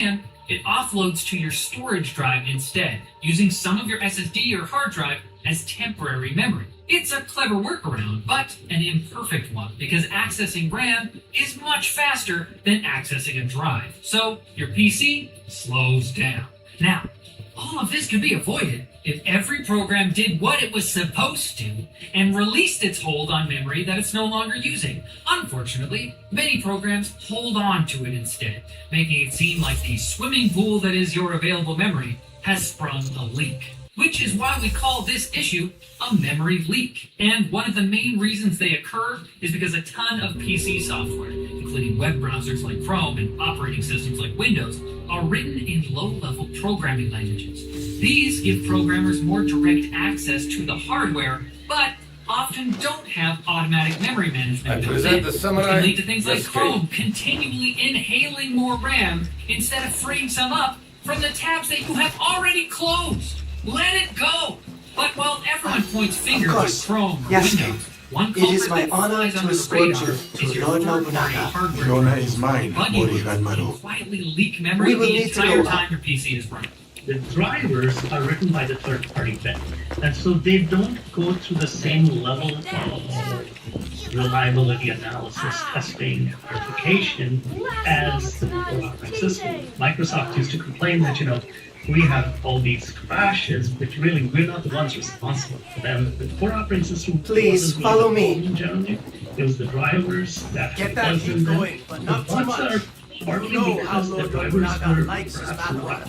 RAM, it offloads to your storage drive instead, using some of your SSD or hard drive as temporary memory. It's a clever workaround, but an imperfect one, because accessing RAM is much faster than accessing a drive. So your PC slows down. Now, all of this could be avoided if every program did what it was supposed to and released its hold on memory that it's no longer using. Unfortunately, many programs hold on to it instead, making it seem like the swimming pool that is your available memory has sprung a leak. Which is why we call this issue a memory leak. And one of the main reasons they occur is because a ton of PC software, including web browsers like Chrome and operating systems like Windows, are written in low-level programming languages. These give programmers more direct access to the hardware, but often don't have automatic memory management built in, which can lead to things like Chrome continually inhaling more RAM instead of freeing some up from the tabs that you have already closed. Let it go! But while everyone points fingers at Chrome or Windows, one It is culprit my that honor flies to under the escort radar you is to your Lord third-party Nobunaga. hardware. The honor is mine, Buggy Morrigan Maru. can quietly leak memory We will the need to entire go time your PC is running. The drivers are written by the third-party vendor, and so they don't go through the same level of reliability analysis, testing, verification as the core operating system. Microsoft used to complain that, we have all these crashes, but really we're not the ones responsible for them. The core operating system Please, wasn't follow really the me. problem generally. It was the drivers that Get had that bugs heat in them. going, but The not too bugs much. are partly You know how because the Lord drivers Nobunaga were likes his perhaps bad not water.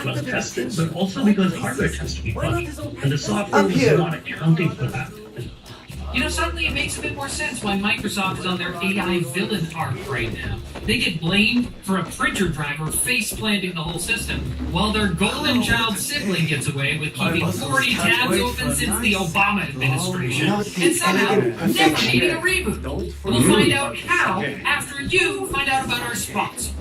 well tested, but also because hardware has to be functional, and the software Up was here. not accounting for that. Suddenly it makes a bit more sense why Microsoft is on their AI villain arc right now. They get blamed for a printer driver face-planting the whole system, while their golden child sibling gets away with keeping 40 tabs open since the Obama administration, Note the and somehow elegant never perfection. needing a reboot. We'll find out how after you find out about our sponsor.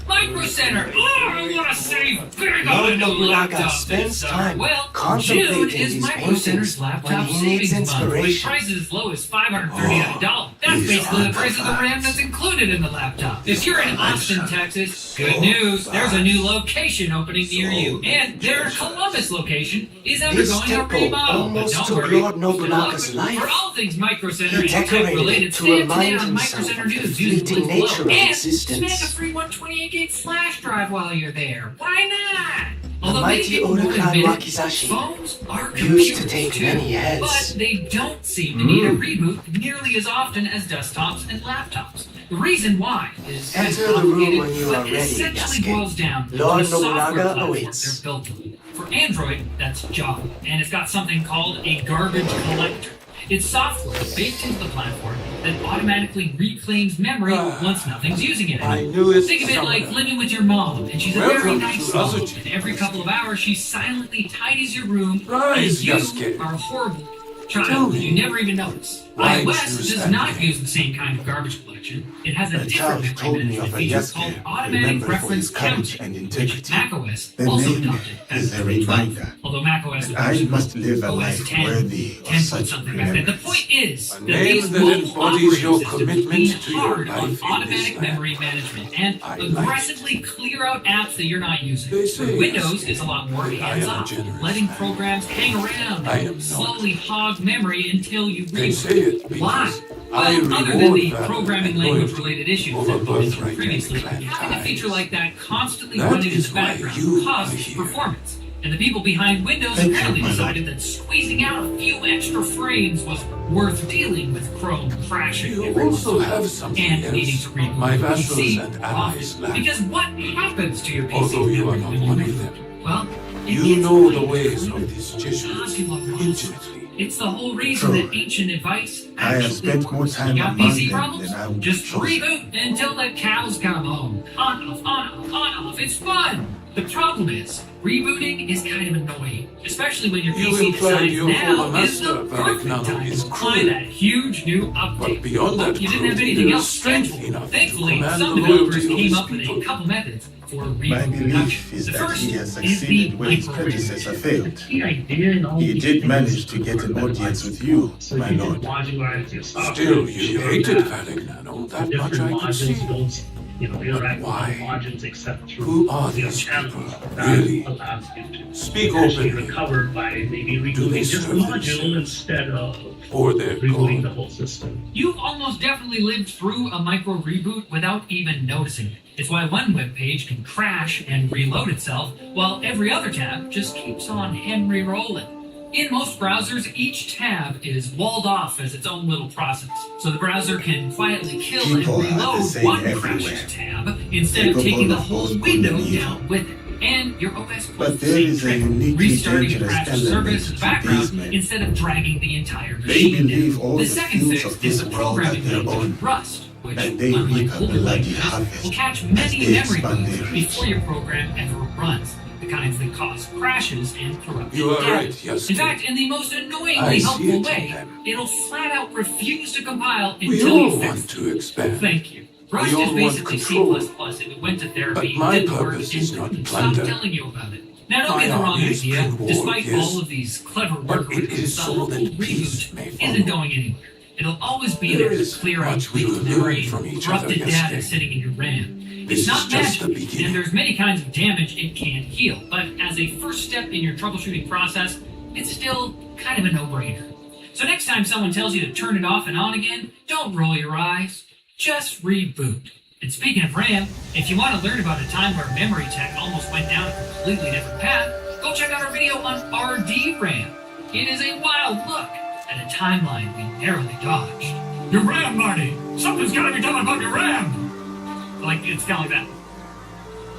Micro Center! Oh, I want to save big on Lord a new Nobunaga laptop spends this time summer. Well, contemplating June is these Micro Center's paintings when laptop he needs savings month, with inspiration. prices as low as $530. That's these basically the are price of the RAM artifacts. that's included in the laptop. If you're in Austin, Texas, good news, there's a new location opening near you, and their Columbus location is This undergoing a temple remodel. But almost don't took worry, Lord Nobunaga's for life. all things Micro Center He and decorated tech-related, it to stay up to remind date on Micro himself Center of the news using the fleeting link nature below. of And existence. snag a free 128 gig flash drive while you're there. Why not? The Although many mighty people won't Oda-kan admit it, Wakizashi phones are used to computers take too, many heads. but they don't seem to need a reboot nearly as often as desktops and laptops. The reason why is Enter the room complicated, when you but are it ready, essentially Yasuke. boils down to Lord the software Nobunaga platform awaits. they're built on. For Android, that's Java, and it's got something called a garbage collector. It's software baked into the platform that automatically reclaims memory once nothing's using it I anymore. knew it Think of it like somewhere. living with your mom, and she's a very Welcome nice to mom, Azuchi. and every couple of hours she silently tidies your room, Rise, and you Yasuke. are a horrible Tell child. me, You never even notice. why iOS choose does not Android? use the same kind of garbage collection. It has a The different child told memory me of management a feature called Yasuke, automatic remembered for reference his courage counting, and which integrity. macOS The also name adopted as is a 2012. reminder Although macOS that I was must live a OS life 10, worthy of 10 such something back then. The remembrance. point is A that name these that mobile embodies operating your systems commitment lean to your hard life on in this automatic land. memory management and I like aggressively clear out apps that you're not using. They say, Windows Yasuke, is a lot more I am a hands-off, generous letting man. programs hang around I am and not. slowly hog memory until you They reboot. say it because Why? I Well, other than reward the valor programming and language loyalty related issues over that we mentioned birthright previously, and clan having a feature ties. like that constantly That running in is the why background you are costs here. performance. And the people behind Windows Thank you, apparently my decided that squeezing out a few extra frames was worth dealing with Chrome crashing You every once in a also while have something and needing else to reboot my your vassals PC and allies often. lack. Because what happens to your PC Although you are memory not when you one of reboot? them, Well, it you gets know the quite ways clear. of these Jesuits Possible. intimately. It's the whole reason True. that ancient advice I have actually spent more works. time You got among PC them problems? than I would Just have chosen. reboot until the cows come home. On, off, on, off, on, off. It's fun. The problem is, rebooting is kind of annoying, especially when your You PC implied decides your now former is the master, perfect Varignano, time is to apply cruel. that huge new update. But beyond that you didn't have cruelty, anything there else is strength scheduled. enough to Thankfully, command some the developers loyalty of came his up with a people. couple methods for My reboot belief production. is The that first he has is the succeeded where his microwave. predecessor failed. The idea in all He these did things manage is to get an better audience life. with you, So my you lord. can modularize your software. Still, you Sure hated that Varignano, the that much different I could modules see. don't interact with Why? the margins except through Who are your these channels. people, That really? allows you to Speak actually openly. recover by maybe Do they rebooting just the serve module themselves? instead of Or their rebooting the God? whole system. You've almost definitely lived through a micro reboot without even noticing it. It's why one web page can crash and reload itself, while every other tab just keeps on Henry rolling. In most browsers, each tab is walled off as its own little process, so the browser can quietly kill and People are the reload same one everywhere. crashed tab instead of Capable taking the of whole both good window and evil. down with it. And your OS pulls But the there same is a trick, uniquely restarting dangerous crashed element service in the to background these men. instead of dragging the entire They machine believe down. all The the second fields fix of is this the world programming are their language own, Rust, which, and they unlike reap a older bloody languages, harvest will catch as many they memory expand moves their reach. before your program ever runs, the kinds that cause crashes and corruption. You are data. right, Yasuke. In fact, in the most I annoyingly see helpful it in way, them. it'll flat out refuse to compile We until you all fix want it. to expand. Thank you. Rust all is want basically C++ control. if it went to therapy, But my didn't work, purpose and is not couldn't stop plunder. telling you about it. Now, don't My get the wrong army is idea. bring war, Despite yes. all of these clever But it workarounds, is the so whole that peace reboot may isn't follow. going anywhere. It'll always be There there to is clear out much we leaked will memory learn from and each other, corrupted data Yasuke. sitting in your RAM. This It's not is just the magic, beginning. and there's many kinds of damage it can't heal, but as a first step in your troubleshooting process, it's still kind of a no-brainer. So next time someone tells you to turn it off and on again, don't roll your eyes. Just reboot. And speaking of RAM, if you want to learn about a time where memory tech almost went down a completely different path, go check out our video on RDRAM. It is a wild look at a timeline we narrowly dodged. Your RAM, Marty! Something's gotta be done about your RAM! Like, it's kind of like that.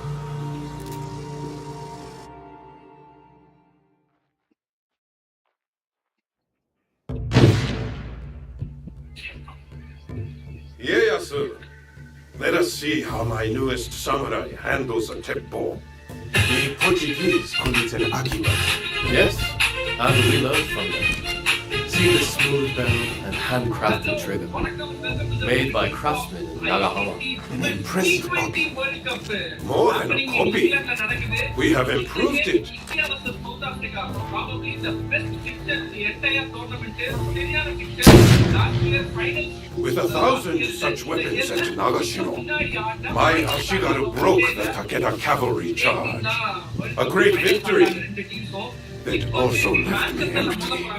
Ieyasu, let us see how my newest samurai handles a teppo. The Portuguese call it an akiba. Yes, and we learned from them. See the smooth bell and handcrafted trigger, made by craftsmen in Nagahama. An impressive copy. More than a copy. We have improved it. With 1,000 such weapons at Nagashino, my Ashigaru broke the Takeda cavalry charge. A great victory that also left me empty.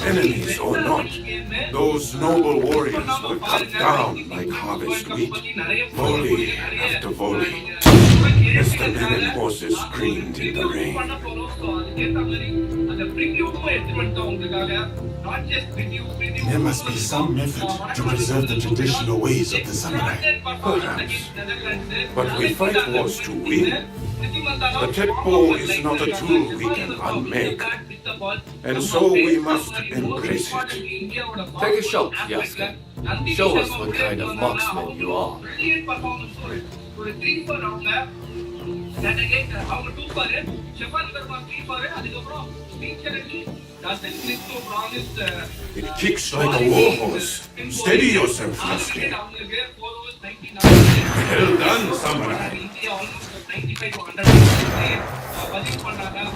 Enemies or not, those noble warriors were cut down like harvest wheat, volley after volley, as the men and horses screamed in the rain. There must be some method to preserve the traditional ways of the samurai. Perhaps. But we fight wars to win. The teppo is not a tool we can unmake, and so we must embrace it. Take a shot, Yasuke. Show us what kind of marksman you are. It kicks like a warhorse. Steady yourself, Yasuke. Well done, samurai. Well done, samurai.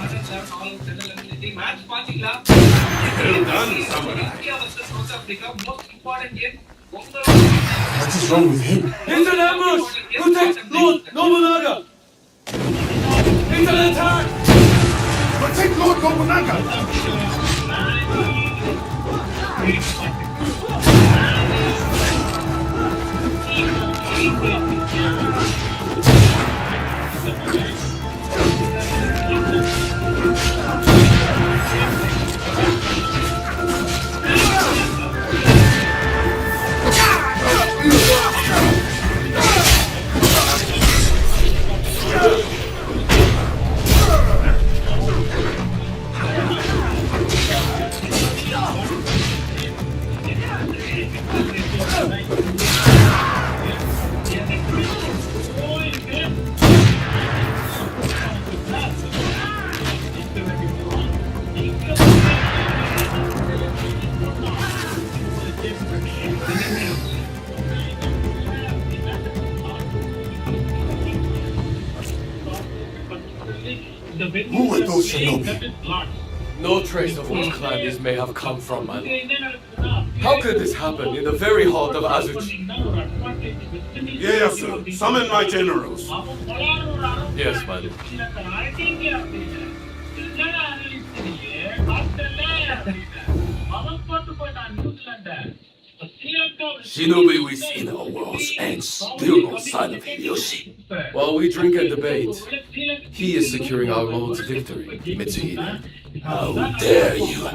What is wrong with him? It's an ambush! Protect Lord Nobunaga! It's an attack! Protect Lord Nobunaga! Who were those shinobi? No trace of which clan these may have come from, my lord. How could this happen in the very heart of Azuchi? Ieyasu, summon my generals. Yes, my lord. Shinobi within our walls and still no sign of Hideyoshi. While we drink and debate, he is securing our lord's victory, Mitsuhide. How dare you!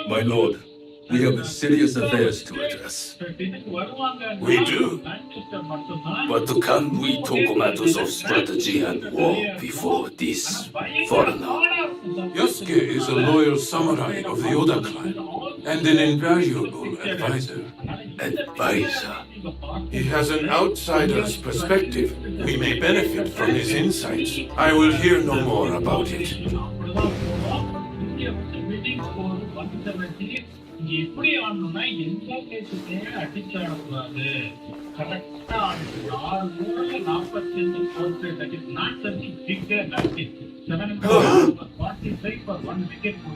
My lord, we have serious affairs to address. We do. But can we talk matters of strategy and war before this foreigner? Yasuke is a loyal samurai of the Oda clan and an invaluable advisor. Advisor? He has an outsider's perspective. We may benefit from his insights. I will hear no more about it. எப்படி ஆடணும்னா எந்த கேஸுக்கே அடிச்சு ஆடக்கூடாது. கரெக்டா 45 portrait that is not something bigger than it.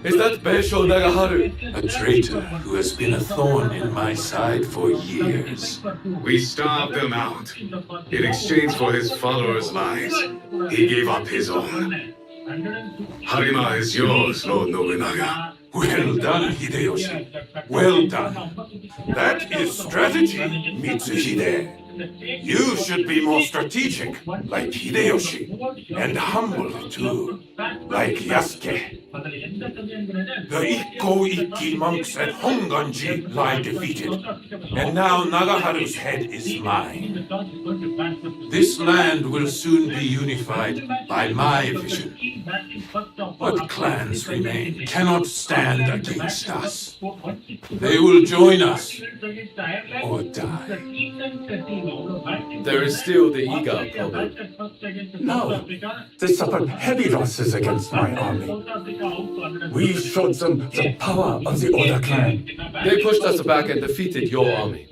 Is that Beisho Nagaharu? A traitor who has been a thorn in my side for years. We starved him out. In exchange for his followers' lives, he gave up his own. Harima is yours, Lord Nobunaga. Well done, Hideyoshi. Well done. That is strategy, Mitsuhide. You should be more strategic, like Hideyoshi, and humble too, like Yasuke. The Ikko-Ikki monks at Honganji lie defeated, and now Nagaharu's head is mine. This land will soon be unified by my vision. What clans remain cannot stand against us. They will join us or die. There is still the Iga problem. No, they suffered heavy losses against my army. We showed them the power of the Oda clan. They pushed us back and defeated your army.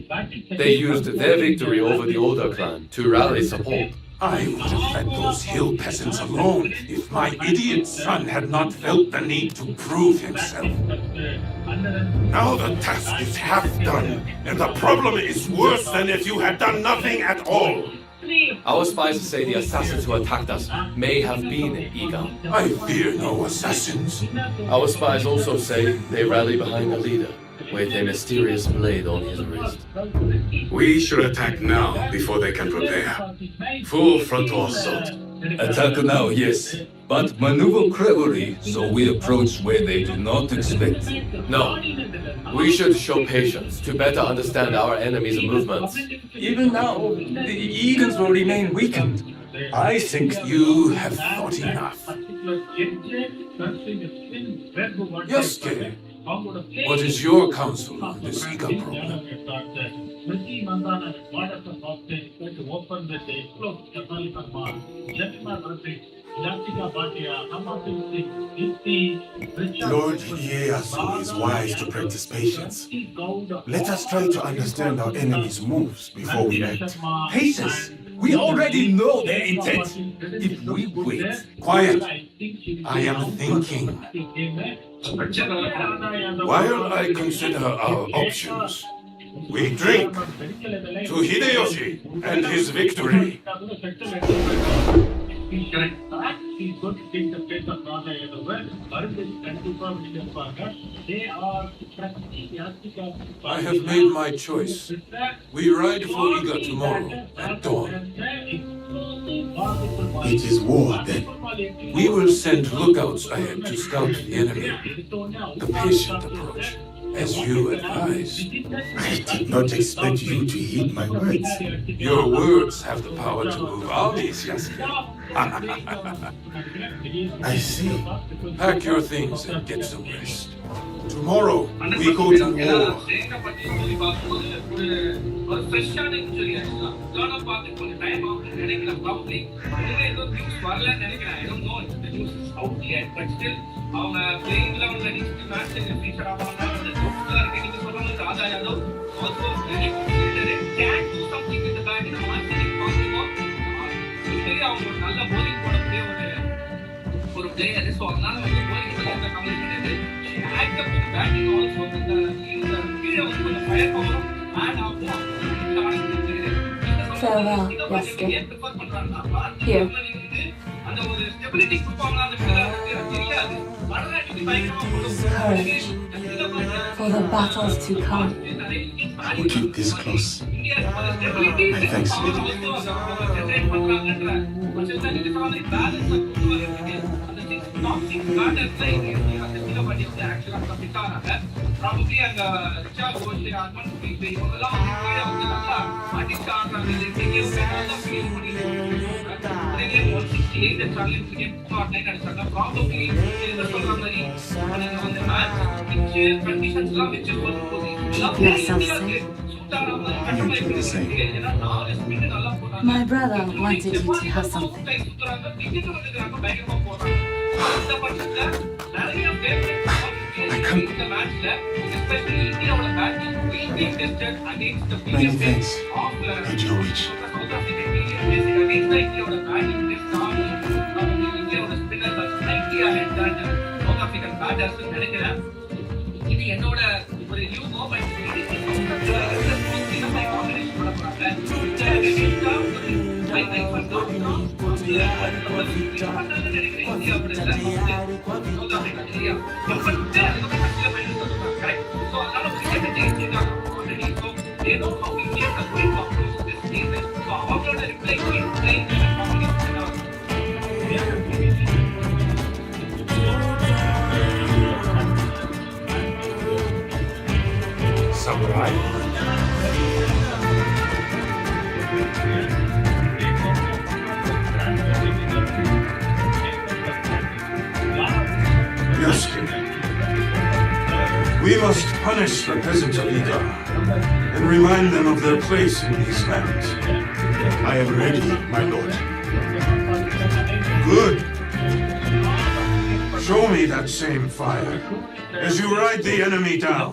They used their victory over the Oda clan to rally support. I would have let those hill peasants alone if my idiot son had not felt the need to prove himself. Now the task is half done, and the problem is worse than if you had done nothing at all. Our spies say the assassins who attacked us may have been Iga. I fear no assassins. Our spies also say they rally behind the leader with a mysterious blade on his wrist. We should attack now before they can prepare. Full frontal assault. Attack now, yes, but maneuver cleverly so we approach where they do not expect. No, we should show patience to better understand our enemy's movements. Even now, the Egans will remain weakened. I think you have thought enough. Yasuke, what is your counsel on this Iga problem? Lord Ieyasu is wise to practice patience. Let us try to understand our enemy's moves before we act. Patience! We already know their intent. If we wait, Quiet. I am thinking. While I consider our options, we drink to Hideyoshi and his victory. He's going to take the place of Raja Yadav. They are I have made my choice. We ride for Iga tomorrow at dawn. It is war then. We will send lookouts ahead to scout the enemy. The patient approach, as you advised. I did not expect you to heed my words. Your words have the power to move armies, Yasuke. I see. Pack your things and get some rest. Tomorrow, we go to war. ஒரு player so அதனால வந்து polling அந்த company கிடையாது act அப் batting also இந்த கீழே வந்து கொஞ்சம் fire பவரும் ஆட் ஆகும் Farewell, Lester. Here. அந்த ஒரு ஸ்டெபிலிட்டி கொடுப்பாங்களா அந்த தெரியாது Courage for the battles to come. I will keep this close. My thanks, lady. Probably அங்க ரிச்சா கோஷ் அர்மன் பீபே இவங்கெல்லாம் கீழே வந்து நல்லா அடிச்சு ஆடுறாங்க நல்லா ஃபீல் பண்ணிட்டு அதே 168 சார்லின் கிரிக்கெட் பார்ட்னர் அடிச்சாங்க ப்ராபபிலி என்ன சொல்ற மாதிரி நீங்க வந்து மேட்ச் பிச்சு கண்டிஷன்ஸ்லாம் வச்சு போகும்போது My brother wanted you to have something. Many thanks. At your reach. இது என்னோட ஒரு new moment Samurai? Yes, King. We must punish the peasants of Ida and remind them of their place in these lands. I am ready, my lord. Good. Show me that same fire as you ride the enemy down.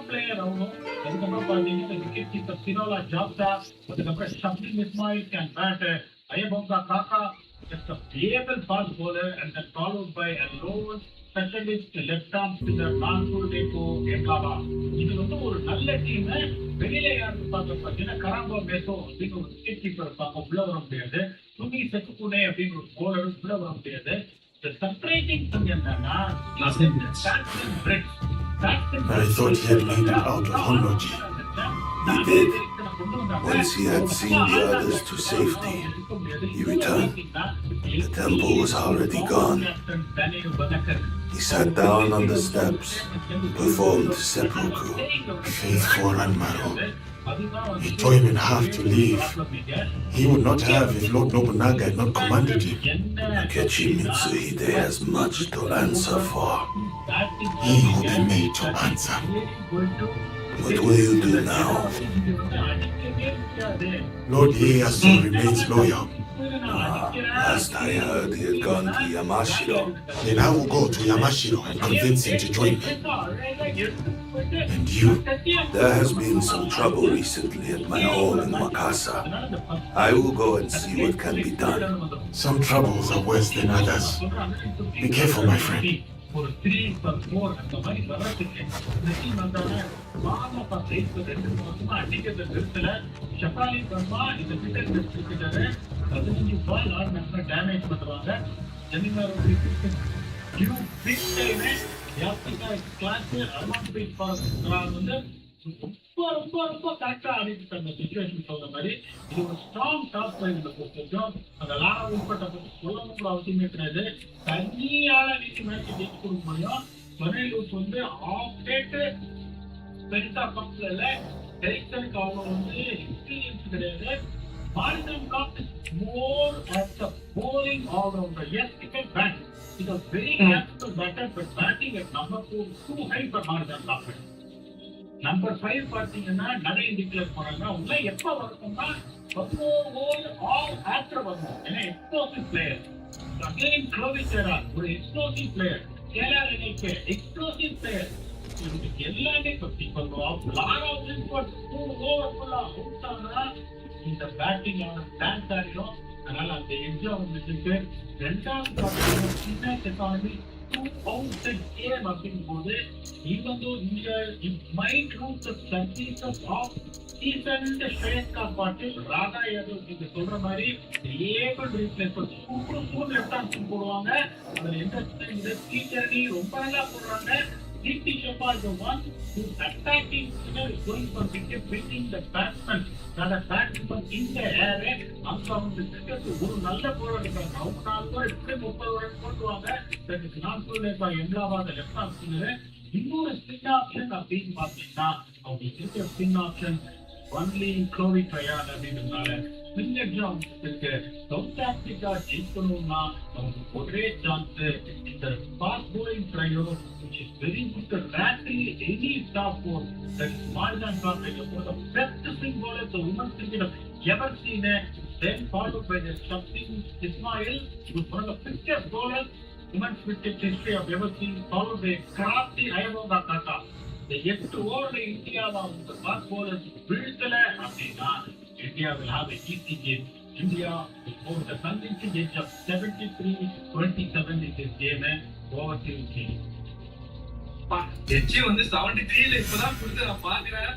player ಅವನು ಅದಕ್ಕಪ್ಪ ಪಾರ್ಟಿಗೆ wicket keeper Sinalo Jafta ಅದಕ್ಕಪ್ಪ ಶಬ್ಬಿಂಗ್ Ismail can bat Ayabonga Kaka just a playable fast bowler and then followed by a low specialist left arm spinner Mansoor Deko Emlaba இது வந்து ஒரு நல்ல team வெளியில யாருக்கு பார்க்க பார்த்தீங்கன்னா கராம்போ மேசோ அப்படின்னு ஒரு விக்கெட் கீப்பர் பார்க்க உள்ள வர முடியாது துணி செக்குப்புனே அப்படின்னு ஒரு bowler உள்ள வர முடியாது the separating thing என்னன்னா I thought he had made it out of Honnoji. He did. Once he had seen the others to safety, he returned. The temple was already gone. He sat down on the steps, performed seppuku. Faithful Ranmaru. He tore him in half to leave. He would not have if Lord Nobunaga had not commanded him. Akechi Mitsuhide has much to answer for. He will be made to answer. What will you do now? Lord Ieyasu remains loyal. Last I heard he had gone to Yamashiro. Then I will go to Yamashiro and convince him to join me. And you? There has been some trouble recently at my home in Wakasa. I will go and see what can be done. Some troubles are worse than others. Be careful, my friend. ஒரு 3/4 அந்த மாதிரி வரதுக்கு இந்த team வந்தாங்க வாங்க பார்த்து மொத்தமா அடிக்கிறது நிறுத்தல ஷபாலி வர்மா இந்த விக்கெட் எடுத்துக்கிட்டாரு 15 பால் ஆடினாங்க டேமேஜ் பண்றாங்க ஜெனிமர் யூ பிக் டைம் யாத்திகா கிளாஸ் அர்மான் பீட் பாஸ் வந்து ரொம்ப கரெக்டா ஆடிட்டு அந்த சிச்சுவேஷன் சொல்ற மாதிரி இது ஒரு ஸ்ட்ராங் டாப் ஃபைவ்ல போட்டுருக்கோம் அந்த லானா உட்பட்ட சொல்லணும் கூட அவசியமே கிடையாது தனியால நீங்க மேட்ச் ஜெயிச்சு கொடுக்க முடியும் மொரேலூஸ் வந்து ஆஃப் டேட் பெருசா கப்ல இல்ல ஜெயிச்சதுக்கு அவங்க வந்து எக்ஸ்பீரியன்ஸ் கிடையாது Martin Kapp is more at the bowling all-rounder. Yes, he can bat. He was very capable batter, but batting at number 4 too high for Marjan Buffett. Number 5 பார்த்தீங்கன்னா நிறைய டிக்ளேர் பண்ணாங்க. உள்ள எப்ப வரணும்னா 14 ஓவர் ஆல் ஆஃப்டர் வரணும். ஏன்னா explosive player. Again க்ளோவிச்சரா ஒரு எக்ஸ்ப்ளோசிவ் பிளேயர். கேலார் இணைக்கு எக்ஸ்ப்ளோசிவ் பிளேயர். இதுக்கு எல்லாமே பத்தி சொல்றோம். லாரா வில்பர்ட் 2 ஓவர் ஃபுல்லா அவுட் ஆனா இந்த பேட்டிங் ஆன டான்ஸ் ஆடிடும். அதனால அந்த எக்ஸாம் வந்துட்டு ரெண்டாவது சின்ன எக்கானமி 2 outside game அப்படிங்கும் போது even though India it might lose the chances of seasoned Shreyas Patil, Radha Yadav நீங்க சொல்ற மாதிரி able replacement super left arm போடுவாங்க. அதுல எந்த இந்த டீச்சர்னி ரொம்ப நல்லா போடுறாங்க. Diti Chopra is the one who attacking is going for wicket, beating the batsman. That batsman in the air, அங்க வந்து கிரிக்கெட் ஒரு நல்ல போராட்டம் இருக்காங்க. அவங்க 4 பேர் இப்படி 30 ரன் போட்டுவாங்க. That is not so like எம்லாவாத லெஃப்ட் ஆர்ம் ஸ்பின்னர். இன்னொரு ஸ்பின் ஆப்ஷன் அப்படின்னு பார்த்தீங்கன்னா அவங்க இருக்கிற spin option only Chloe Tryon அப்படின்றதுனால ஸ்பின் எக்ஸாம் இருக்கு. சவுத் ஆப்பிரிக்கா ஜெயிக்கணும்னா அவங்க ஒரே சான்ஸ் இந்த fast bowling trio which is very good to rattle any top four. That is Marjan Buffett, one of the best swing bowlers the women's cricket have ever seen. Then followed by the Shafin Ismail, who is one of the quickest bowlers women's cricket history have ever seen, followed by Krati Ayavoga Kata. The 8 over India of the fast bowlers வீழ்த்தல அப்படின்னா India will have a easy game. India will hold the convincing edge of 73-27 in this game. Over to you. எச்சி வந்து 73ல இப்பதான் கொடுத்து நான் பாக்குறேன்.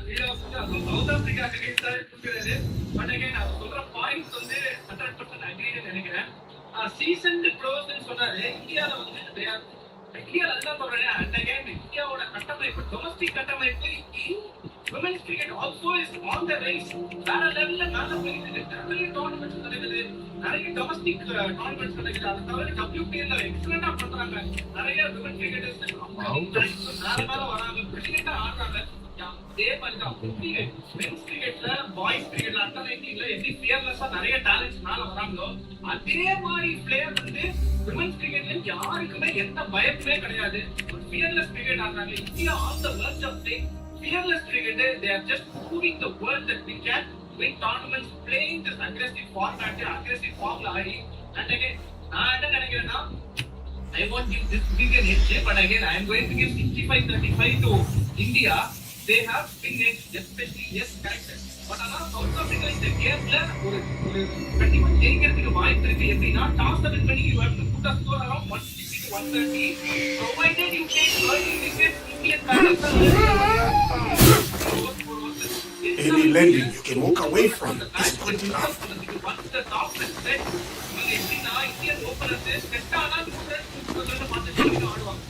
South Africa கொடுக்குறாரு. But again நான் சொல்ற பாயிண்ட் வந்து 100% அக்ரீன்னு நினைக்கிறேன். சீசன்டு ப்ரோஸ்ன்னு சொன்னாரு. இந்தியால வந்து இந்தியால அதுதான் சொல்றேன். அண்ட் அகைன் இந்தியாவோட கட்டமைப்பு டொமஸ்டிக் கட்டமைப்பு women's cricket also is on the rise. வேற லெவல்ல மேல போயிட்டு இருக்கு. நிறைய டோர்னமெண்ட்ஸ் நடக்குது. நிறைய டொமஸ்டிக் டோர்னமெண்ட்ஸ் நடக்குது. அது தவிர WPL எக்ஸலண்டா பண்றாங்க. நிறைய women cricketers மேல வராங்க. பிரில்லியண்டா ஆடுறாங்க. அதே மாதிரி தான் மென்ஸ் கிரிக்கெட்ல பாய்ஸ் கிரிக்கெட்ல அண்டர் 19ல எப்படி ஃபியர்லெஸ்ஸா நிறைய டேலண்ட்ஸ் மேல வராங்களோ அதே மாதிரி பிளேயர் வந்து விமென்ஸ் கிரிக்கெட்ல யாருக்குமே எந்த பயமே கிடையாது. ஒரு ஃபியர்லெஸ் கிரிக்கெட் ஆடுறாங்க. India on the verge of playing fearless cricket. They are just proving the world that we can win tournaments playing this aggressive format, aggressive form Aadi. And again நான் என்ன நினைக்கிறேன்னா I won't give this big an edge, but again I am going to give 65-35 to India. They have big edge, especially yes correct. But ஆனா south Africa இந்த கேம்ல ஒரு கண்டிப்பா ஜெயிக்கிறதுக்கு வாய்ப்பு இருக்கு. எப்படின்னா டாஸ் வின் பண்ணி you have to put a score around 160-130 provided you take early wickets. Indian batters Any landing you can walk away from is good enough. Once the top is set, you எப்படின்னா Indian openers set ஆனா கூப்பிட்டு பார்த்து ஆடுவாங்க.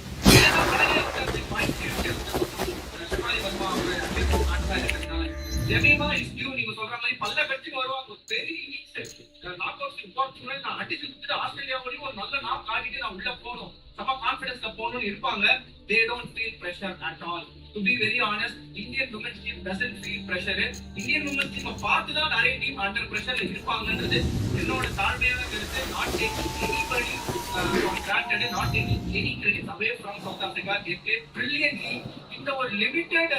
Jemima is new. நீங்க சொல்ற மாதிரி பல்ல கட்சிக்கு வருவாங்க. பெரிய இன்னிங்ஸ் நாக் அவுட்ஸ் போட்டு நான் அடிச்சு கொடுத்துட்டு ஆஸ்திரேலியாவோடய ஒரு நல்ல நாக் ஆடிட்டு நான் உள்ள போகணும், செம கான்ஃபிடன்ஸ்ல போகணும்னு இருப்பாங்க. They don't feel pressure at all. To be very honest, Indian women's team doesn't feel pressure. Indian women's team பார்த்து தான் நிறைய டீம் அண்டர் பிரஷர்ல இருப்பாங்கன்றது என்னோட தாழ்மையான கருத்து. Not taking anybody for granted, not taking any credit away from South Africa. They played brilliantly. இந்த ஒரு limited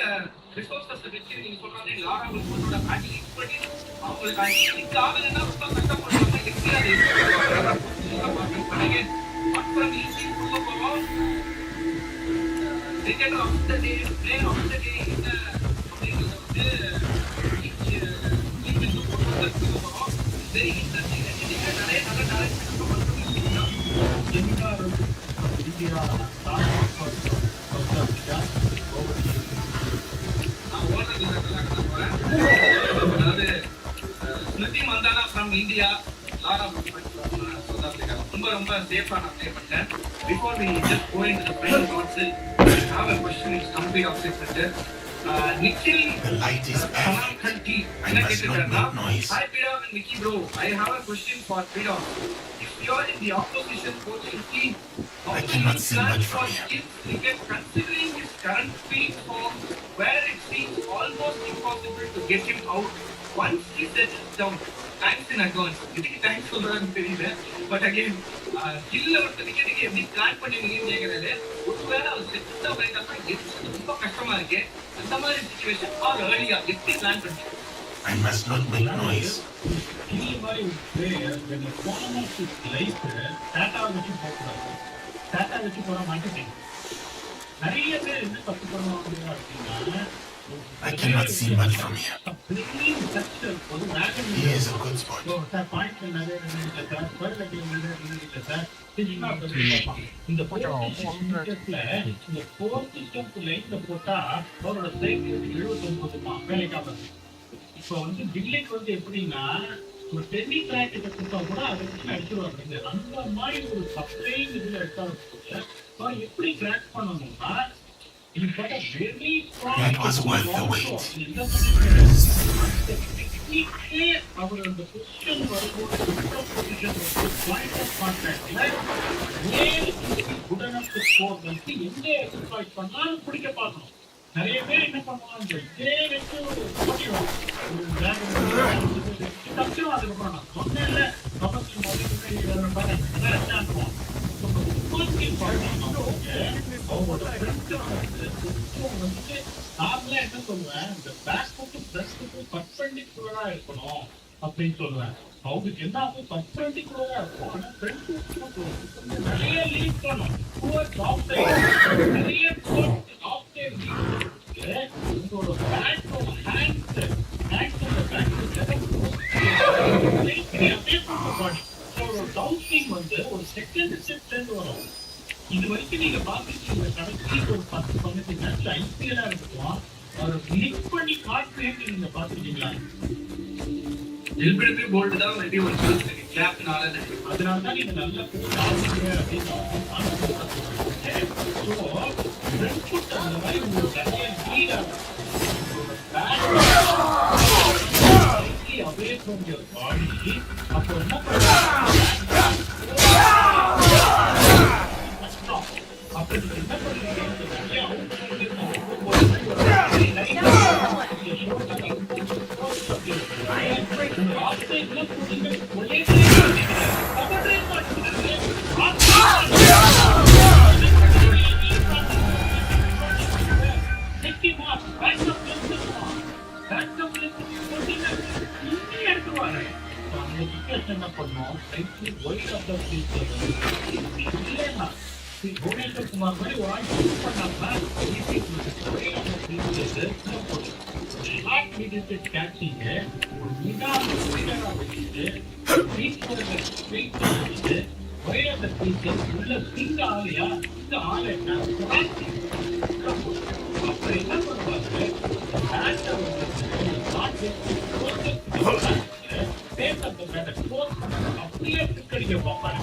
resources வச்சு நீங்க சொல்றாங்க லாரா வில்பர்ட்டோட பேட்டிங் எக்ஸ்பர்டீஸ் அவங்களுக்கு இன்னைக்கு ஆகலைன்னா ரொம்ப கஷ்டப்படுறாங்க. எப்படி அப்புறம் ஈஸி கொடுக்க போறோம். Cricket of the day, player of the day இந்த அப்படிங்கிறது வந்து வெரி இன்ட்ரெஸ்டிங். நிறைய நல்ல டேலண்ட் India அதாவது Smriti Mandhana from India, Laura Wolvaardt from South Africa. ரொம்ப சேஃபா நான் ப்ளே பண்ணேன். Before we just go into the final thoughts, I have a question. It's complete opposite. Nikhil, The light is bad. I must not make noise. Hi Pidam and Nikki bro. I have a question for Pidam. If you are in the opposition coaching team, I cannot see much from here. Cricket, considering his current speed form, where it seems almost impossible to get him out, once he settles down, thanks in advance. இதுக்கு thanks சொல்றான்னு தெரியல. But again இல்ல ஒருத்தருக்கு நீங்க எப்படி plan பண்ணுவீங்கன்னு கேட்கறது. ஒருவேளை அவர் செட்டில் டவுன் ஆயிட்டாருன்னா எது ரொம்ப கஷ்டமா இருக்கு. அந்த மாதிரி சுச்சுவேஷன் ஆர் ஏர்லியா எப்படி பிளான் பண்ணுவீங்க? I must not make noise. இந்த மாதிரி ஒரு பிளேயர் இந்த டோர்னமெண்ட் லைஃப் டாட்டா வச்சு போகக்கூடாது. டாட்டா வச்சு போற மாட்டேங்க. நிறைய பேர் என்ன தப்பு பண்ணுவாங்க அப்படின்னா I cannot see much from here. He is a good sport. இந்த போர்த்து ஸ்டெப் லைன்ல போட்டா அவரோட சைக்கிள் 79 வேலைக்காக. இப்போ வந்து டில்லிக்கு வந்து எப்படின்னா ஒரு டென்னி ட்ராக் கிட்ட கொடுத்தா கூட அதை வச்சு அடிச்சுருவாங்க. அந்த மாதிரி ஒரு சப்ளை இதுல எடுத்தா எப்படி கிராக் பண்ணணும்னா That was worth the wait. அவர் அந்த பொசிஷன் வரும்போது எந்த எக்ஸசைஸ் பண்ணாலும் பிடிக்க பார்க்கணும். நிறைய பேர் என்ன பண்ணுவாங்க இதே வச்சு தப்பிடும். அதுக்கப்புறம் நான் சொன்னேன்ல என்ன சொல்லுவேன், இந்த பேக் பர்பெண்டிகுலரா இருக்கணும் அப்படின்னு சொல்லுவேன். அவங்களுக்கு என்ன ஆகும், பர்பெண்டிகுலரா இருக்கும். ஆனா நிறைய லீட் பண்ணும். நிறைய உங்களோட பேக்கோட ஹேண்ட் டவுன்ஸ்விங் வந்து ஒரு செகண்ட் ஸ்டெப்ல இருந்து வரும். இது வரைக்கும் நீங்க பாத்துருக்கீங்க கடைசி ஒரு 10-15 மேட்ச் ஐபிஎல்லா இருக்கும். அதை கிளிக் பண்ணி காட்டுறேன் நீங்க பாத்துருக்கீங்களா? எல்பிடபிள்யூ போல்ட் தான் மேபி ஒரு கேப்னால அதனால தான் நீங்க நல்லா போடுறீங்க அப்படின்னு அந்த மாதிரி உங்களுக்கு நிறைய லீட் ஆகும். away from your body, அப்போ என்ன பண்ணுவீங்க? அப்போ நீங்க என்ன என்ன பண்ணுவோம்? புவனேஸ்வர் குமார் மாதிரி வாங்கி பண்ணாம உள்ள சிங்க ஆலையா இந்த ஆலை அப்புறம் என்ன பண்ணுவாங்க? அப்படியே பிக் அடிக்க பார்ப்பாங்க.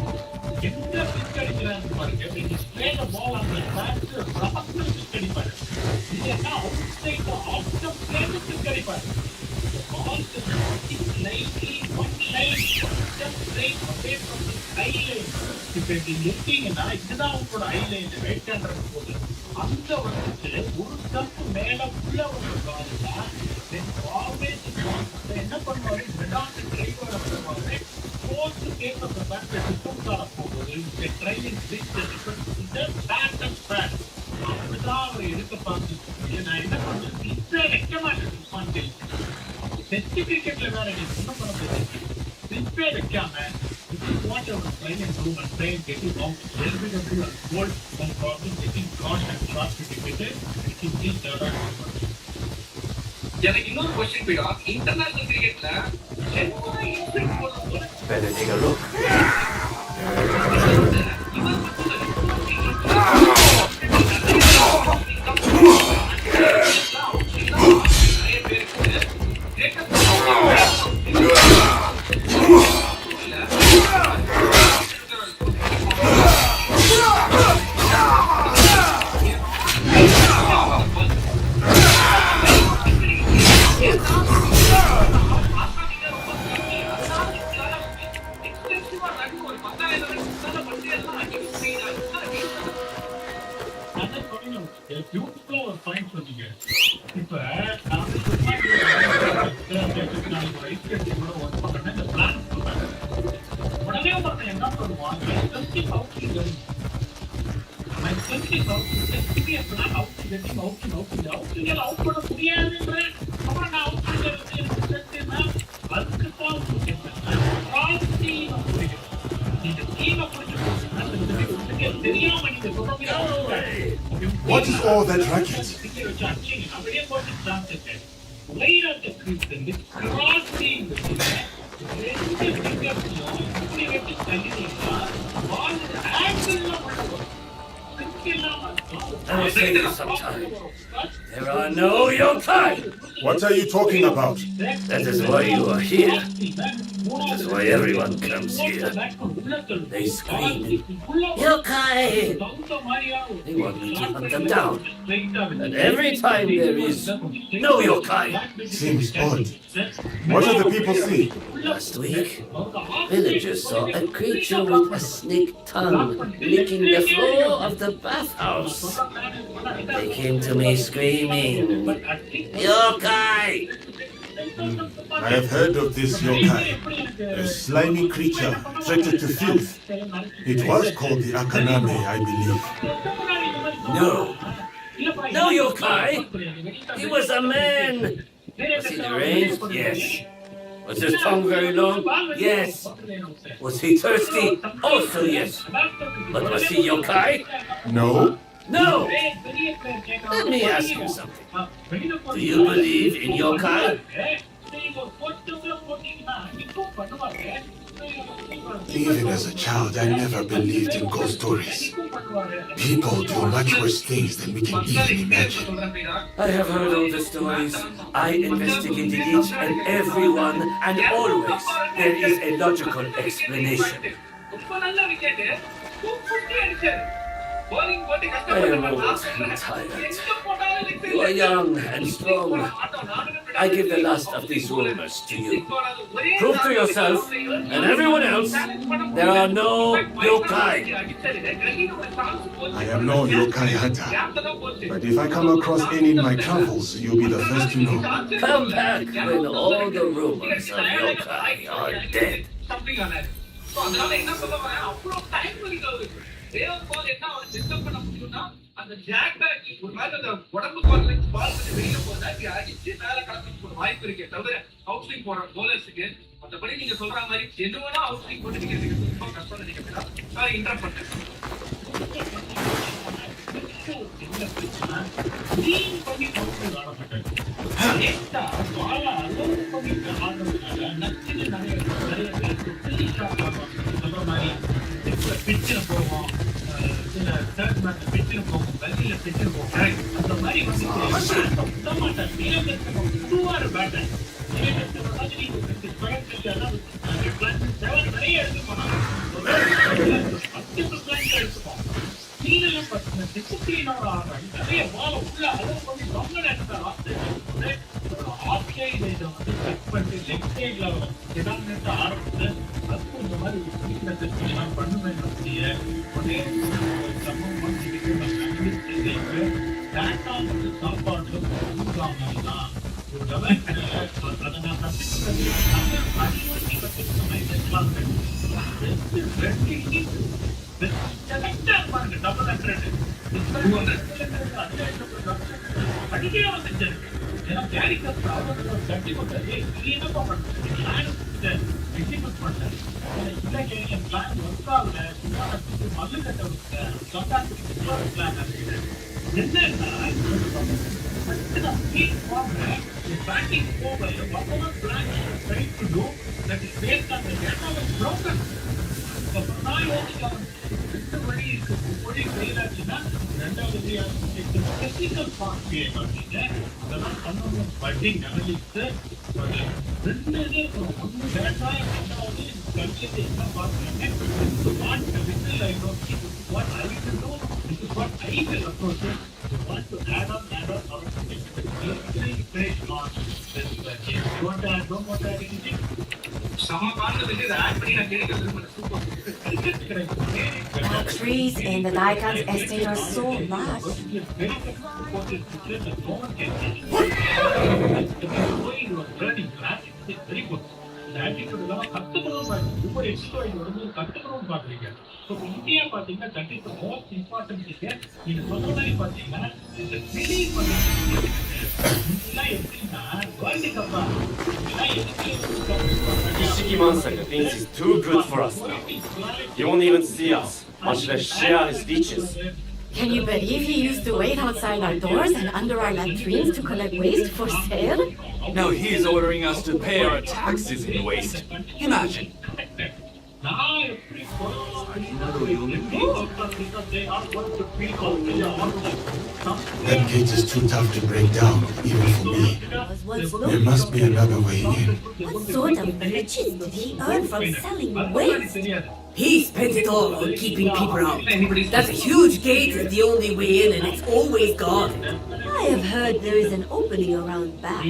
எந்த பிக் அடிக்கிறான்னு பாருங்க. பிக் அடிப்பாரு. இல்லைன்னா outside of the blade big அடிப்பாரு. இப்ப நீங்க இருக்கீங்கன்னா இதுதான் உங்களோட ஐலைன் ரைட் ஹேண்டர் போது அந்த வந்துட்டு ஒரு ஸ்டெப் மேல உள்ள ஒரு கால்னா என்ன பண்ணுவாரு? டிரைவரை பண்ணுவாரு. போஸ்ட் கேட்க போகுது ட்ரைனிங் அப்படிதான் அவர் எடுக்க பார்த்து நான் என்ன பண்றேன்? இப்ப வைக்க மாட்டேன். டெஸ்ட் கிரிக்கெட்ல வேற நீங்க என்ன பண்ண போறீங்க? டிஸ்பிளே வைக்காம watch our play and do and play getting out LBW and gold and problem getting cross and cross certificate it is this data. எனக்கு இன்னொரு क्वेश्चन பிடா. இன்டர்நேஷனல் கிரிக்கெட்ல சென்னை இன்ஃபினிட் போடுறது Better take a look. பியூட்டிஃபுல்லா ஒரு point சொன்னீங்க. இப்ப நான் வயசு கூட ஒர்க் பண்றேன். இந்த பிளான் சொல்றேன். உடனே ஒருத்தன் என்ன பண்ணுவான்? அவுட் பண்ண முடியாதுன்ற அப்புறம் நான் அவுட் அதுக்கு தான் தெரியாம நீங்க What is all that racket? I will say this sometime. There are no yokai. What are you talking about? That is why you are here. That is why everyone comes here. They scream, yokai! They want me to hunt them down. And every time there is no yokai. Seems odd. What do the people see? Last week, villagers saw a creature with a snake tongue licking the floor of the bathhouse. They came to me screaming, yokai! I have heard of this yokai, a slimy creature threatened to filth. It was called the Akaname, I believe. No. No yokai! He was a man! Was he deranged? Yes. Was his tongue very long? Yes. Was he thirsty? Also yes. But was he yokai? No? No! Let me ask you something. Do you believe in yokai? Even as a child, I never believed in ghost stories. People do much worse things than we can even imagine. I have heard all the stories. I investigated each and every one, and always there is a logical explanation. I am old and tired. You are young and strong. I give the last of these rumors to you. Prove to yourself and everyone else there are no yokai. I am no yokai hunter, but if I come across any in my travels, you'll be the first to know. Come back when all the rumors of yokai are dead. அந்த jack back ஒரு மாதிரி அந்த உடம்பு பால் வெளியில போதா அடிச்சு மேல கலந்து ஒரு வாய்ப்பு இருக்கே தவிர அவுட் ஸ்விங் போற போலர்ஸுக்கு மற்றபடி நீங்க சொல்ற மாதிரி எது வேணா அவுட் ஸ்விங் போட்டு நிக்கிறதுக்கு ரொம்ப கஷ்டம் நினைக்கிறேன். இன்டர் பண்ணேன் போவோம் அந்த மாதிரி வந்து நிறைய எடுத்து போனாங்க டிசிப்ளினோட ஆடுறாங்க நிறைய பால உள்ள அளவு பண்ணி ரொம்ப நேரத்தை ஆஃப்லைன் இதை வந்து செக் பண்ணி லெக் சைட்ல டினாமினேட் ஆரம்பிச்சு அதுக்கும் இந்த மாதிரி நான் பண்ணுவேன் ஒரே சம்பவம் டேட்டா வந்து சாப்பாடு கொடுக்காமலாம் ஒரு அதை நான் கற்றுக்கிறது அடியோட்டி கற்றுக்கணும் கரெக்டா இருப்பாங்க டபுள் 100 படிக்கையா வந்துச்சு ஏன்னா கேரிக்கர் கட்டி கொடுத்தாரு நீ என்னப்பா பண்ணுறது எக்ஸிக்யூட் பண்ணேன் இல்லை என் பிளான் ஒர்க் ஆகல சும்மா மல்லு கட்ட விட்டேன் பிளான் என்னன்னா backing over whatever plan you are trying to do that is based on the data was broken. நான் யோசிக்கலாம் ரெண்டு வழி இருக்கு ஒரு செயலாச்சுன்னா ரெண்டாவது டெக்னிக்கல் பார்ட் பண்ணீங்க அதெல்லாம் பண்ணணும் பட்டிங் அனலிஸ்ட் ரெண்டு ஒன்று டேட்டா ரெண்டாவது கல்வியத்தை பார்க்குறாங்க வாட் வித்தில் ஐ நோக்கி what I will do this is what I will approach it. You want to add on or something. Based on this. You want to add one more anything? The trees in the Daikan's estate are so large. Ishiki Mansaka thinks he's too good for us now. He won't even see us, much less share his riches. Can you believe he used to wait outside our doors and under our latrines to collect waste for sale? Now he's ordering us to pay our taxes in waste. Imagine. That gate is too tough to break down, even for me. There must be another way in. What sort of riches did he earn from selling waste? He spent it all on keeping people out. That huge gate is the only way in, and it's always guarded. I have heard there is an opening around back.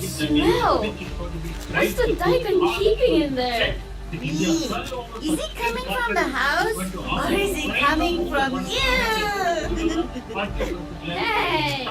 Smell! What's the Daikan keeping in there? Is he coming from the house? Or is he coming from you? Hey!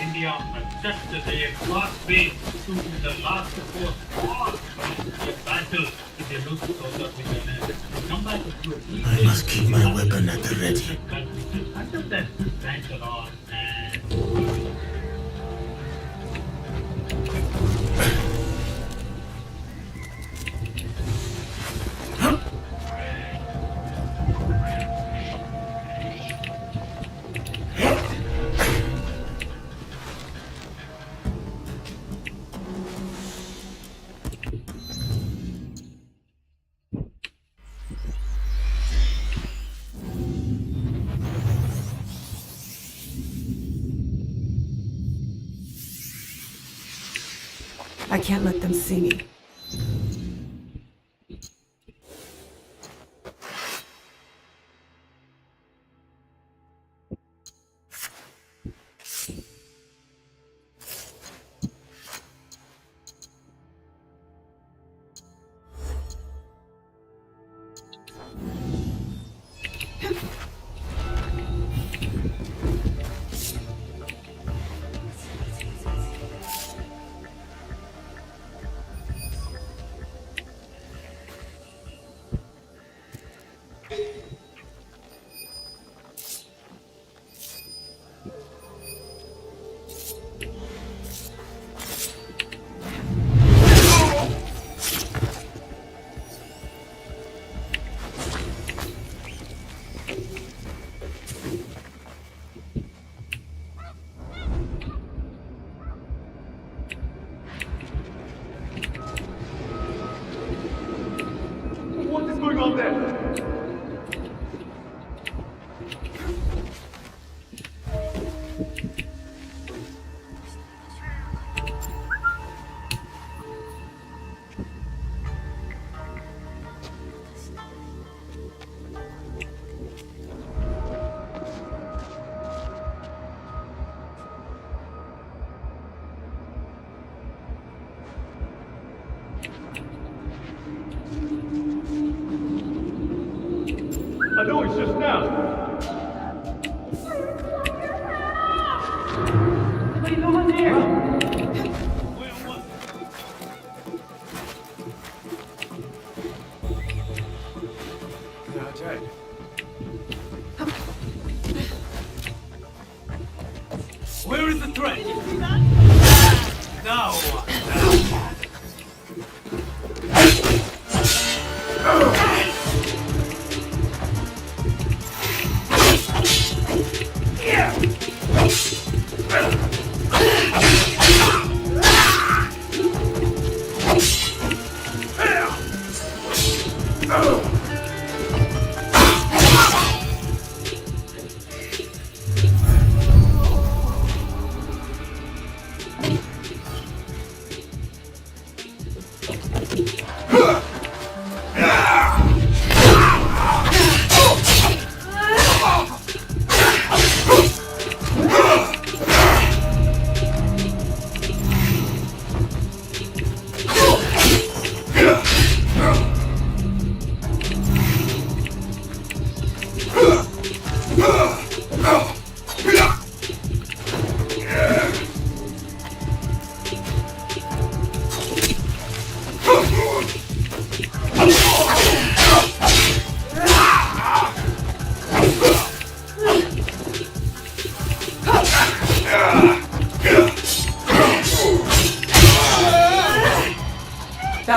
India has just the last way to the last post or the battle if they look to come back to I must keep my weapon at the ready. until then, thanks a lot and I can't let them see me. I know it's just now. What are you doing there? Where is the threat? Now what?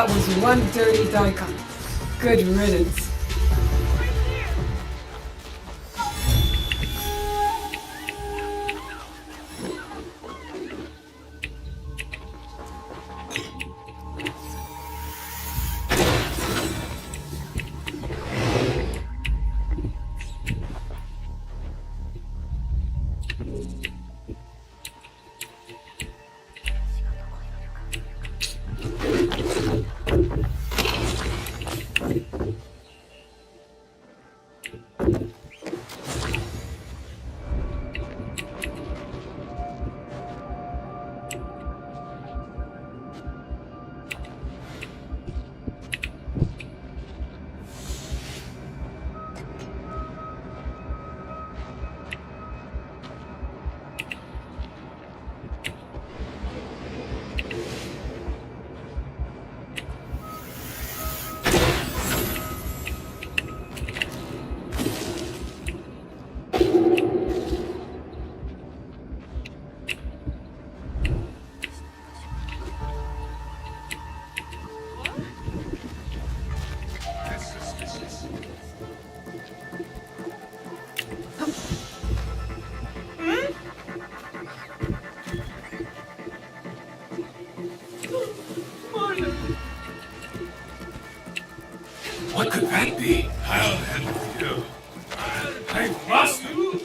That was one dirty daikon. Good riddance. What could that be? I'll handle you. I've lost you.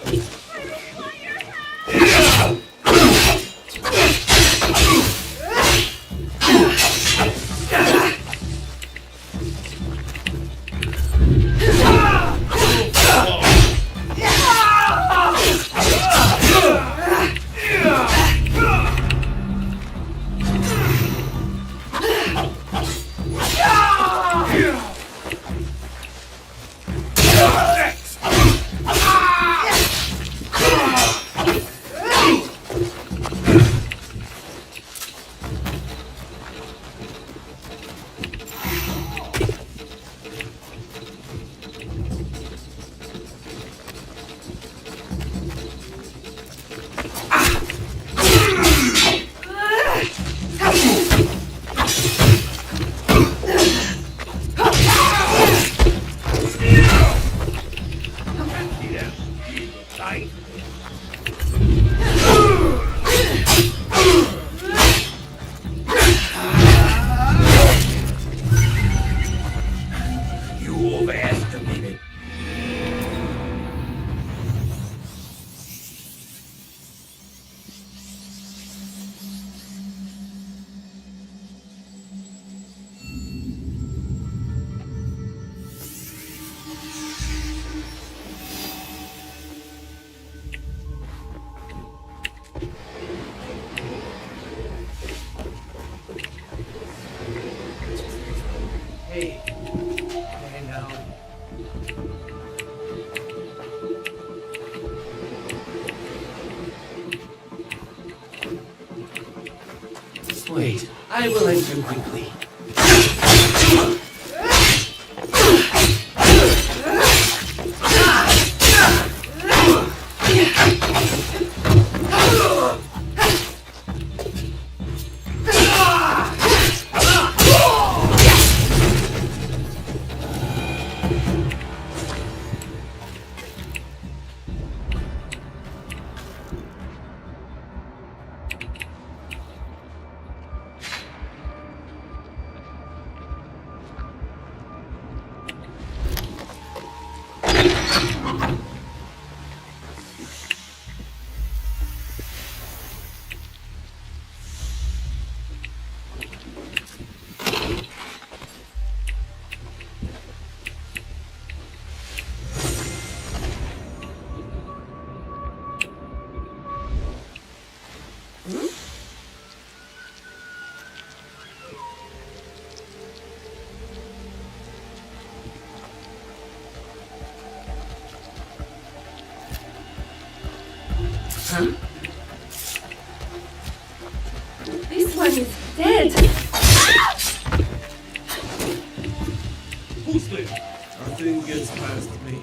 Wait, I will enter quickly. Huh? This one is dead. Who's there? Nothing gets past me.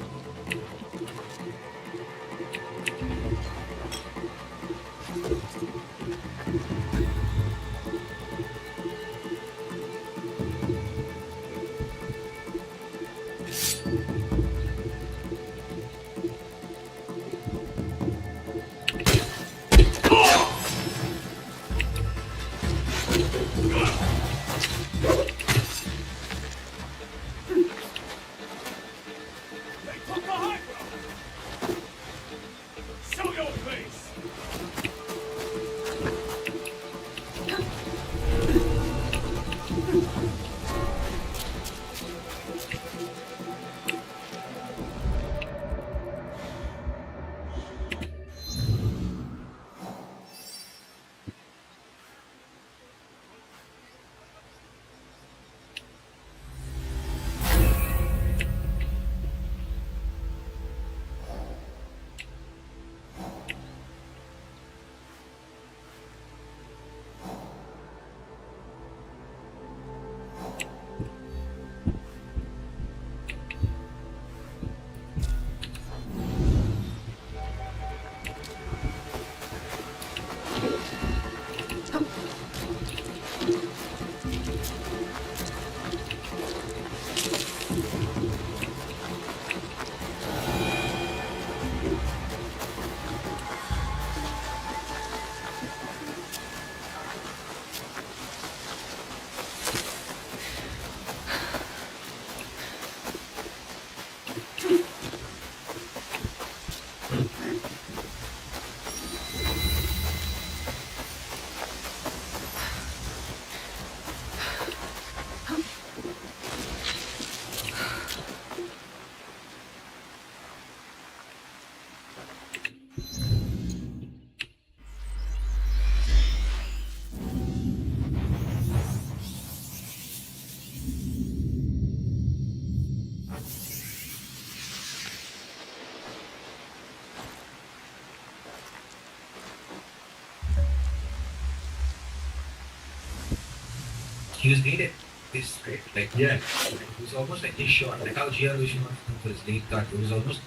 he was made it this great. Like yeah, it was almost like his shot. Like how Gianluigi was his late cut. It was almost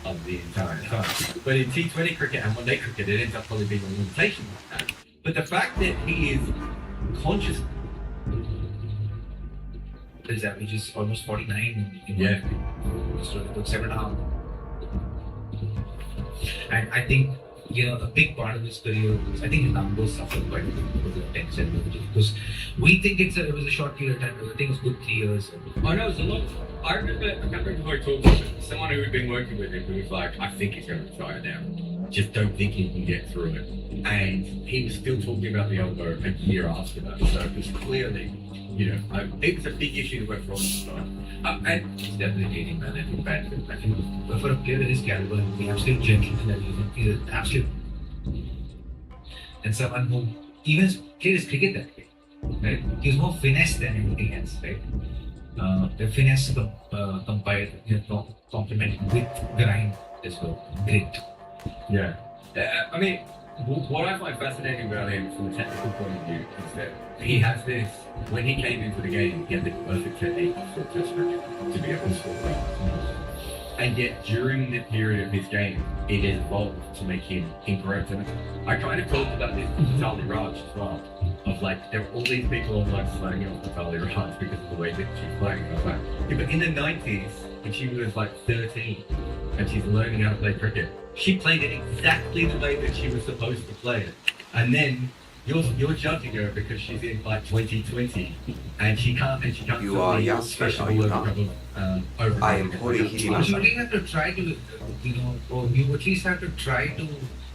of the entire time. But in T20 cricket and one-day cricket, it ends up probably being a limitation like that. But the fact that he is conscious, his average is almost 49. yeah, So it took 7.5. And I think, you know, a big part of his career was, I think his numbers suffered quite a bit because of 10 centimeters. Because we think it was a short period of time, but I think it was good 3 years. I know it's a lot. I can't remember who I talked to, but someone who had been working with him who was like, I think he's going to retire now. Just don't think he can get through it. And he was still talking about the elbow a year after that. So it was clearly, you know, it was a big issue that went wrong at the time. And it's definitely dating, man. I think bad. I think for a player of his caliber, the absolute gentleman, he's an absolute. And someone who even played his cricket that way, right? He was more finesse than anything else, right? The finesse combined, you know, complemented with grind as well. Great. Yeah. I mean, what I find fascinating about him from a technical point of view is that he has this, when he came into the game, he had the perfect technique for test cricket to be able to score runs. And yet, during the period of his game, it evolved to make him incorrect. And I kind of talked about this with Vitali Raj as well. Of like, there were all these people online slagging off Vitali Raj because of the way that she's playing. And I was like, yeah, but in the 90s, when she was like 13 and she's learning how to play cricket, she played it exactly the way that she was supposed to play it. And then you're judging her because she's in like 2020 and she can't You are Yasuke, are you not? I am Hori You Hidimasa. really have to try to, you know, or you at least have to try to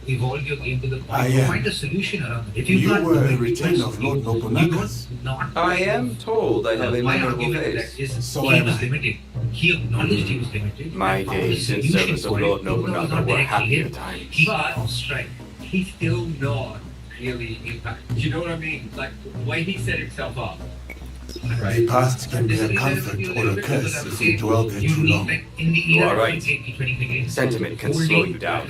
evolve your game to the point to find a solution around it. If You can't were do a it, retainer of Lord Nobunaga's. I am told I have a my memorable argument face. that is So he am was I. limited. He acknowledged he was limited. My and found a days in solution service of for it, Lord even though it was Nobunaga not were directly happier him. times. But on strike. he's still not really impacted. Do you know what I mean? Like, the way he set himself up. The past can be a comfort or a curse if we dwell there too long. You are right. Sentiment can slow you down,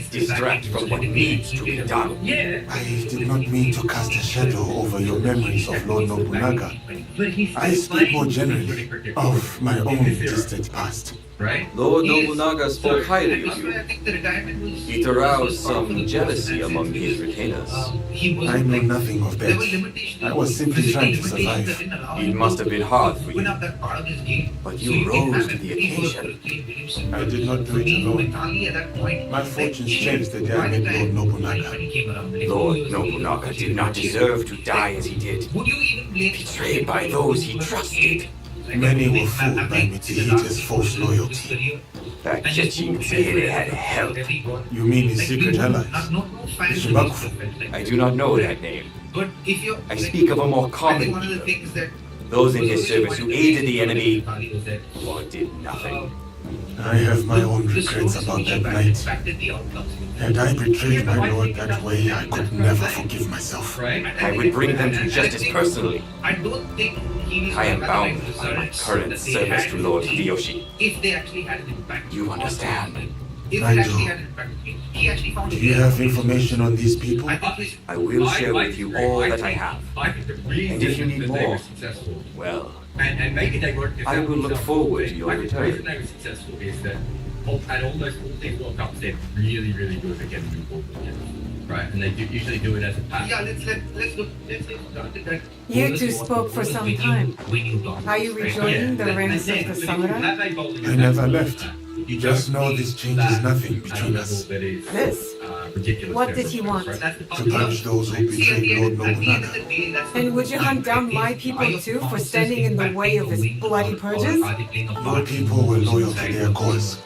distract from what needs to be done. I did not mean to cast a shadow over your memories of Lord Nobunaga. I speak more generally of my own distant past. Lord Nobunaga spoke highly of you. It aroused some jealousy among his retainers. I know nothing of that. I was simply trying to survive. It must have been hard for you. But you rose to the occasion. I did not do it alone. My fortunes changed the day I met Lord Nobunaga. Lord Nobunaga did not deserve to die as he did. Betrayed by those he trusted. Many were fooled by Mitsuhite's false loyalty. That Jichin had help. You mean his secret allies? The Shibakufu? I do not know that name. I speak of a more common leader. Those in his service who aided the enemy or did nothing. I have my own regrets about that night. Had I betrayed my lord that way, I could never forgive myself. I would bring them to justice personally. I am bound by my current service to Lord Hideyoshi. If they actually had an impact. You understand? I do. Do you have information on these people? I will share with you all that I have. And if you need more, well, and maybe they weren't. I will look forward to your The reason return. they were successful is that at almost all these World Cups, they're really, really good at getting involved with it. Right, and they usually do it as a pack. Yeah, let's look at that. You two spoke for some time. Are you rejoining the ranks of the samurai? I never left. Just know this changes nothing between us. This? What did he want? To punish those who betrayed Lord Nobunaga. And would you hunt down my people too for standing in the way of his bloody purges? Your people were loyal to their cause.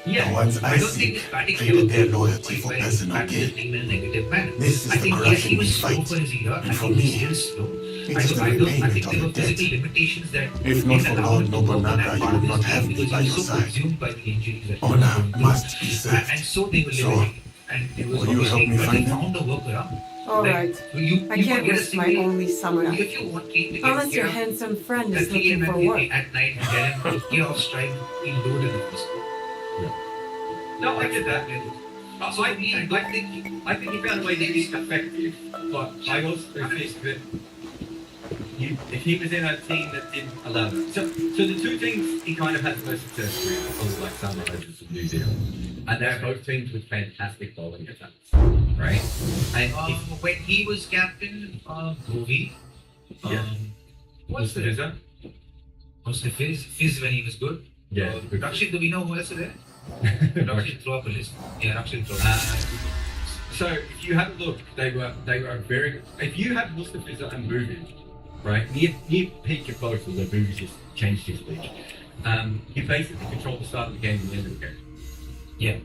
The ones I seek traded their loyalty for personal gain. This is the corruption we fight, and for me, it is the repayment of a debt. If not for Lord Nobunaga, you would not have me by your side. Honor must be served. So, will you help me find them? Alright. I can't risk my only samurai. Unless your handsome friend is looking for work. At night and get him, strike, loaded with this. No, I did that. So I think he found a way to be effective, but I also think that if he was in a team that didn't allow that. So the two teams he kind of had the most success with was like Sunrisers and New Zealand, and they're both teams with fantastic bowling attacks, right? And when he was captain, Bhuvi, what's the result? Was the Fizz when he was good? Yeah. Rakshit, do we know who else is there? Rakshit, throw up a list. Yeah, Rakshit, throw up. So if you have a look, they were very. If you have Mustafiza and Bhuvi, right, near peak of both of the Bhuvi just changed his league. You basically control the start of the game and the end of the game. Yeah.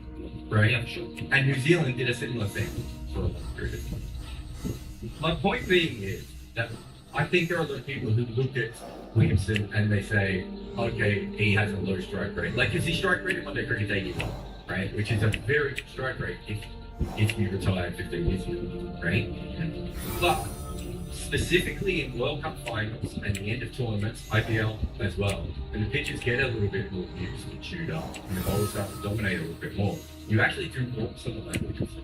Right. Yeah, sure. And New Zealand did a similar thing for a long period of time. My point being is that I think there are a lot of people who look at Williamson and they say, okay, he has a low strike rate. Like, because his strike rate in one day cricket 81, right? Which is a very good strike rate if you retire 15 years ago, right? But specifically in World Cup finals and the end of tournaments, IPL as well, when the pitches get a little bit more used and chewed up and the bowlers start to dominate a little bit more, you actually do want some of that Williamson.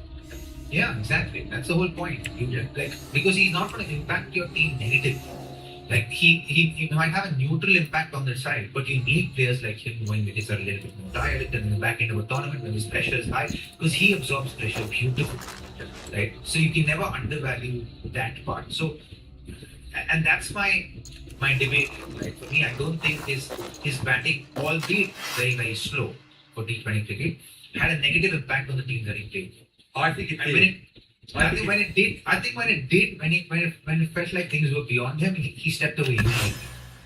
Yeah, exactly. That's the whole point. Like, because he's not going to impact your team negatively. Like he might have a neutral impact on the side, but you need players like him when it is a little bit more tired and in the back end of a tournament when his pressure is high, because he absorbs pressure beautifully, right? So you can never undervalue that part. So, and that's my debate. Right? For me, I don't think his batting, albeit very very slow for T20 cricket, had a negative impact on the team that he played. I think it did. I think when it felt like things were beyond him, he stepped away.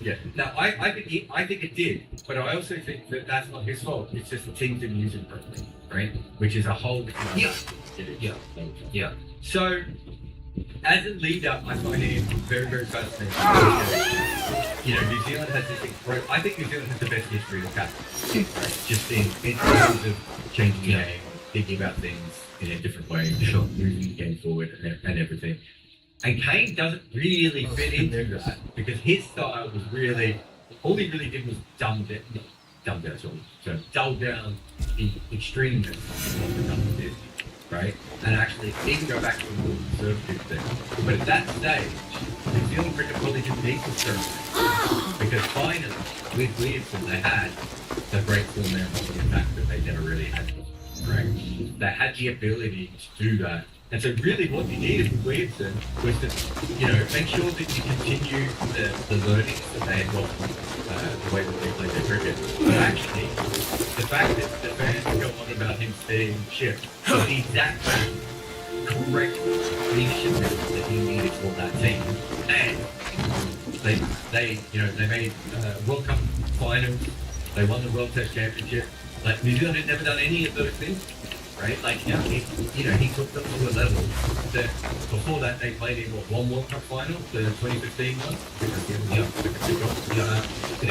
Yeah. Now I think it did, but I also think that that's not his fault. It's just the team didn't use it properly, right? Which is a whole different. Yeah. So as a leader, I find it very very fascinating. You know, New Zealand has this incredible. I think New Zealand has the best history of captaincy, right? Just in terms of changing the game, thinking about things in a different way, moving the game forward and everything. And Kane doesn't really fit into that because his style was really, all he really did was dull down the extremeness of what the number did, right? And actually even go back to a more conservative thing. But at that stage, New Zealand cricket probably didn't need conservative because finally, with Williamson, they had the great form there of the impact that they never really had before. Right? They had the ability to do that. And so really what you needed with Williamson was to, make sure that you continue the learnings that they had got the way that they played their cricket. But actually, the fact that the fans go on about him stealing ship was the exact correct leadership that he needed for that team. And they made World Cup finals, they won the World Test Championship. Like, New Zealand had never done any of those things, right? Like, he took them to a level that before that they played in one World Cup final, the 2015 one.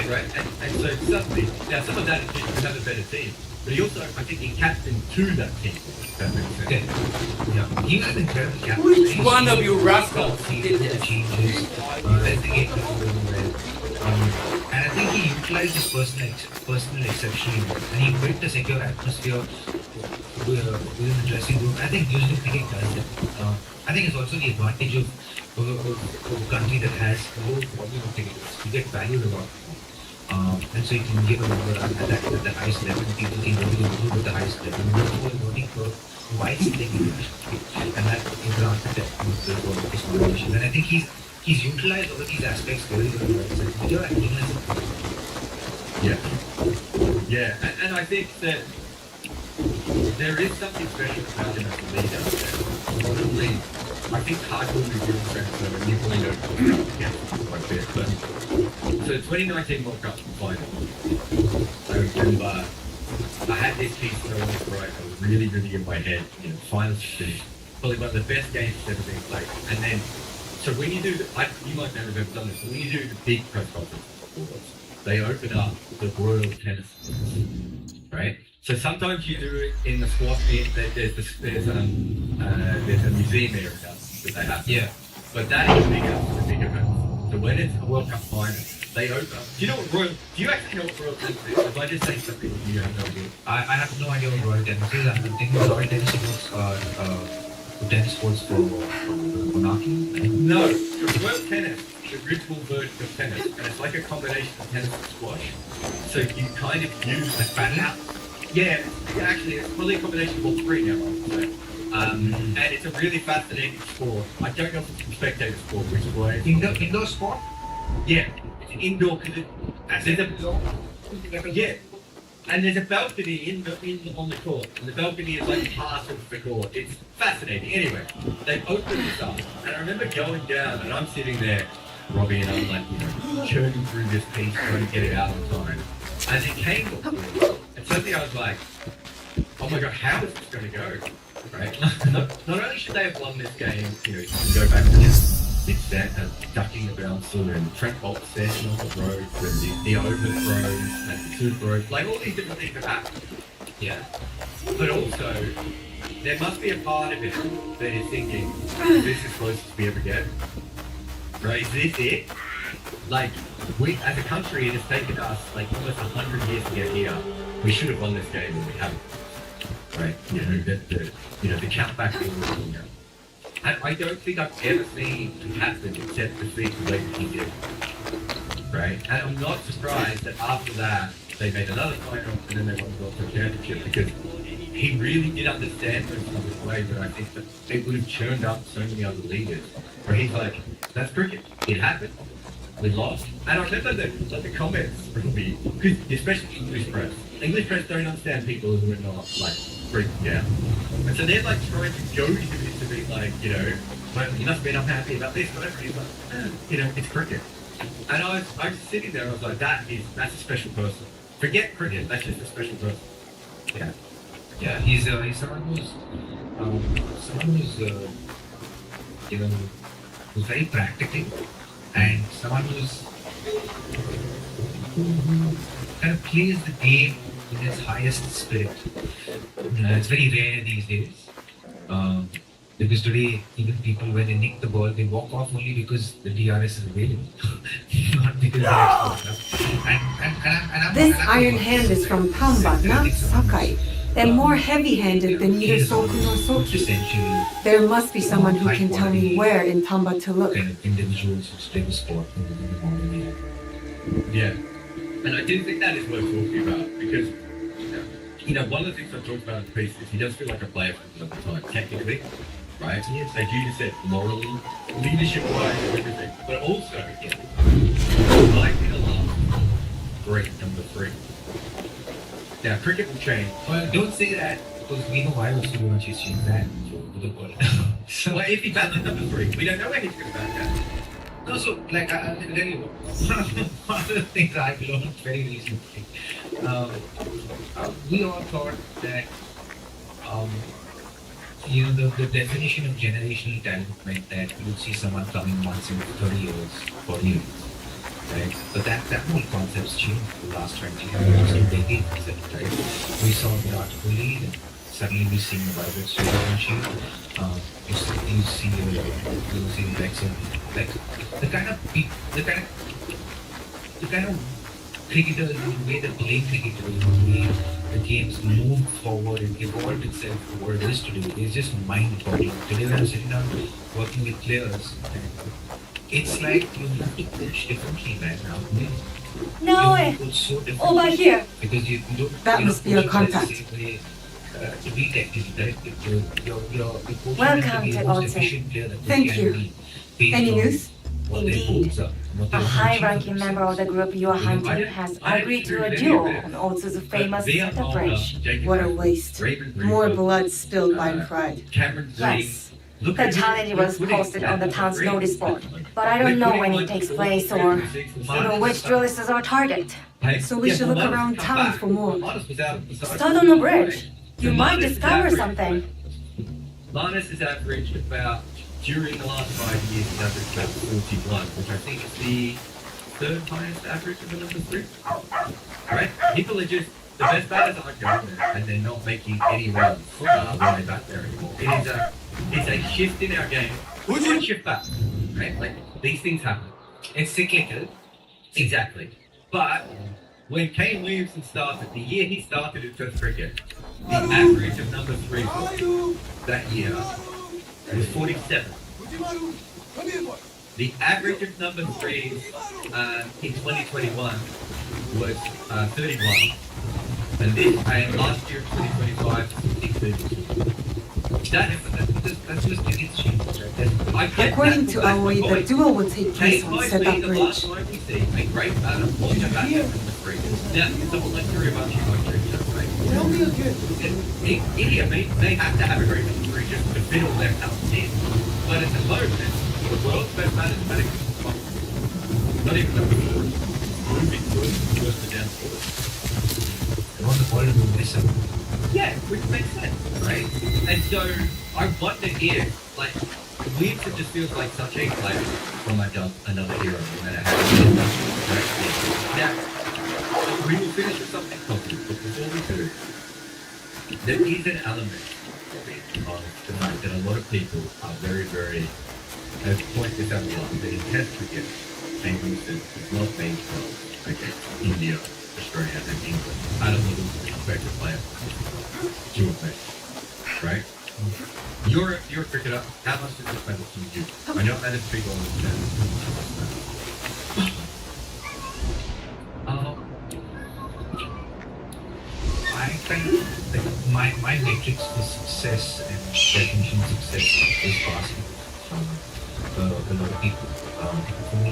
Right? And so suddenly, now some of that is just to have a better team. But he also, I think, he captained to that team. That makes sense. Yeah. He was an incredible captain. Which one of you rascals did this? And I think he utilized his personal exceptionally well. And he built a secure atmosphere within the dressing room. I think New Zealand cricket does that. I think it's also the advantage of a country that has low volume of cricketers. You get valued a lot. And so you can give a number at the highest level. People can go to the group at the highest level. Therefore, voting for wisely taking and that is the architect of this combination. And I think he's utilized all of these aspects very well. Yeah, and I think that there is something special about him as a leader. Probably, I think hardcore New Zealand fans are you probably don't get quite a bit, but so 2019 World Cup final, I remember I had this piece that I wanted to write. I was really, really in my head. Finals finished. Probably one of the best games that's ever been played. And then, so when you do, you might never have ever done this, but when you do the big press conference, they open up the Royal Tennis Courts, right? So sometimes you do it in the squash. There's a museum area that they have. Yeah. But that is the big event. So when it's a World Cup final, they open. Do you know what royal? Do you actually know what royal tennis is? If I just say something, you have no idea. I have no idea what royal tennis is. I'm thinking royal tennis was tennis sports for monarchy. No, royal tennis is a ritual version of tennis, and it's like a combination of tennis and squash. So you kind of use the bat. Yeah, actually, it's probably a combination of all three now. I would say. And it's a really fascinating sport. I don't know if it's a spectator sport, which is why Indoor sport? yeah, it's an indoor because yeah, and there's a balcony on the court, and the balcony is like part of the court. It's fascinating. Anyway, they opened this up, and I remember going down, and I'm sitting there, Robbie, and I'm like, churning through this piece, trying to get it out on time. As it came to me, and suddenly I was like, oh my god, how is this going to go? Right? Not only should they have won this game, you know, you can go back to this ducking the bouncer and Trent Bolt standing on the ropes and the overthrows and the super ropes, like all these different things have happened. Yeah. But also, there must be a part of it that is thinking, is this as close as we ever get? Right? Is this it? Like, we, as a country, it has taken us like almost 100 years to get here. We should have won this game and we haven't. Right? You know, the countback thing. And I don't think I've ever seen it happen except defeat the way that he did. Right? And I'm not surprised that after that, they made another final and then they won the World Championship because he really did understand those in this way that I think that it would have churned up so many other leaders. Where he's like, that's cricket. It happened. We lost. And I remember the comments from me, because especially English press. English press don't understand people who are not like freaking down. And so they're like trying to go to this to be like, you know, well, you must have been unhappy about this, whatever. He's like, you know, it's cricket. And I was sitting there, I was like, that's a special person. Forget cricket, that's just a special person. Yeah. Yeah, he's someone who's you know, who's very practical and someone who kind of plays the game in its highest spirit. It's very rare these days. Because today, even people, when they nick the ball, they walk off only because the DRS is available. Not because they're extra. This iron hand is from Tamba, not Sakai. They're more heavy-handed than either Soku nor Soki. There must be someone who can tell me where in Tamba to look. Kind of individuals who play the sport. Yeah. And I do think that is worth talking about because, you know, one of the things I've talked about in the piece is he does feel like a player for the time, technically, right? Yes. Like you just said, morally, leadership-wise, everything. But also, like in a love, great number 3. Now, cricket will change. Well, don't say that because we know why also going to change that for the ball. So, well, if he bats at number 3, we don't know where he's going to bat at. No, so, like, I'll tell you, one of the things I've learned very recently, we all thought that, you know, the definition of generational talent meant that you would see someone coming once in 30 years, 40 years, right? But that whole concept's changed in the last 20 years, a decade, right? We saw Virat Kohli, and suddenly we see Vaibhav Suryavanshi, you see the likes of, like, the kind of cricketers, the way they play cricket, the way the game's moved forward and evolved itself to what it is today is just mind-boggling. Today when I'm sitting down working with players, it's like you have to coach differently right now. No way. So Over here. because you don't. That must be a contact. Welcome to Alton. Thank you. Any news? Indeed. A high-ranking member of the group you are hunting has agreed to a duel on Otsu's famous Seta Bridge. What a waste. More blood spilled by pride. Yes. The challenge was posted on the town's notice board, but I don't know when it takes place or which drill is our target. So we should look around town for more. Start on the bridge. You might discover something. Linus has averaged about, during the last 5 years, he's averaged about 41, which I think is the 3rd highest average of the number 3. Right? People are just, the best batters aren't going there, and they're not making any runs when they bat there anymore. It's a shift in our game. Who's going to shift back? Right? Like, these things happen. It's cyclical. Exactly. But when Kane Williamson started, the year he started in Test cricket, the average of number 3 that year was 47. The average of number 3 in 2021 was 31. And last year, 2025, 62. That's just an issue. According to Aoi, the duel will take place on Setup Bridge. A great batter, watching a batter from the free. Now, someone like Suribachi might drink that, right? Tell me again. India, they have to have a great free just to fiddle their talent in. But at the moment, the world's best batter is batting not even number 4. Moving good, worse than down forward. On the ball to miss him. Yeah, which makes sense, right? And so I wonder if, like, Williamson just feels like such a player from another hero, no matter how he is. Right? Now, we will finish with something positive, but before we do, there is an element of the fact that a lot of people are very, very, as point this out a lot, that in Test cricket, Kane Williamson is not being held against India, Australia, and England. I don't know who's a better player. You would think, right? You're a cricketer. How much does this matter to you? I know it matters to people on the channel. I think that my matrix for success and definition of success is passing for a lot of people. For me,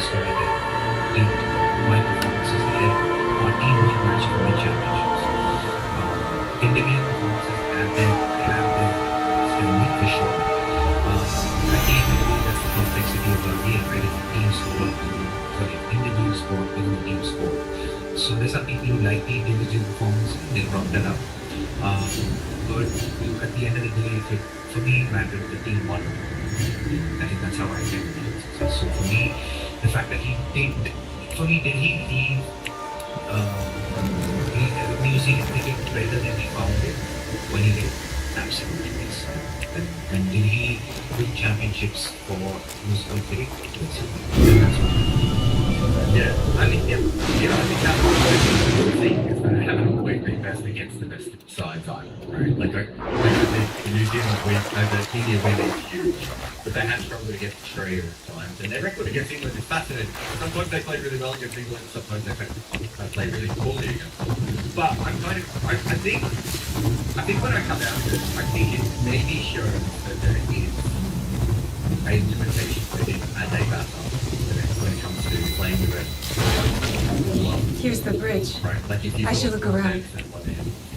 story that in my performances there on even match for the championships. Individual performances have been unique for sure. Again, that's the complexity of our game, right? It's a team sport, individual sport within the team sport. So there's some people who like the individual performance, they rock that up. But at the end of the day, for me, it matters the team won. I think that's how I get it. So for me, the fact that he did he leave New Zealand cricket better than he found it when he did? Absolutely yes. And did he win championships for New Zealand cricket? Yeah, I think I think that's the thing is that I haven't always been best against the best sides either, right? Like the New Zealand win, the India win is huge, but they have struggled against Australia at times, and their record against England is fascinating. Sometimes they play really well against England, sometimes they play really poorly against them. But I think when I come down to it, I think it maybe shows that there is a limitation for him as a batter when it comes to playing with it. Here's the bridge. Right, like if you I should look around.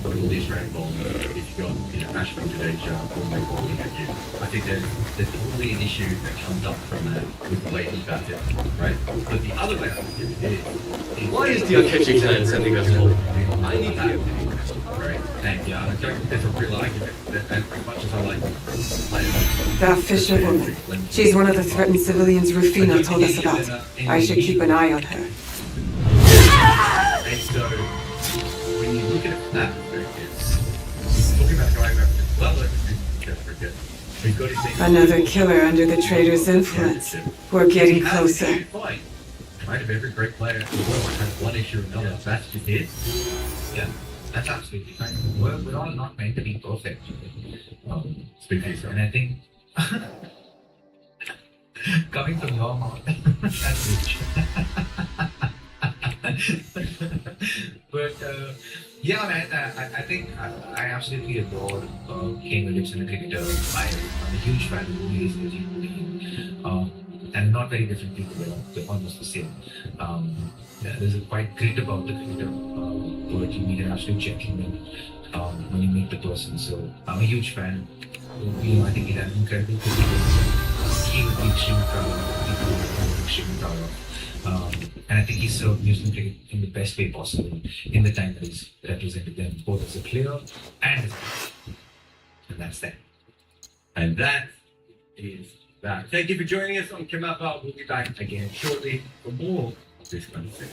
Got all these red balls, if you got Ashwin Jadeja bowling at you, I think there's probably an issue that comes up from that with the way he bats it, right? But the other way I look at it is Why is the catching hand sending us home? I need to. Right, and I don't think there's a real argument that as much as I like That Fisher woman. She's one of the threatened civilians Rufino told us about. I should keep an eye on her. And so, when you look at it from that perspective, talking about going back to well over we've got his thing. Another killer under the trader's influence. We're getting closer. Right, of every great player in the world has one issue or another. That's just it. Yeah, that's absolutely right. We're all not meant to be perfect. Speak for yourself. And I think coming from your mouth, that's rich. But yeah, man, I think I absolutely adore Kane Williamson, the cricketer. I'm a huge fan of who he is as a human being. And not very different people, they're almost the same. There's a quite great about the cricketer, but you meet an absolute gentleman when you meet the person. So I'm a huge fan. I think he has incredible cricketer. He would be extremely proud of people who are extremely proud of. And I think he served New Zealand cricket in the best way possible in the time that he's represented them, both as a player and as a coach. And that's that. And that is that. Thank you for joining us on Kimapa. We'll be back again shortly for more of this kind of thing.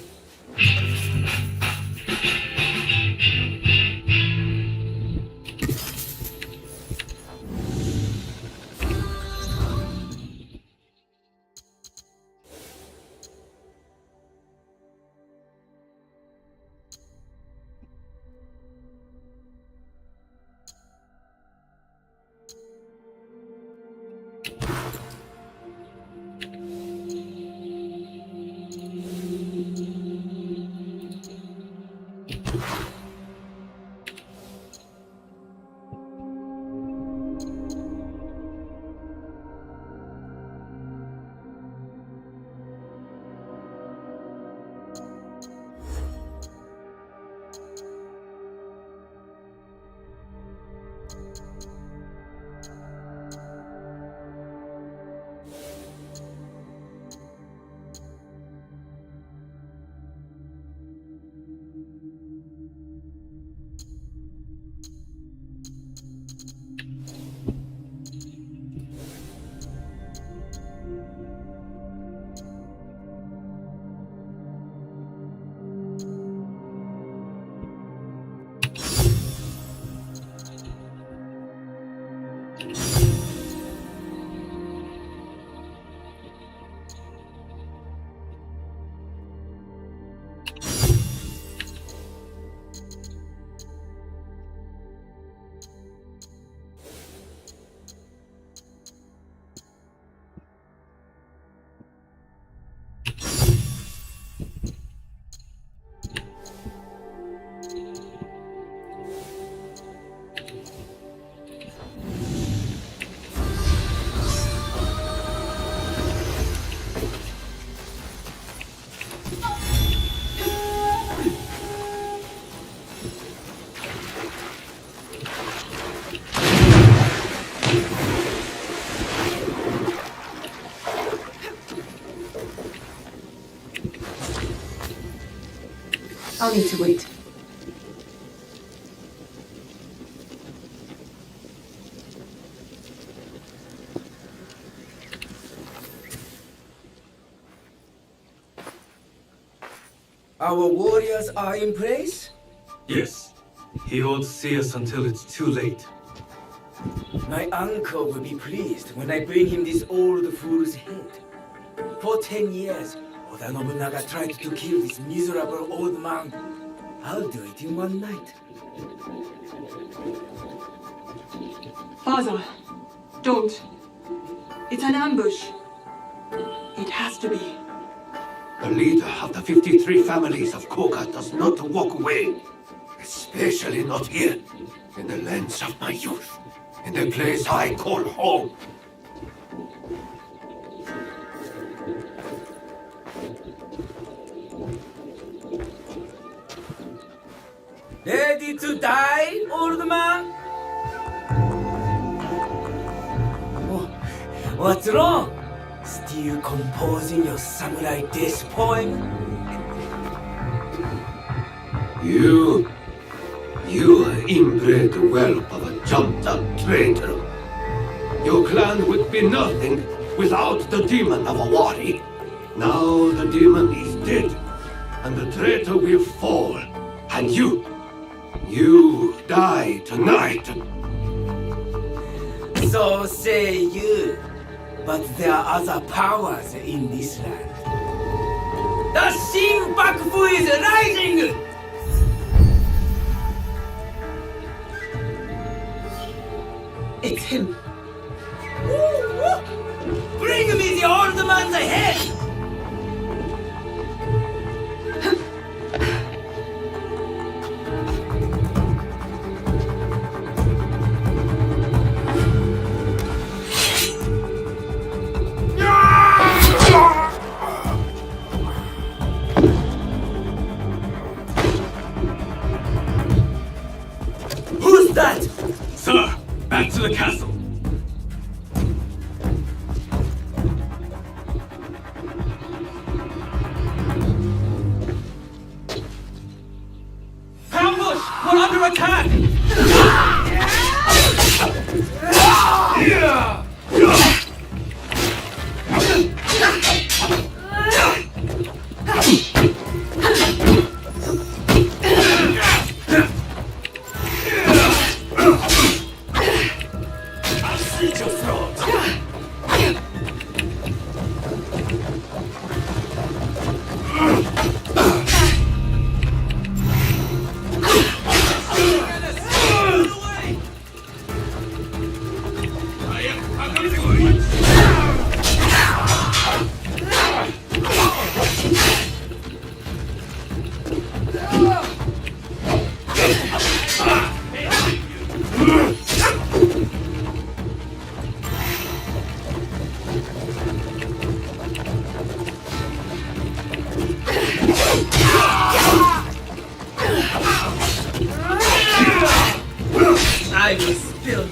I'll need to wait. Our warriors are in place? Yes. He won't see us until it's too late. My uncle will be pleased when I bring him this old fool's head. For 10 years, Oda Nobunaga tried to kill this miserable old man. I'll do it in one night. Father, don't. It's an ambush. It has to be. The leader of the 53 families of Koga does not walk away. Especially not here, in the lands of my youth, in the place I call home. Ready to die, old man? Oh, what's wrong? Still composing your samurai death poem? You inbred whelp of a jumped-up traitor. Your clan would be nothing without the demon of Awari. Now the demon is dead, and the traitor will fall. And you die tonight. So say you. But there are other powers in this land. The Shin Bakufu is rising! It's him. Bring me the old man's head! Who's that? Sir, back to the castle. Ambush! We're under attack! I will spill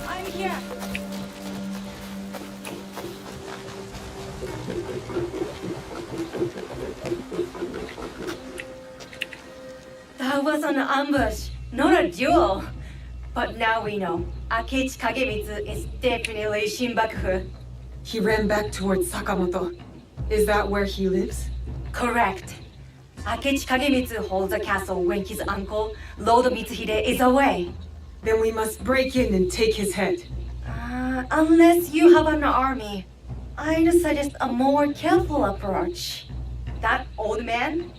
I'm here. That was an ambush, not a duel. But now we know. Akechi Kagemitsu is definitely Shinbakufu. He ran back towards Sakamoto. Is that where he lives? Correct. Akechi Kagemitsu holds a castle when his uncle, Lord Mitsuhide, is away. Then we must break in and take his head. Unless you have an army, I'd suggest a more careful approach. That old man,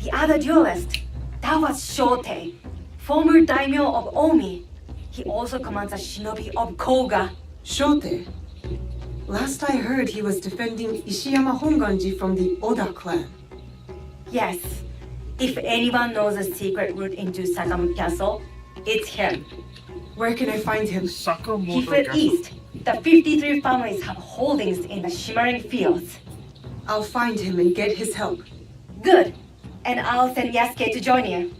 the other duelist, that was Shote, former daimyo of Omi. He also commands a shinobi of Koga. Shote? Last I heard he was defending Ishiyama Honganji from the Oda clan. Yes. If anyone knows a secret route into Sakamoto Castle, it's him. Where can I find him? He fled east. The 53 families have holdings in the shimmering fields. I'll find him and get his help. Good. And I'll send Yasuke to join you.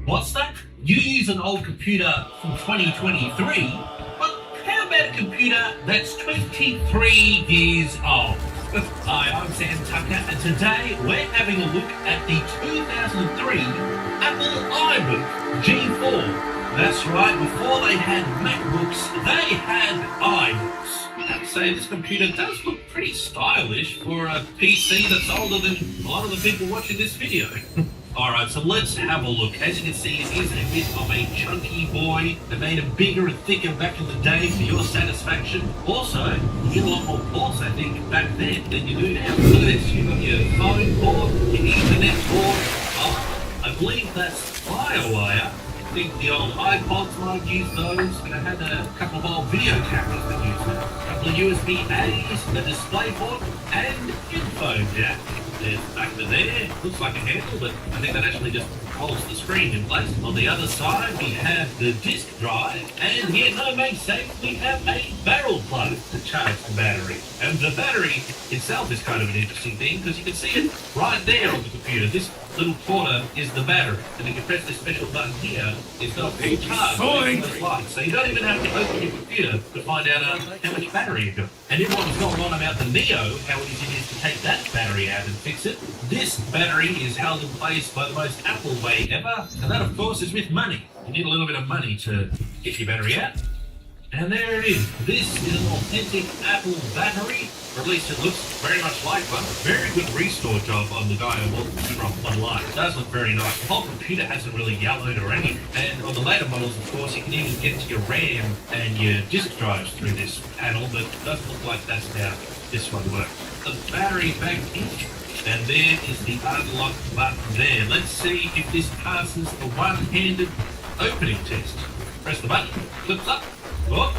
What's that? You use an old computer from 2023? But how about a computer that's 23 years old? Hi, I'm Sam Tucker, and today we're having a look at the 2003 Apple iBook G4. That's right, before they had MacBooks, they had iBooks. I have to say, this computer does look pretty stylish for a PC that's older than a lot of the people watching this video. Alright, so let's have a look. As you can see, it is a bit of a chunky boy. They made him bigger and thicker back in the day for your satisfaction. Also, you get a lot more ports, I think, back then than you do now. Look at this, you've got your phone port, your Ethernet port. Oh, I believe that's FireWire. I think the old iPods might have used those, and I had a couple of old video cameras that used them. A couple of USB-A's, a display port, and headphone jack. There's back to there. Looks like a handle, but I think that actually just holds the screen in place. On the other side, we have the disk drive, and here, no mistake, we have a barrel plug to charge the battery. And the battery itself is kind of an interesting thing, because you can see it right there on the computer. This little corner is the battery, and if you press this special button here, it's got a full charge. So you don't even have to open your computer to find out how much battery you've got. And if what was going on about the Neo, how easy it is to take that battery out and fix it, this battery is held in place by the most Apple way ever, and that of course is with money. You need a little bit of money to get your battery out. And there it is. This is an authentic Apple battery, or at least it looks very much like one. Very good restore job on the guy I bought from online. It does look very nice. The whole computer hasn't really yellowed or anything. And on the later models, of course, you can even get to your RAM and your disk drives through this panel, but it doesn't look like that's how this one works. The battery back in, and there is the unlock button there. Let's see if this passes the one-handed opening test. Press the button, flips up. Oh,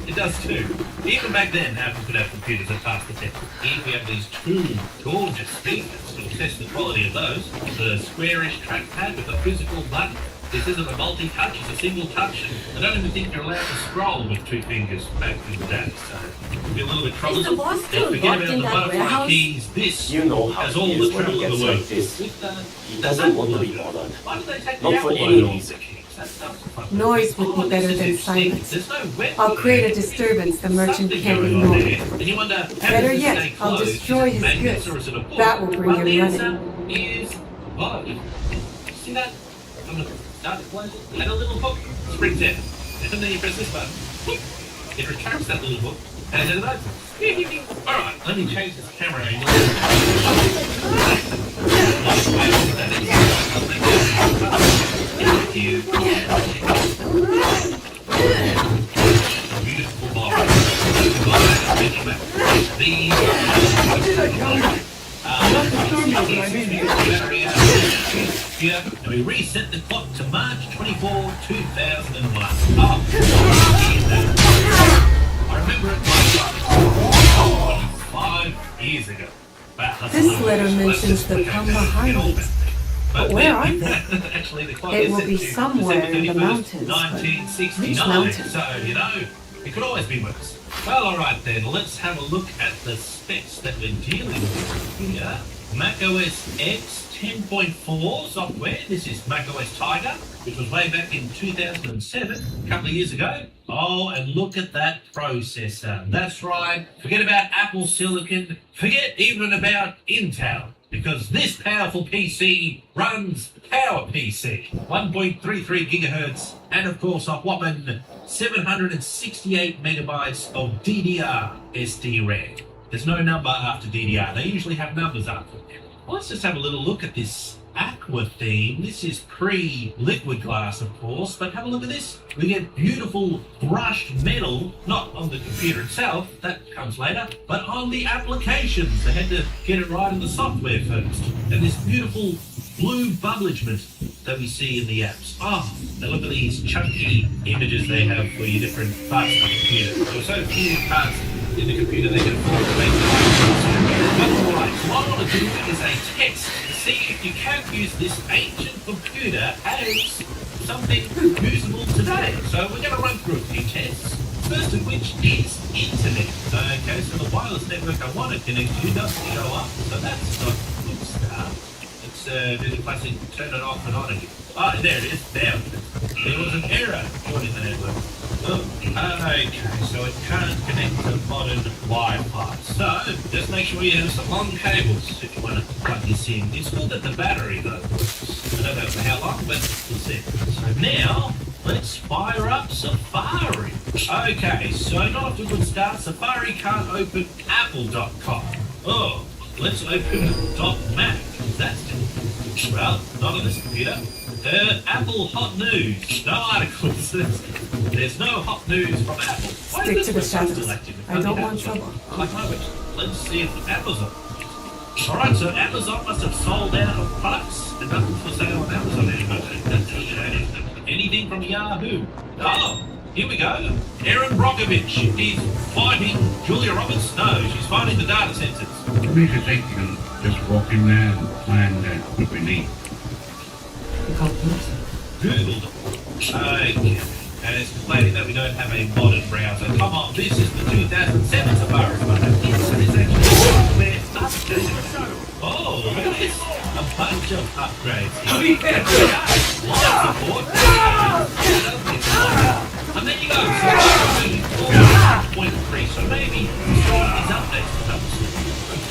it does too. Even back then, Apple could have computers that passed the test. Here we have these two gorgeous speakers. We'll test the quality of those. The squarish trackpad with a physical button. This isn't a multi-touch, it's a single touch. And I don't even think you're allowed to scroll with two fingers back in the day. So it'll be a little bit troublesome. And forget about the butterfly keys. This You know how has all he the is when trouble he in gets the world. like this. He doesn't want to be bothered. Why did they take Not the for Apple any logo? reason. Noise would be better than silence. There's no web. I'll create a disturbance the merchant can't ignore. And you wonder, how Better does this yet, stay I'll closed? destroy his Magnets or goods. is it a book? That will bring Well, him the money. answer is both. See that? I'm going to start to close it. Add a little hook, springs out. And then you press this button. Whoop. It retracts that little hook and then it opens. Alright, let me change this camera angle. Thank you. Beautiful box. Here, and we reset the clock to March 24, 2001. Oh, I remember it like 5 years ago. Wow, This letter mentions the Pamba Highlands. But where are they? Actually, the clock It is will set be to somewhere in the December 31st, mountains, but 1969. which mountain? So, you know, it could always be worse. Well, alright then, let's have a look at the specs that we're dealing with here. Mac OS X 10.4 software. This is Mac OS Tiger, which was way back in 2007, a couple of years ago. Oh, and look at that processor. That's right. Forget about Apple Silicon. Forget even about Intel. Because this powerful PC runs PowerPC, 1.33 gigahertz, and of course a whopping 768 megabytes of DDR SD-RAM. There's no number after DDR. They usually have numbers after them. Well, let's just have a little look at this aqua theme. This is pre-liquid glass, of course, but have a look at this. We get beautiful brushed metal, not on the computer itself, that comes later, but on the applications. They had to get it right in the software first. And this beautiful blue bubblegement that we see in the apps. Oh, and look at these chunky images they have for your different parts of the computer. There were so few parts in the computer they could afford to make them. But alright, so what I want to do is a test to see if you can use this ancient computer as something usable today. So we're going to run through a few tests. First of which is internet. Okay, so the wireless network I want to connect to doesn't show up, so that's not a good start. Let's do the classic turn it off and on again. Ah, there it is. There was an error joining the network. Okay, so it can't connect to modern Wi-Fi. So, just make sure you have some long cables if you want to plug this in. It's good that the battery, though, works. I don't know for how long, but we'll see. So now, let's fire up Safari. Okay, so not off to a good start. Safari can't open apple.com. Oh, let's open .mac. That's it. Well, not on this computer. Apple Hot News. No articles. There's no hot news from Apple. Why Stick is to this the one shadows. still active? I don't want trouble. I know it. Let's see if Amazon. Alright, so Amazon must have sold out of products. There's nothing for sale on Amazon anymore. Anything from Yahoo? Oh, here we go. Erin Brockovich is fighting Julia Roberts. No, she's fighting the data centers. We should think you can just walk in there and find what we need. Googled. Okay. And it's complaining that we don't have a modern browser. Come on, this is the 2007 Safari. Yes, it is actually software updated. Oh, look at this. A bunch of upgrades. Live support. And then you go. 23. So maybe these updates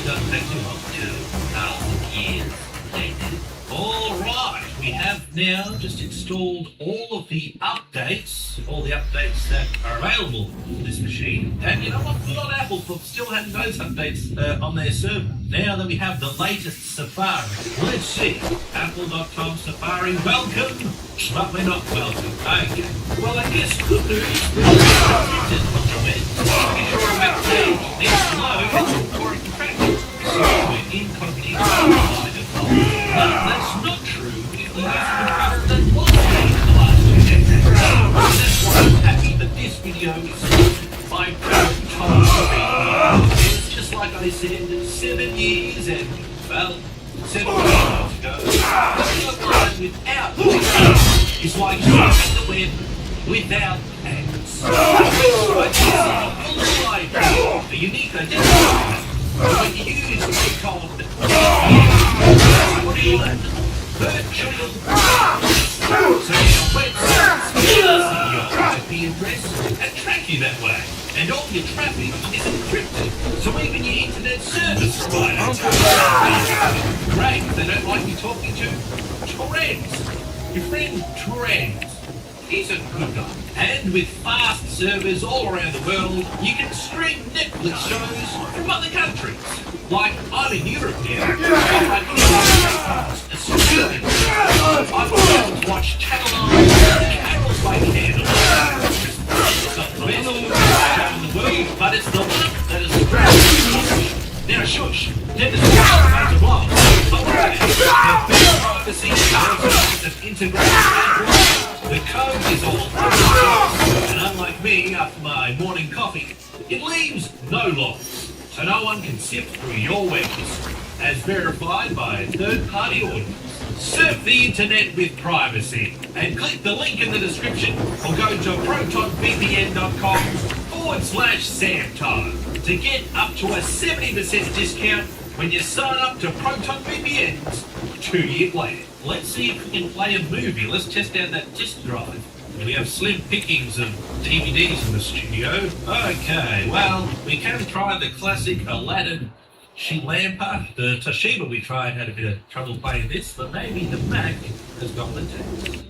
doesn't take too long. 2,000 years later. Alright, we have now just installed all of the updates that are available for this machine. And you know what? Good on Apple for still having those updates on their server. Now that we have the latest Safari, let's see. Apple.com Safari, welcome. But we're not welcome. Okay. Well, I guess good news. Be sure a web page needs to load or it can crash. So we're incognito. That's not true if you use the computer that was made in the last 2 decades. That's why I'm happy that this video is by Proton. It's just like I said, 7 years and, well, 7 years ago. The line without links is like using the web without ads. A unique identity. When you use what we call real virtual, so your website will your IP address and track you that way. And all your traffic is encrypted, so even your internet service provider great, they don't like you talking to Torrens. Your friend Torrens. He's a good guy. And with fast servers all around the world, you can stream Netflix shows from other countries. Like, I'm in Europe now. Australia. I've been able to watch Channel 9 Carols by Candlelight. It's not the best show in the world, but it's the one that is Australian. Now, shush. Dennis is a blog. Privacy, and integration. The code is all and unlike me after my morning coffee, it leaves no logs, so no one can sift through your web history, as verified by third-party auditors. Surf the internet with privacy, and click the link in the description, or go to protonvpn.com/SamTime to get up to a 70% discount when you sign up to Proton VPN's 2-year plan. Let's see if we can play a movie. Let's test out that disk drive. We have slim pickings of DVDs in the studio. Okay, well, we can try the classic Aladdin Lamper. The Toshiba we tried had a bit of trouble playing this, but maybe the Mac has got the text.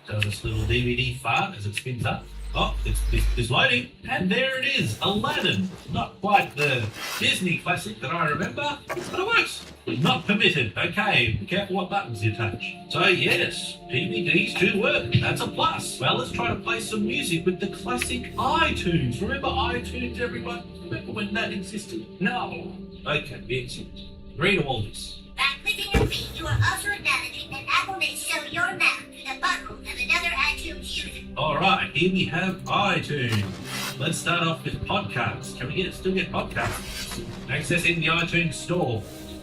So this little DVD fart as it spins up. Oh, it's loading, and there it is, Aladdin. Not quite the Disney classic that I remember, but it works. Not permitted. Okay, be careful what buttons you touch. So yes, DVDs do work. That's a plus. Well, let's try to play some music with the classic iTunes. Remember iTunes, everyone? Remember when that existed? No. Okay, excellent. Read all this. By clicking your feet, you are also acknowledging that Apple may show your mouth to the buckle of another iTunes user. Alright, here we have iTunes. Let's start off with podcasts. Can we still get podcasts? Accessing the iTunes store.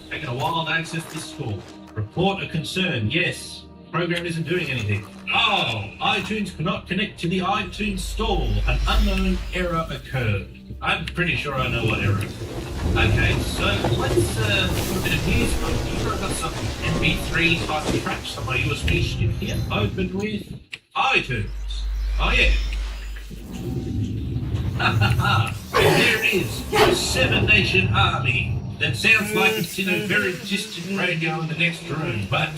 Taking a while to access this store. Report a concern. Yes. Program isn't doing anything. Oh, iTunes cannot connect to the iTunes store. An unknown error occurred. I'm pretty sure I know what error. Okay, so let's do a bit of music. I'm sure I've got some MP3 type of tracks on my USB stick here. Open with iTunes. Oh, yeah. There is a 7-nation army that sounds like it's in a very distant radio in the next room, but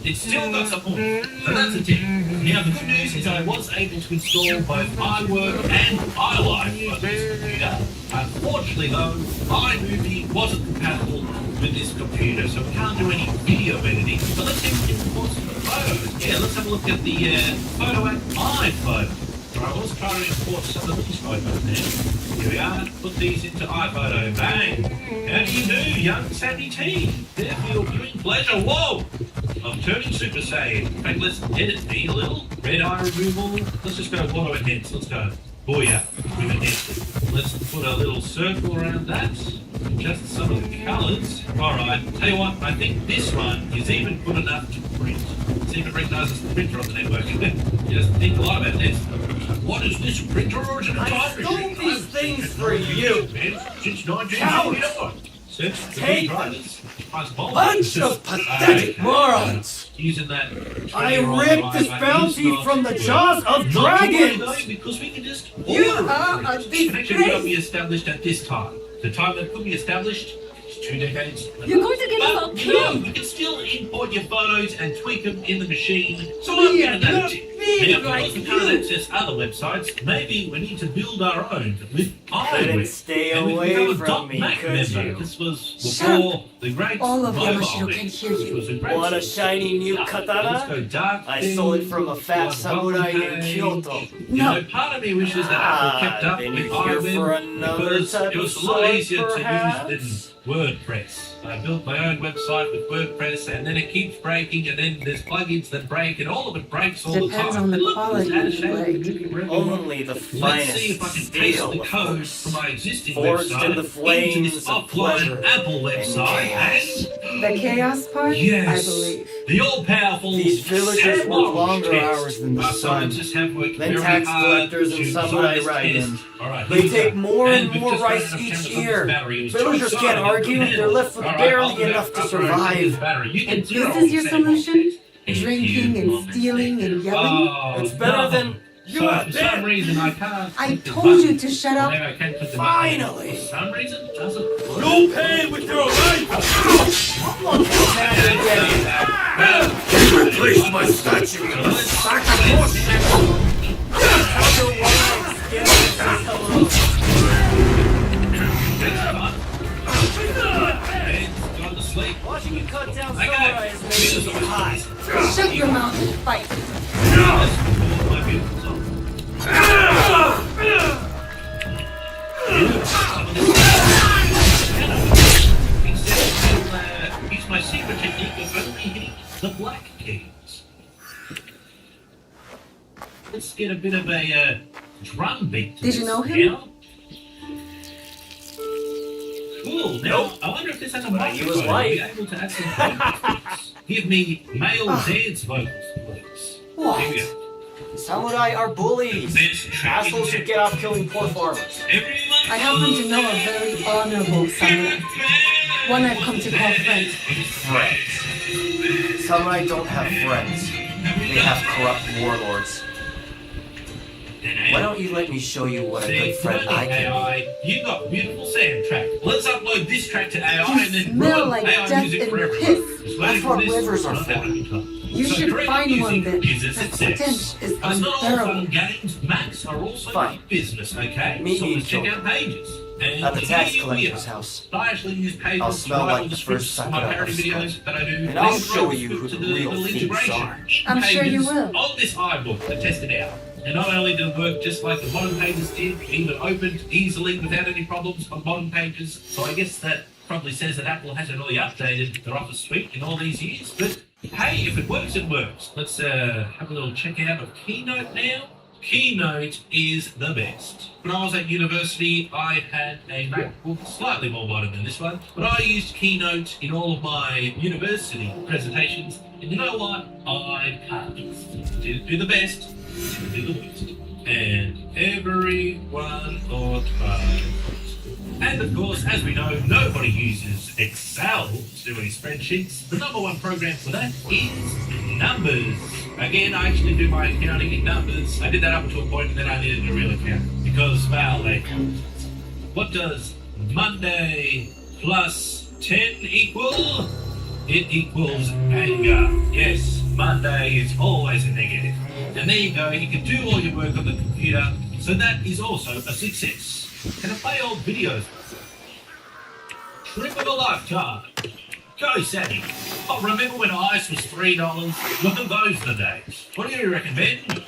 it's still got some more. So that's a tip. Now, the good news is I was able to install both iWork and iLife on this computer. Unfortunately, though, iMovie wasn't compatible with this computer, so we can't do any video editing. But let's see if we can import some photos. Yeah, let's have a look at the photo at iPhoto. Right, let's try to import some of these photos now. Here we are. Put these into iPhoto. Bang! How do you do, young savvy teen? There for your viewing pleasure. Whoa! I'm turning Super Saiyan. In fact, let's edit me a little. Red eye removal. Let's just go auto enhance. Let's go. Booyah. We've enhanced it. Let's put a little circle around that. Adjust some of the colours. Alright, tell you what, I think this one is even good enough to print. It even recognises the printer on the network. You just think a lot about this. What is this, a printer or is it a time machine? I stole these things for you! Since 1979. Take them! Bunch of pathetic morons! Using that. I ripped this bounty from the jaws of dragons! Because we can just You order are a it. Connection disgrace. will be established at this time. The time that could be established is 2 decades. You're going to get us all But killed. you can still import your photos and tweak them in the machine. So I'm giving that a tip. Now, because we can't access other websites, maybe we need to build our own with Couldn't iWork. stay And we away become a from me, .Mac could member. you? This was Shut before the great All of mobile Yamashiro days. can hear This you. was a great Want a shiny new Let's katana? go dark I thing, stole it from a fat go samurai in button Kyoto. page. You know, part of me wishes that Apple kept up then with you're here for iWeb another because type it was of a lot sword, easier perhaps? to use than WordPress. I built my own website with WordPress and then it keeps breaking and then there's plugins that break and all of it breaks all the Depends time. on the Look, quality it's out of you shape. like. It took forever. Only the Let's finest see if I can paste steel, the of code course. from my existing Forged website in the flames into this of offline pleasure Apple website and The chaos part, yes, I believe. the all-powerful These villagers Sandwich work longer test. hours than the Our sun. scientists have worked Then very tax hard collectors and to samurai design this raiden. test. All right, They here we take go. more and we've more just rice run enough each chemicals in year. this battery. It was Villagers too can't exciting. argue. They're left with All right, barely I'll enough to upgrade survive. this battery. You can And zero this is your percent solution? If Drinking you and stealing and yelling? Oh, It's better no. than you So, are for some dead. reason I can't. I click the told button. you to shut up. Whenever I can click the Finally. button. For some reason, it doesn't work. You'll pay with your life. Look at that again. He replaced my statue. Gone to sleep. Watching you cut down Okay. samurai is making me hot. Shut your mouth and fight. My beautiful song. Use my secret technique of only hitting the black keys. Let's get a bit of a drum beat to Did you this know him? now. Cool. Now, I wonder if this has a he was microphone. I'll be able to add some vocals. Give me male dance vocals, please. What? Here we go. Samurai are bullies. Assholes who get off killing poor farmers. I happen to know a very honorable samurai. One I've come to call friend. Friends. Samurai don't have friends. They have corrupt warlords. Why don't you let me show you what a good friend I can AI, you got beautiful soundtrack. Let's upload this track to AI You and then smell run like AI death music and for everyone. piss. Just That's waiting what for this. rivers are Not for. having fun. You So should correct find one music that is a the success. stench is But it's not all unbearable. fun and games. Macs are also Fine. business, okay? Meet so me let's check in out pages. And at the tax here we collector's are. house. I actually use pages I'll to smell write like all the the first scripts for my sakura parody of videos that I do. And I'll Then show write you the who script the to real little thieves integration are. I'm sure you pages will. On this iBook to test it out. And not only did it work just like the modern pages did, it even opened easily without any problems on modern pages. So I guess that probably says that Apple hasn't really updated their Office suite in all these years. But hey, if it works, it works. Let's have a little check out of Keynote now. Keynote is the best. When I was at university, I had a MacBook slightly more modern than this one, but I used Keynote in all of my university presentations, and you know what? I can't do the best, do the worst. And everyone thought I was. And of course, as we know, nobody uses Excel to do any spreadsheets. The number one program for that is Numbers. Again, I actually do my accounting in Numbers. I did that up to a point and then I needed a real account. Because, well, what does Monday plus 10 equal? It equals anger. Yes, Monday is always a negative. And there you go, you can do all your work on the computer, so that is also a success. Can I play old videos? Trip of a lifetime. Go, Sammy. Oh, remember when ice was $3? Look at those the days. What do you recommend?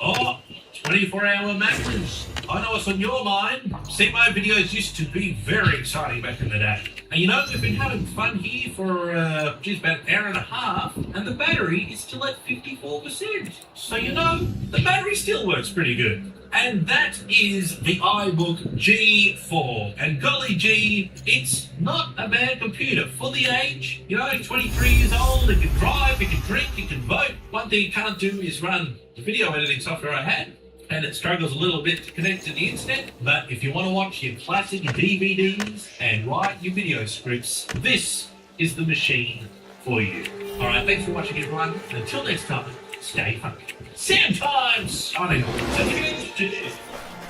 Oh, 24-hour matches. I know what's on your mind. CMO videos used to be very exciting back in the day. And you know, we've been having fun here for just about an hour and a half, and the battery is still at 54%. So you know, the battery still works pretty good. And that is the iBook G4. And golly gee, it's not a bad computer for the age. You know, 23 years old, it can drive, it can drink, it can vote. One thing it can't do is run the video editing software I had. And it struggles a little bit to connect to the internet. But if you want to watch your classic DVDs and write your video scripts, this is the machine for you. Alright, thanks for watching everyone. Until next time, stay funky. Sam Times! I don't know.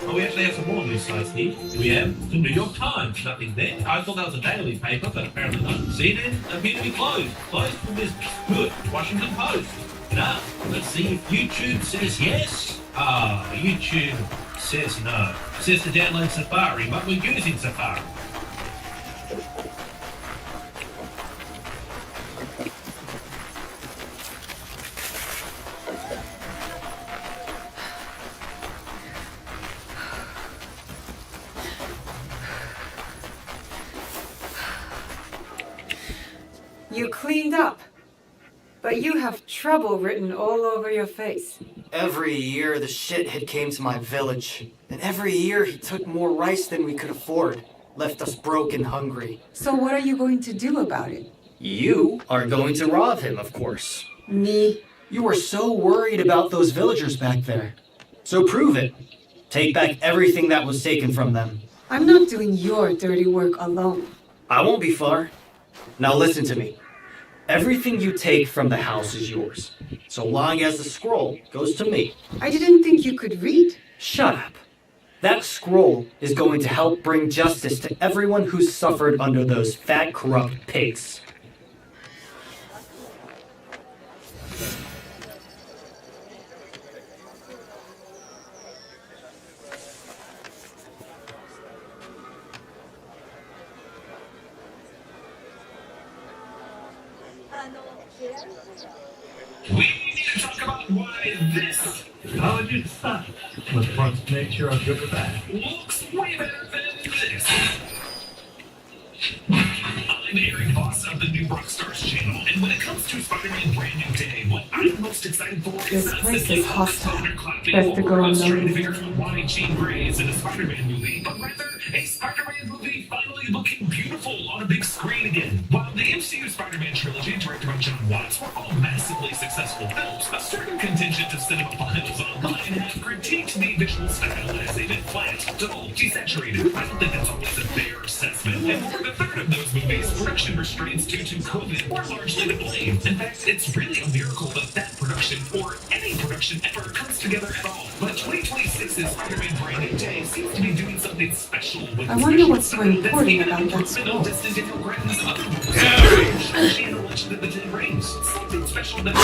Oh, we actually have some more news sites here. We have the New York Times, nothing there. I thought that was a daily paper, but apparently not. CNN appear to be closed. Closed for business. Good. Washington Post. No. Let's see if YouTube says yes. YouTube says no. It says to download Safari, but we're using Safari. You cleaned up, but you have trouble written all over your face. Every year the shithead came to my village, and every year he took more rice than we could afford, left us broke and hungry. So what are you going to do about it? You are going to rob him, of course. Me? You were so worried about those villagers back there. So prove it. Take back everything that was taken from them. I'm not doing your dirty work alone. I won't be far. Now listen to me. Everything you take from the house is yours, so long as the scroll goes to me. I didn't think you could read. Shut up. That scroll is going to help bring justice to everyone who's suffered under those fat, corrupt pigs. We need to talk about why this. How would you decide? Let's want to make sure I'm good with that. Looks way better than this. I'm Aaron Voss of the New Rockstars channel, and when it comes to Spider-Man Brand New Day, what I'm most excited for is This place is hostile. thunderclapping Best to go over on trying to notice. figure out why Jean Grey is in a Spider-Man movie, but rather a Spider-Man movie finally looking beautiful on a big screen again. While the MCU Spider-Man trilogy, directed by John Watts, were all massively successful films, a certain contingent of cinemaphiles online have critiqued the visual style as a bit flat, dull, desaturated. I don't think that's always a fair assessment. And for the third of those movies, production restraints due to COVID were largely to blame. In fact, it's really a miracle that production, or any production ever, comes together at all. But 2026's Spider-Man Brand New Day seems to be doing something special with I wonder what's so important about that scroll. She and the Legend of the Ten Rings. Something special that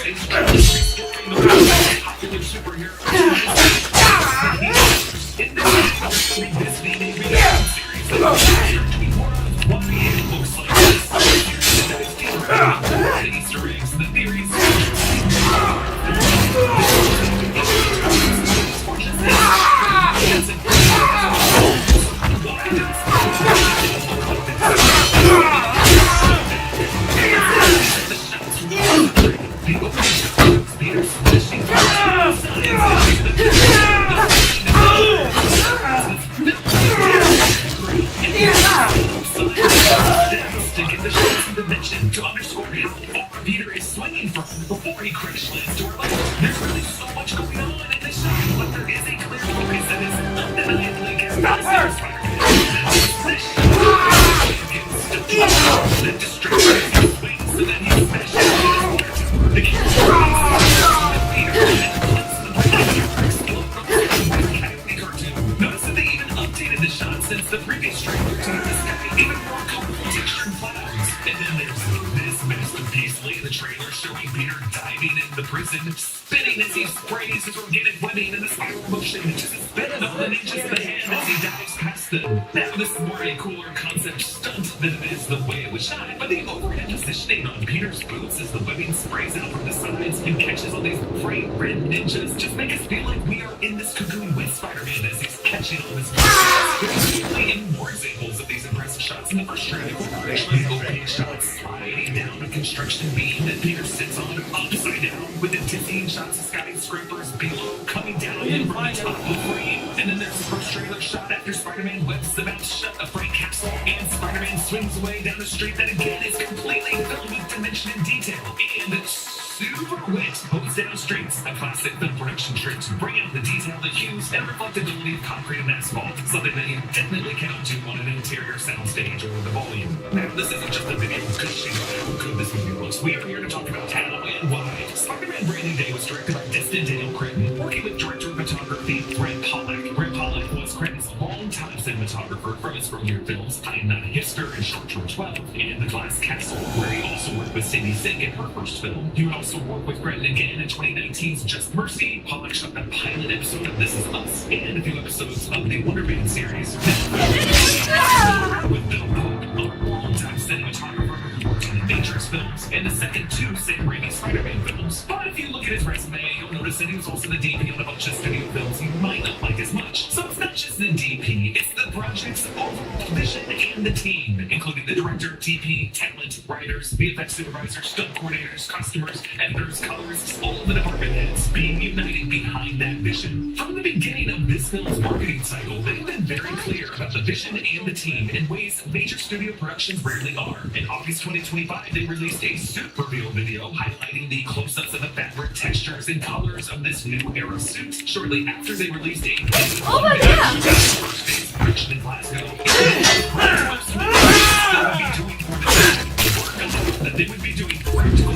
restoring the popular superhero. In this Disney series, what it looks like. The Easter eggs, the theories. To underscore how far Peter is swinging from before he crash lands to our left. There's really so much going on in this shot, but there is a clear focus that is undeniably Spider-Man. then there's this masterpiece lay in the trailer showing Peter diving into the prison, spinning as he sprays his organic webbing in the spiral motion, just a spin of an inches of the hand as he dives past them. Now this is more a cooler concept stunt than it is the way it was shot, but the overhead positioning on Peter's boots as the webbing sprays out from the sides and catches all these bright red ninjas just make us feel like we are in this cocoon with Spider-Man as he's catching all this. There's usually even more examples of these impressive shots in the first trailer. Actually, opening shots sliding down a construction beam that Peter sits on upside down with the dizzying shots of skyscrapers below coming down in from the top of the frame. And then there's the first trailer shot after Spider-Man webs the mouth shut of Frank Castle and Spider-Man swings away down the street that again is completely filled with dimension and detail. And super wet goes down streets, a classic film production trick to bring out the detail, the hues, and reflectability of concrete and asphalt, something that you definitely cannot do on an interior soundstage or the volume. Now, this isn't just a video gushing about how good this movie looks. We are here to talk about how and why. Spider-Man Branding Day was directed by Destin Daniel Cretton, working with director of photography Brent Pollack. Brent Pollack was Cretton's longtime cinematographer from his earlier films, I Am Not a Hipster and Short Short 12, and The Glass Castle, where he also worked with Sadie Sink in her first film. He would also work with Cretton again in 2019's Just Mercy. Pollack shot the pilot episode of This Is Us and a few episodes of the Wonder Man series. With Bill Pope, a longtime cinematographer who worked on the Matrix films and the second two Sam Raimi Spider-Man films. But if you look at his resume, you'll notice that he was also the DP on a bunch of studio films you might not like as much. So it's not just the DP, it's the project's overall vision and the team, including the director, DP, talent, writers, VFX supervisors, stunt coordinators, costumers, editors, colorists, all of the department heads being united behind that vision. From the beginning of this film's marketing cycle, they've been very clear about the vision and the team in ways major studio productions rarely are. In August 2025, they released a suit reveal video highlighting the close-ups of the fabric textures and colors of this new era suit. Shortly after, they released a Oh my god! first phase production in Glasgow. That they would be doing practical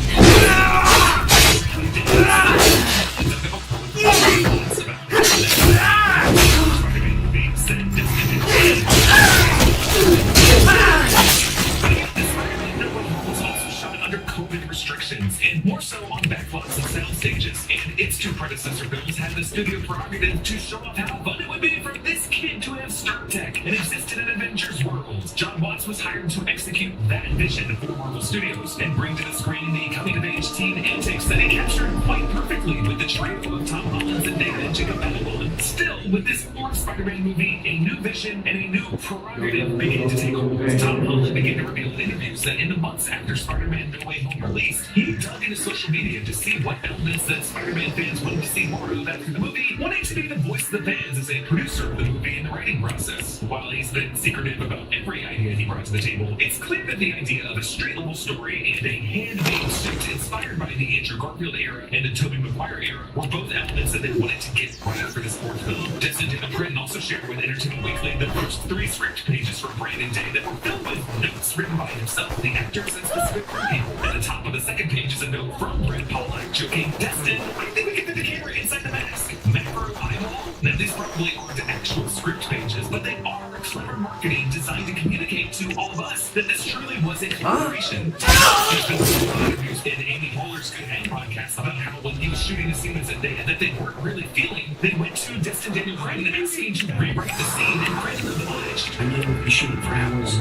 COVID restrictions, and more so on backlots and sound stages. And its two predecessor films had the studio prerogative to show off how fun it would be for this kid to have Stark Tech and exist in an Avengers world. John Watts was hired to execute that vision for Marvel Studios and bring to the screen the coming-of-age teen antics that he captured quite perfectly with the trio of Tom Holland, Zendaya, and Jacob Batalon. Still, with this fourth Spider-Man movie, a new vision and a new prerogative began to take hold. Tom Holland began to reveal in interviews that in the months after Spider-Man No Way Home released, he dug into social media to see what elements that Spider-Man fans wanted to see more of after the movie, wanting to be the voice of the fans as a producer of the movie in the writing process. While he's been secretive about every idea he brought to the table, it's clear that the idea of a street-level story and a handmade suit inspired by the Andrew Garfield era and the Tobey Maguire era were both elements that they wanted to get right for this fourth film. Destin Daniel Cretton also shared with Entertainment Weekly the first 3 script pages for Branding Day that were filled with notes written by himself, the actors, and specific people. At the top of the second page is a note from Brent Pollack joking, "Destin, I think we can fit the camera inside the mask. Macro eyeball." Now these probably aren't actual script pages, but they are clever marketing designed to communicate to all of us that this truly was a collaboration. There's been some interviews in Amy Poehler's Good Hang podcast about how when he was shooting a scene with Zendaya that they weren't really feeling, they went to Destin Daniel Cretton asking to rewrite the scene and Cretton obliged. I know we'll be shooting for hours.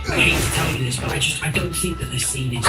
I hate to tell you this, but I don't think that this scene is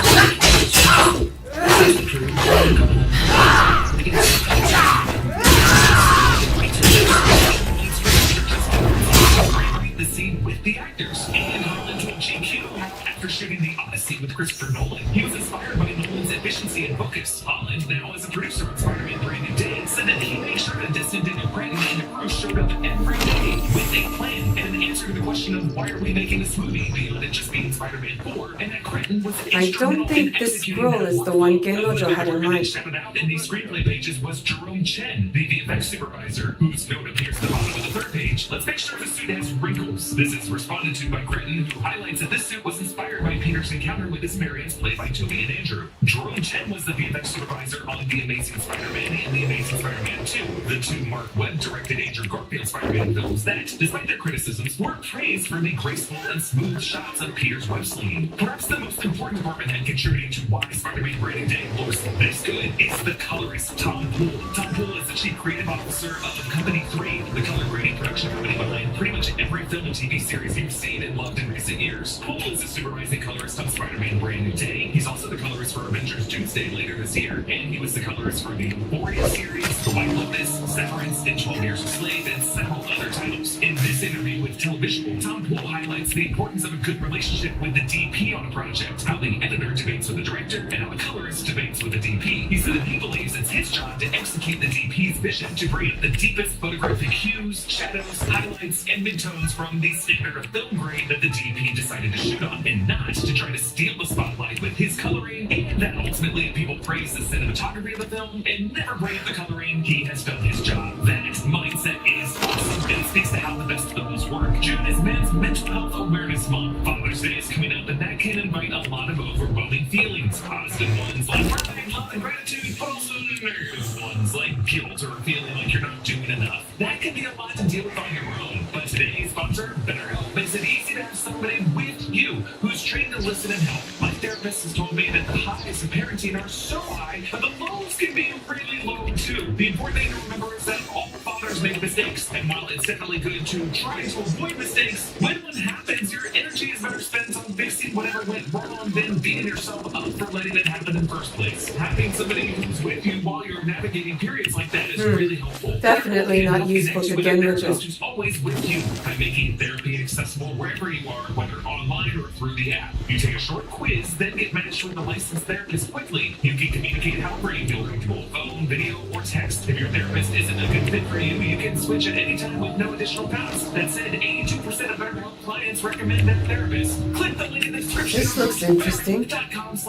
the scene with the actors. And Holland told GQ after shooting The Odyssey with Christopher Nolan, he was inspired by Nolan's efficiency and focus. Holland, now as a producer on Spider-Man Branding Day, said that he made sure that Destin Daniel Cretton and the crew showed up every day with a plan and an answer to the question of why are we making this movie beyond it just being Spider-Man 4, and that Cretton was I don't think this scroll is the one Genrojo had in mind. Shouted out in these screenplay pages was Jerome Chen, the VFX supervisor, whose note appears at the bottom of the third page. Let's make sure the suit has wrinkles. This is responded to by Cretton, who highlights that this suit was inspired by Peter's encounter with his variants played by Tobey and Andrew. Jerome Chen was the VFX supervisor on The Amazing Spider-Man and The Amazing Spider-Man 2, the two Mark Webb-directed Andrew Garfield Spider-Man films that, despite their criticisms, were praised for the graceful and smooth shots of Peter's Avengers web slinging. Perhaps the most important department head contributing to why Spider-Man Branding Day looks this good is the colorist, Tom Poole. Tom Poole is the chief creative officer of Company 3, the color grading production company behind pretty much every film and TV series you've seen and loved in recent years. Poole is the supervising colorist on Spider-Man Brand New Day. He's also the colorist for Avengers Doomsday later this year, and he was the colorist for the Euphoria series, The White Lotus, Severance, and 12 Years a Slave, and several other titles. In this interview with Televisual, Tom Poole highlights the importance of a good relationship with the DP on a project, how the editor debates with the director, and how the colorist debates with the DP. He said that he believes it's his job to execute the DP's vision to bring out the deepest photographic hues, shadows, highlights, and midtones from the standard of film grade that the DP decided to shoot on, and not to try to steal the spotlight with his coloring, and that ultimately people praise the cinematography of the film and never praise the coloring. He has done his job. That mindset is awesome, and it speaks to how the best films work. June is Men's Mental Health Awareness Month. Father's Day is coming up, and that can invite a lot of overwhelming feelings. Positive ones like pride, love, and gratitude, but also negative ones like guilt or feeling like you're not doing enough. That can be a lot to deal with on your own, but today's sponsor, BetterHelp, makes it easy to have somebody with you who's trained to listen and help. My therapist has told me that the highs of parenting are so high, but the lows can be really low too. The important thing to remember is that all fathers make mistakes, and while it's definitely good to try to avoid mistakes, when one happens, your energy is better spent on fixing whatever went wrong than beating yourself up for letting it happen in the first place. Having somebody who's with you while you're navigating periods like that is really helpful. Definitely not useful to Genro. Who's always with you by making therapy accessible wherever you are, whether online or through the app. You take a short quiz, then get matched with a licensed therapist quickly. You can communicate however you feel comfortable, phone, video, or text. If your therapist isn't a good fit for you, you can switch at any time with no additional cost. That said, 82% of BetterHelp clients recommend that therapist. Click the link in the description. This looks interesting.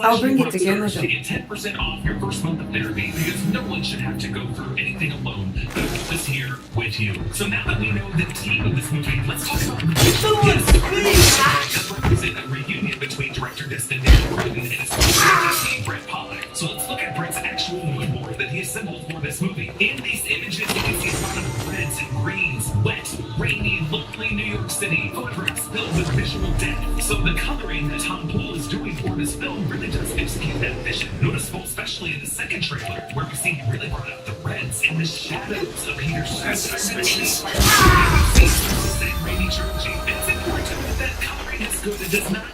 I'll bring it to Genro. To get 10% off your first month of therapy, because no one should have to go through anything alone. BetterHelp is here with you. So now that we know the team of this movie, let's talk about the represent a reunion between director Destin Daniel and his team, Brett Pollack. So let's look at Brett's actual mood board that he assembled for this movie. In these images, you can see a lot of reds and greens, wet, rainy, lonely New York City, photographs filled with visual depth. So the coloring that Tom Poole is doing for this film really does execute that vision. Noticeable especially in the second trailer, where we see he really brought out the reds and the shadows of Peter's rainy trilogy. It's important to note that coloring is good. It does not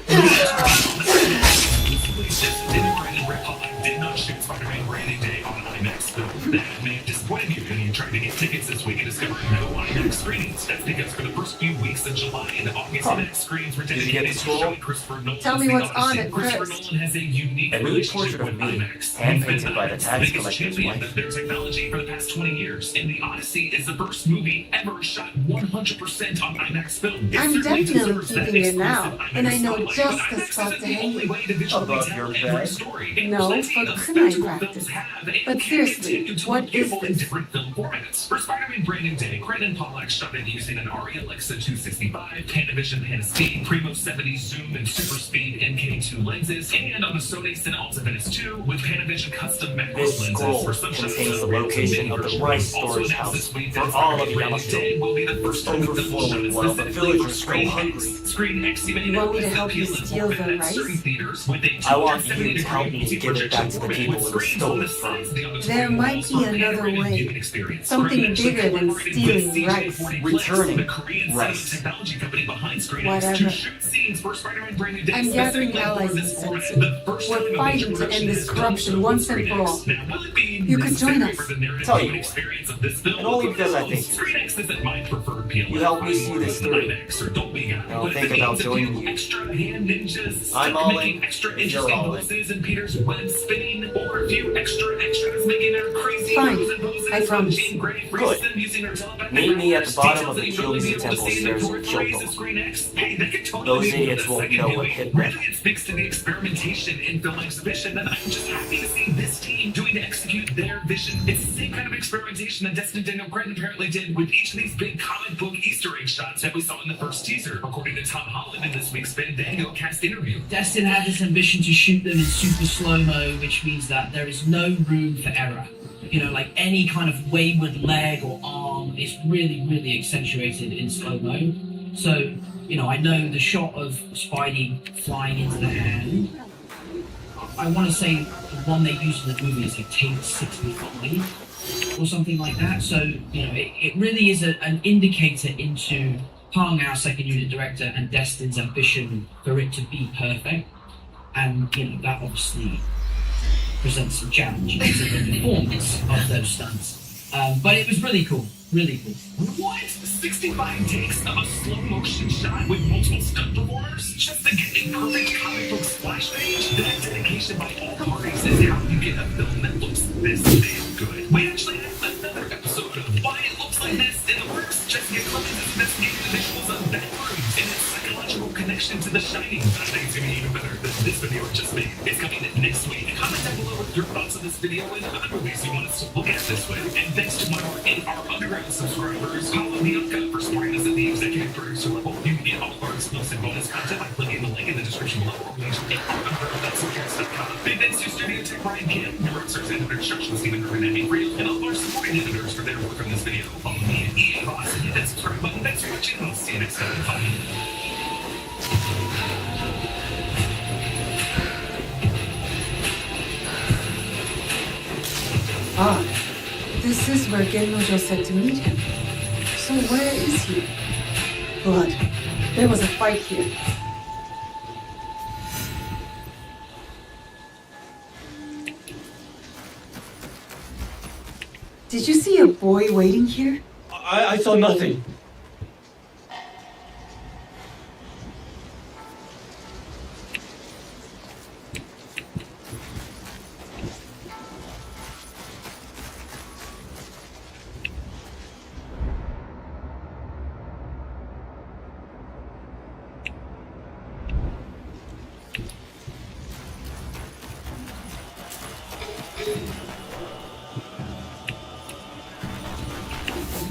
Brett Pollack did not shoot Spider-Man Branding Day on an IMAX film. That may have disappointed you when you tried to get tickets this week and discovered no IMAX screenings. That's because for the first few weeks of July and August, IMAX screens were dedicated to showing Christopher Nolan's Tell me The what's on Odyssey. it Christopher first. Nolan has a unique A new relationship portrait with of me, IMAX. hand-painted by the tax biggest collector's champion wife. of their technology for the past 20 years. And The Odyssey is the first movie ever shot 100% on IMAX film. It I'm certainly definitely deserves that keeping it now, exclusive and I know IMAX just spotlight, the but spot IMAX to isn't the hang only it. way to visually Above tell your every bed? story. And No, plenty but of couldn't I spectacle practice? films have and But can seriously, continue to what look beautiful is in this? different film formats. For Spider-Man Branding Day, Brandon Pollack shot it using an ARRI Alexa 265, Panavision Panaspeed, Primo 70 zoom and super speed MK2 lenses, and on the Sony Cinalta Venice 2 with Panavision custom macro This lenses scroll for some shots. contains the location of the rice storage house for all of Yellowstone. Will be the first time the film shot Overflowing while the specifically villagers for go Screen hungry. X. Screen X even You want me to is help you appealing steal the format at rice? certain theaters with a I want 270 you to help me degree give it back to the multi-projection people format it was with screens stolen on the from. sides of the auditorium There might walls be for another panoramic way. viewing experience. Something Screen actually bigger than collaborated stealing with rice. CJ40 Returning the Korean rice. sound technology company behind Screen X Whatever. to shoot scenes for Spider-Man Branding Day I'm gathering specifically allies for in this format. Sense. The first time We're a major fighting to production end this has done corruption so once with and Screen for X. all. Now, will it be You could join necessary us. for the narrative Tell you viewing experience of this film? And only because I think Screen X isn't my preferred PLF. You helped me see this through. IMAX or Dolby guy. I'll But if think it about means a joining few you. extra hand ninjas I'm stuck all making in. extra You're interesting all in. poses in Peter's web spinning, or a few extra extras making their crazy Fine. moves and poses I promise. Jean Grey Good. frees them using her telepathic Meet me at the powers, bottom of the details that you'll only be Kyoto be able to Temple see in the stairs in peripheries Kyoto. of Screen X. Hey, that could totally Those be what idiots the won't second know what viewing hit them. really it speaks to the experimentation in film exhibition, and I'm just happy to see this team doing to execute their vision. It's the same kind of experimentation that Destin Daniel Cretton apparently did with each of these big comic book Easter egg shots that we saw in the first teaser, according to Tom Holland in this week's Fandango cast interview. Destin had this ambition to shoot them in super slow-mo, which means that there is no room for error. You know, like any kind of wayward leg or arm is really, really accentuated in slow-mo. So, you know, I know the shot of Spidey flying into the hand. I want to say the one they used in the movie is like take 65 or something like that. So, you know, it really is an indicator into Hong, our second unit director, and Destin's ambition for it to be perfect. And, you know, that obviously presents some challenges in the performance of those stunts. But it was really cool. Really cool. What? 65 takes of a slow motion shot with multiple stunt performers just to get a perfect comic book splash page? That dedication by all parties is how you get a film that looks this damn good. We actually have another episode of Why It Looks Like This in the works. Jessica Clemens is investigating the visuals of Bathrooms and its psychological connection to The Shining. I think it's gonna be even better than this video I just made. It's coming next week. Comment down below with your thoughts on this video and other movies you want us to look at this way. And thanks to our underground subscribers, follow me on Gut for supporting us at the executive producer level. You can get all of our exclusive bonus content by clicking the link in the description below. Big thanks to Studio Tech Ryan Kim, New Roadsters editor Instruction Stephen Irvin and April, and all of our supporting editors for their work on this video. Follow me at EA Boss and hit that subscribe button. Thanks for watching, and I'll see you next time. Bye. Ah, this is where Gennojo said to meet him. So where is he? Blood. There was a fight here. Did you see a boy waiting here? I saw nothing.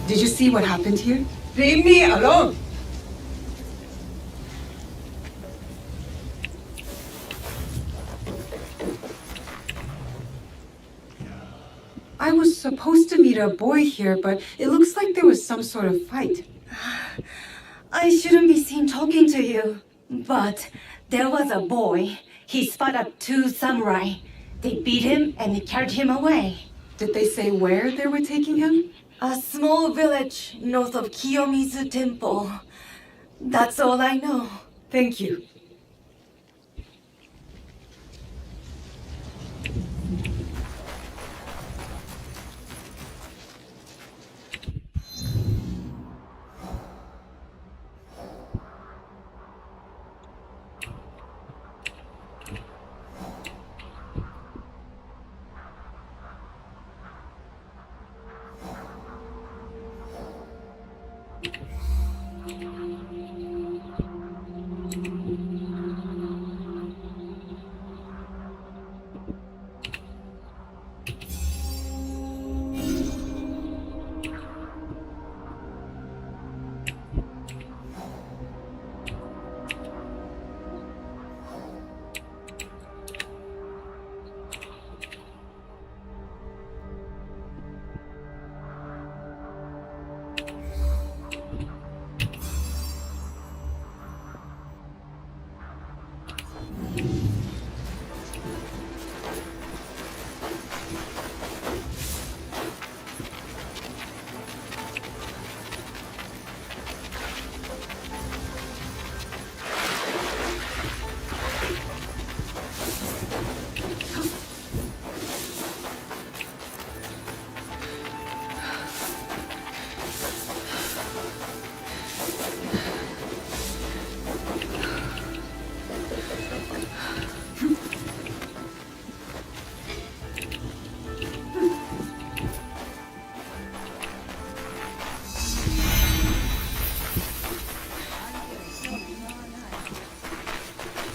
Did you see what happened here? Leave me alone! I was supposed to meet a boy here, but it looks like there was some sort of fight. I shouldn't be seen talking to you, but there was a boy. He spotted 2 samurai. They beat him and they carried him away. Did they say where they were taking him? A small village north of Kiyomizu Temple. That's all I know. Thank you.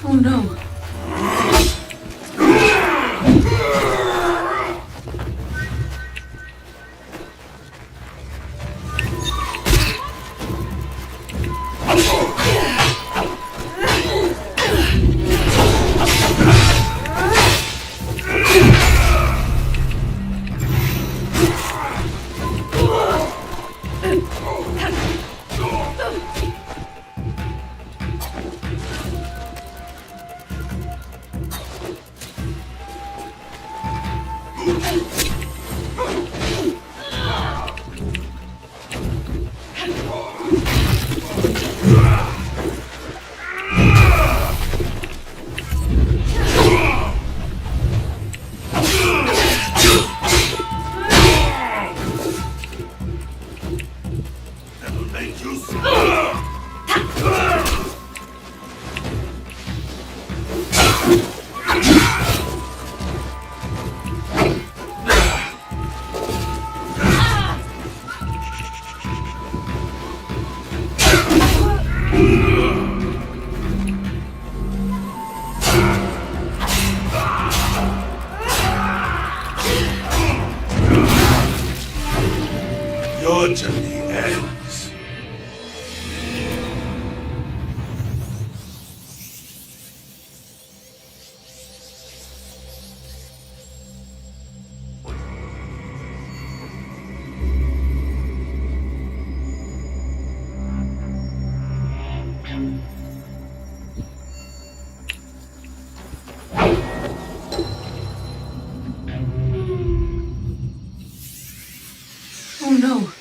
Oh no. Your journey ends. Oh no.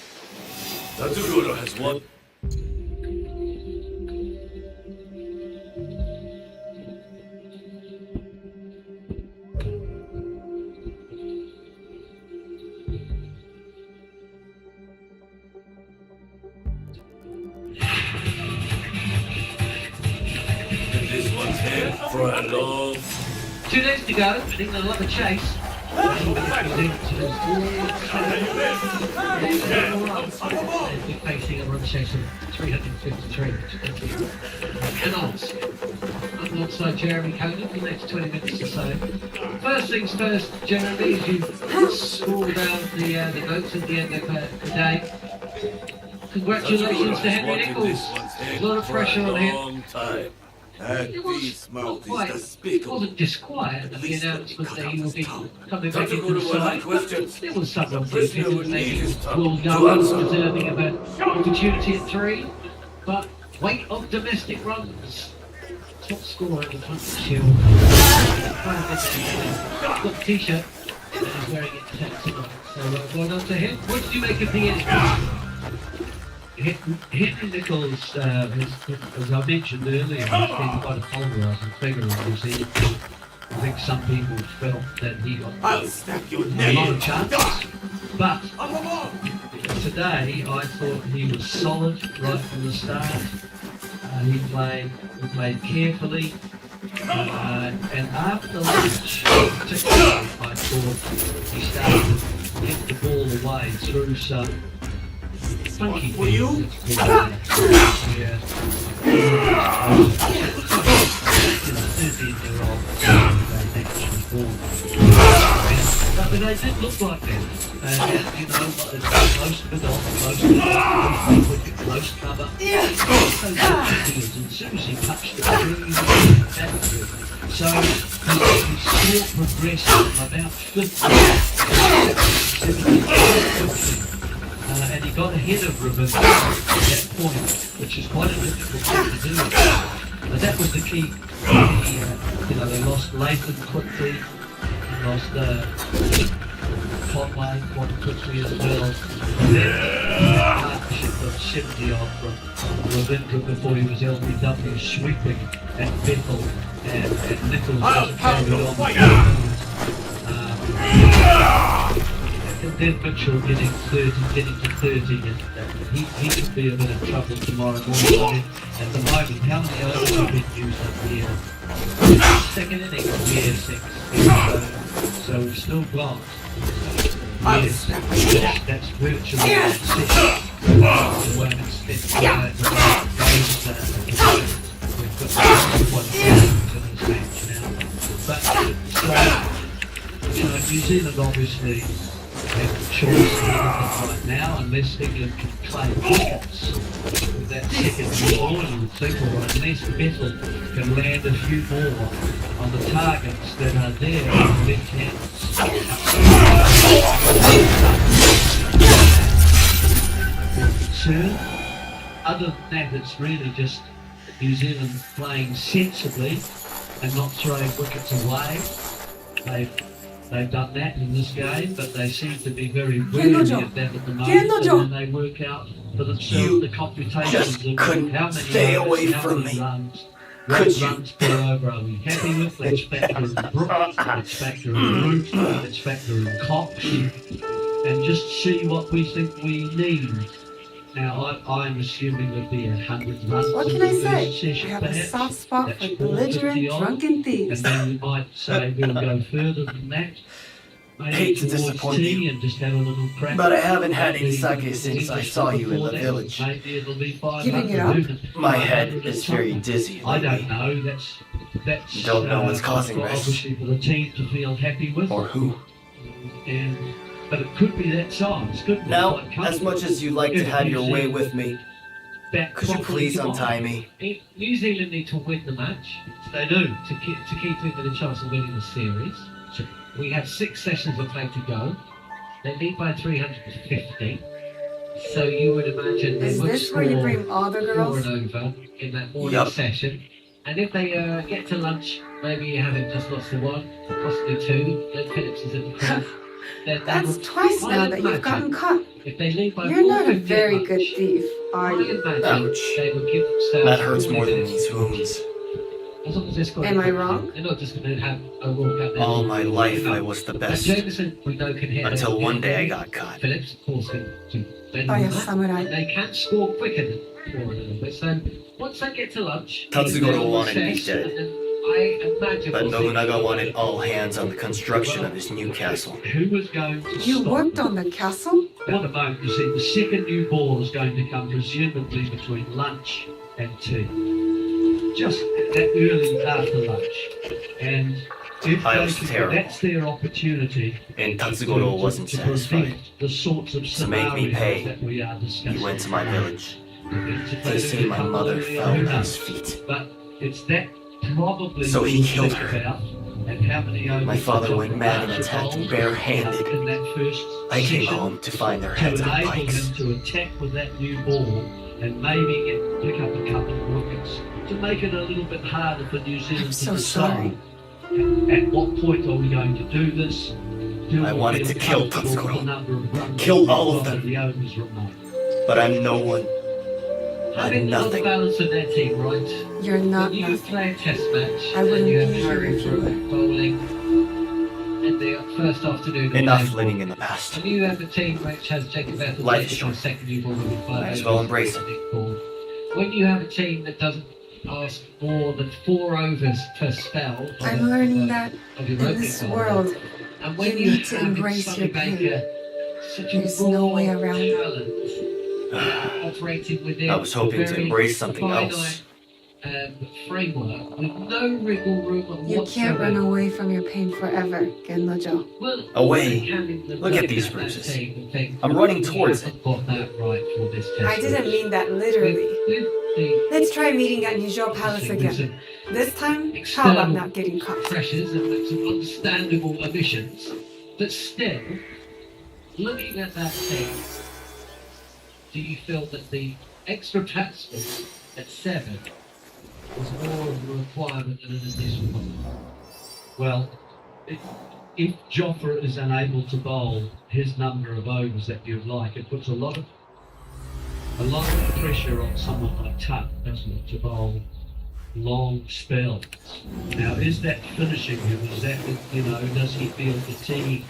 Tatagoro has won. This one's here for a long. 2 days to go. I think they'll have a chase. They're facing a run chase of 353. Cannot. Alongside Jeremy Conan for the next 20 minutes or so. First things first, Jeremy, as you scroll down the notes at the end of the day. Congratulations to Henry Nichols. A lot of pressure on him. That It was beast not mouth quite, is it despicable. wasn't disquiet at the announcement that he will be coming back Dr. into the Guru will side. have questions. There was some The prisoner would need his tongue Will to Young answer. deserving of an opportunity at 3, but weight of domestic runs. Top scorer in the country shield. Got the t-shirt and he's wearing it tonight. So well done to him. What did you make of the end? Henry Nichols, as I mentioned earlier, has been quite a polarising figure. I think some people felt that he got I'll snap your a neck. lot of chances. But today, I thought he was solid right from the start. He played carefully. And after lunch, particularly, I thought he started to get the ball away through some funky For you? Yeah. But they did look like them. And, you know, close to the dog, close to the dog, close cover. And as soon as he touched the tree, that was good. So he scored progressed from about 50 and he got ahead of Rivers at that point, which is quite a difficult thing to do. But that was the key. They lost Latham quickly, they lost Conway quite quickly as well. And then partnership of 70 off from Ravinka before he was LBW sweeping at Bethel and Nichols was carried on. And then Mitchell getting to 30, and he could be a bit of trouble tomorrow morning. I mean, at the moment, how many overs have been used up here? Second inning, yeah, 6. So we've still got. Yes, that's virtually 6. The way it's spent we've got one in this match now. But, so, New Zealand obviously have a choice right now, unless England can claim wickets with that second ball, and you would think, all right, unless Bethel can land a few more on the targets that are there on the left hand. Concern. Other than that, it's really just New Zealand playing sensibly and not throwing wickets away. They've done that in this game, but they seem to be very wary of that at the moment, and then they work out for themselves the computations of how many stay runs, away how from many me. runs, Could what you? runs per over are we happy with? Let's factor in Brooks, let's factor in Root, let's factor in Cox, and just see what we think we need. Now, I'm assuming there'll be 100 runs. What can I say? I have a soft spot for belligerent, drunken thieves. And then we might say we'll go further than that. Maybe Hate to towards disappoint tea you, and just have a little crack. but I haven't had Maybe any sake since I saw you in the village. Maybe it'll be 500. Giving it up? My head is very dizzy I don't lately. know. That's Don't know what's causing this. obviously for the team to feel happy with. Or who. And but it could be that size. Could be Now, quite as much as you'd like to If have New your way Zealand with me, back could you properly please tomorrow. untie me? New Zealand need to win the match. They do to keep taking a chance of winning the series. We have 6 sessions of play to go. They lead by 350. So you would imagine they Is would this where you score bring all the 4 girls? and over in that morning Yup. session. And if they get to lunch, maybe you haven't just lost the 1, possibly 2. Glenn Phillips is at the crowd. That's twice now that you've gotten caught. If they lead by You're not a 450 very much, good thief, are I you? imagine Ouch. they would give themselves That hurts 40 more than minutes. these wounds. As long as they're scoring Am I quickly. wrong? They're not just going to have a walk out there. All my life I was the best. Jameson, we know, can hit Until it. one day I got caught. Phillips, of course, can bend Oh, on yes, that. samurai. They can score quicker than 4 a little bit. So once they get to lunch, Tatsugoro they'll wanted me assess, dead. and then I imagine But we'll see Nobunaga wanted all hands on the construction of his new castle. who was going to You stop worked them. on the castle? At the moment, you see, the second new ball is going to come presumably between lunch and tea. Just that early after lunch. And if I they was can- terrible. that's their opportunity And Tatsugoro wasn't to satisfied. prevent the sorts of To make me scenarios pay, that we are discussing. he went to my village. If To they see do my come mother earlier, fell who at knows? his feet. But it's that probably So he we'll killed think her. about, and how many overs My father the went mad and Archibald attacked me barehanded. in that first I came session home to find their to heads on enable pikes. him to attack with that new ball and maybe pick up a couple of wickets to make it a little bit harder for New Zealand I'm to so decide. At what point are we going to do this? Do I we wanted feel to kill comfortable with Tatsugoro. the number of runs Kill that all of them. The overs remain? But I'm no one. I'm Having the nothing. balance of that team, right? You're not When you nothing. play a test match, I wouldn't and you have be here Harry if you Brook bowling, and the first afternoon. of Enough playing living ball. in the past. When you have a team which has Jacob Bethel Life is taking short. second new ball with 5 Might as well overs, embrace it. Nick Ball. When you have a team that doesn't ask more than 4 overs per spell, I'm learning that of your in opening this ball, world, and when you you need to have embrace Sonny your pain. Baker, such a There's no way around it. talent, operating within I was hoping to very embrace something finite, else. Framework with no wriggle room You whatsoever. can't run away from your pain forever, Genlojo. Well, Away. they can in the Look at look these that bruises. team and think, I'm running "We towards haven't got that right for this test I didn't match." mean that literally. With the Let's try meeting at Nijo Palace again. This time, how about not getting caught? pressures and with some understandable omissions, but still, looking at that team, do you feel that the extra batsman at 7 was more of a requirement than an additional one? Well, if Jofra is unable to bowl his number of overs that you'd like, it puts a lot of pressure on someone like Tuck, doesn't it, to bowl long spells. Now, is that finishing him? Is that, does he feel fatigued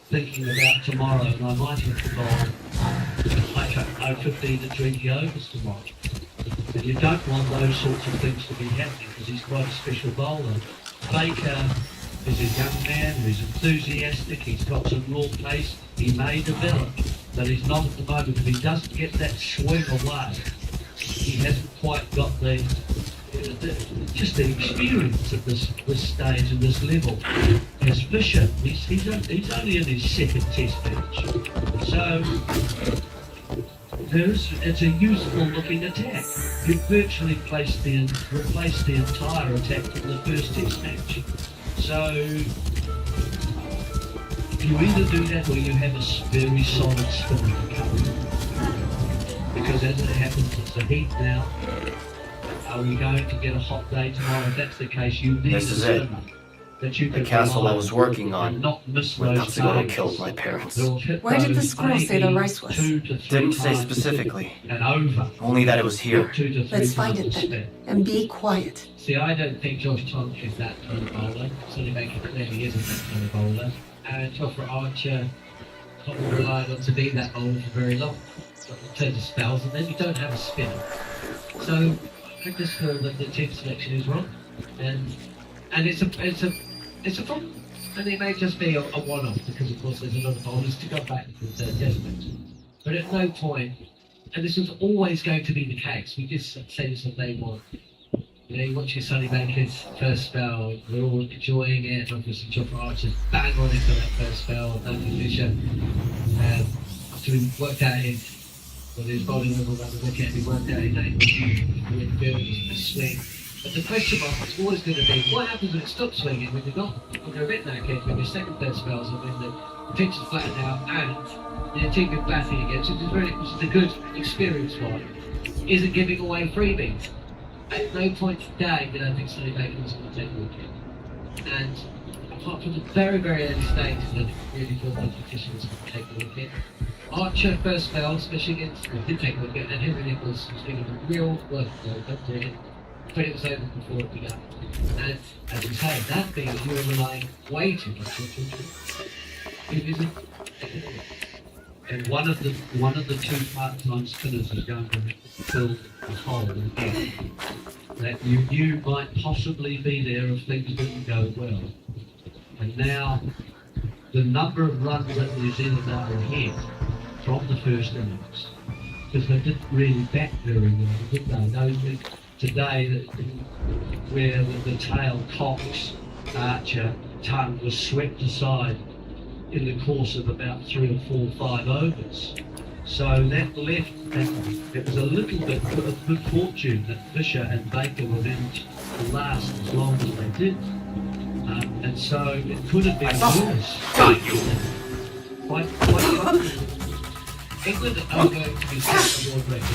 thinking about tomorrow? And I might have to bowl, I don't know, 15 to 20 overs tomorrow. And you don't want those sorts of things to be happening because he's quite a special bowler. Baker is a young man who's enthusiastic, he's got some raw pace, he may develop, but he's not at the moment. If he doesn't get that swing away, he hasn't quite got the experience at this stage and this level. As Fisher, he's only in his second test match. So it's a useful looking attack. You virtually replaced the entire attack from the first test match. So you either do that or you have a very solid spinner coming. Because as it happens, it's the heat now. Are we going to get a hot day tomorrow? If that's the case, you need This a is it. spinner that you The can castle rely I was working on and not miss when those Tatsugoro targets. killed my parents. They'll hit Where did the those scroll say the maybe rice was? 2 to 3 Didn't say times specifically. and over. Only that it was here. 2 to 3 Let's find it times then, and be quiet. See, I don't think Josh Tonk is that kind of bowler. Sonny Baker clearly isn't that kind of bowler. And Jofra Archer, probably relied on to be that old for very long. In terms of spells, and then you don't have a spinner. So I just feel that the team selection is wrong, and it's a problem. And it may just be a one-off because, of course, there's a lot of bowlers to go back with Desmond. But at no point, and this was always going to be the case. We just say this on day one. You know, you watch your Sonny Baker's first spell, we're all enjoying it. Obviously, Geoff Archer's bang on it for that first spell. Duncan Fisher, after he worked out his. When he was bowling over around the wicket, he worked out his aim, his swing. But the question mark is always going to be, what happens when it stops swinging when you're not on a bit naked, when your second, third spells, and when the pitch is flattened out, and your team is batting against, which is a good experience one, isn't giving away freebies. At no point today did I think Sonny Baker was going to take a wicket. And apart from the very, very early stages, I really thought the competition was going to take a wicket. Archer first spell, especially against, did take a wicket, and Henry Nichols was doing a real workload, but it was over before it began. And as you say, that being you were relying way too much on Children. And one of the two part-time spinners is going to fill the hole again. That you knew might possibly be there if things didn't go well. And now the number of runs that New Zealand are ahead from the first innings, because they didn't really bat very well, did they? No, today, where the tail, Cox, Archer, Tongue was swept aside in the course of about 3 or 4, 5 overs. So that left, it was a little bit of good fortune that Fisher and Baker were meant to last as long as they did. And so it could have been worse. Quite England are going to be set a world record.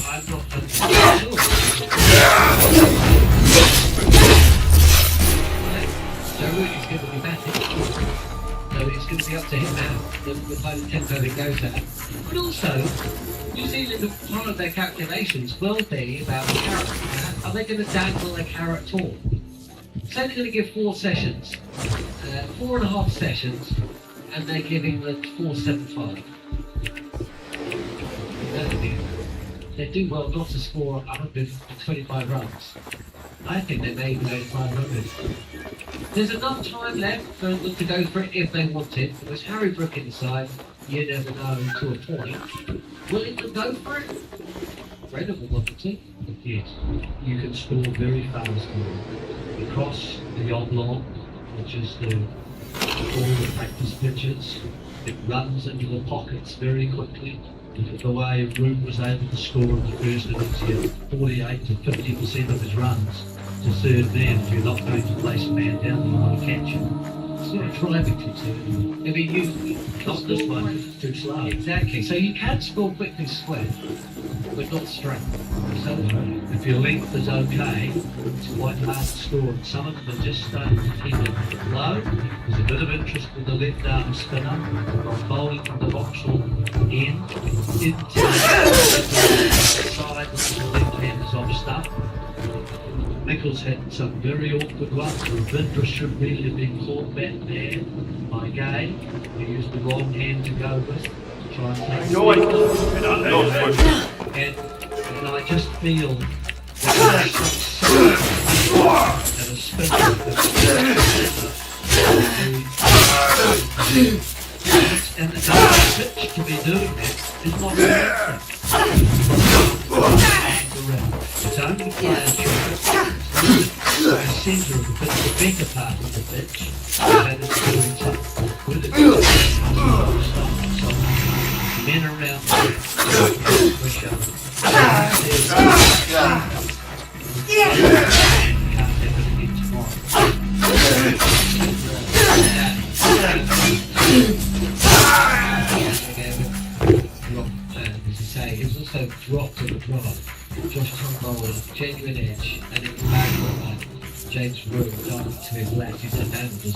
I'm not So Rudy's going to be batting. So it's going to be up to him now, the tempo that goes at. But also, New Zealand, part of their calculations will be about the carrot. Are they going to dangle their carrot at all? Say they're going to give 4 sessions, 4.5 sessions, and they're giving the 4.75. They do well not to score 125 runs. I think they may go 500. There's enough time left for them to go for it if they want it. There's Harry Brook inside, you never know to a point. Will England go for it? Incredible, wasn't it? Yes. You can score very fast. Across the oblong, which is all the practice pitches, it runs into the pockets very quickly. The way Root was able to score in the first innings here, 48 to 50% of his runs to third man. If you're not going to place a man down, you want to catch him. It's not a driving concern. I mean, you not this one, it's too slow. Exactly. So you can score quickly square, but not straight. So if your length is okay, it's quite hard to score. Some of them are just starting to tend to low. There's a bit of interest with the left arm spinner, bowling from the Vauxhall end into the side with the left hand is off stump. Nichols had some very awkward ones. Ravindra should really have been caught back there by Gay. He used the wrong hand to go with to try and take and I just feel that a spinner and the pitch to be doing that is not correct. It's only the centre of the bigger part of the pitch and it's doing tough with it. Men around it was also dropped to the drive. Josh Turnbull, genuine edge, and it was back James Root diving to his left, he said that was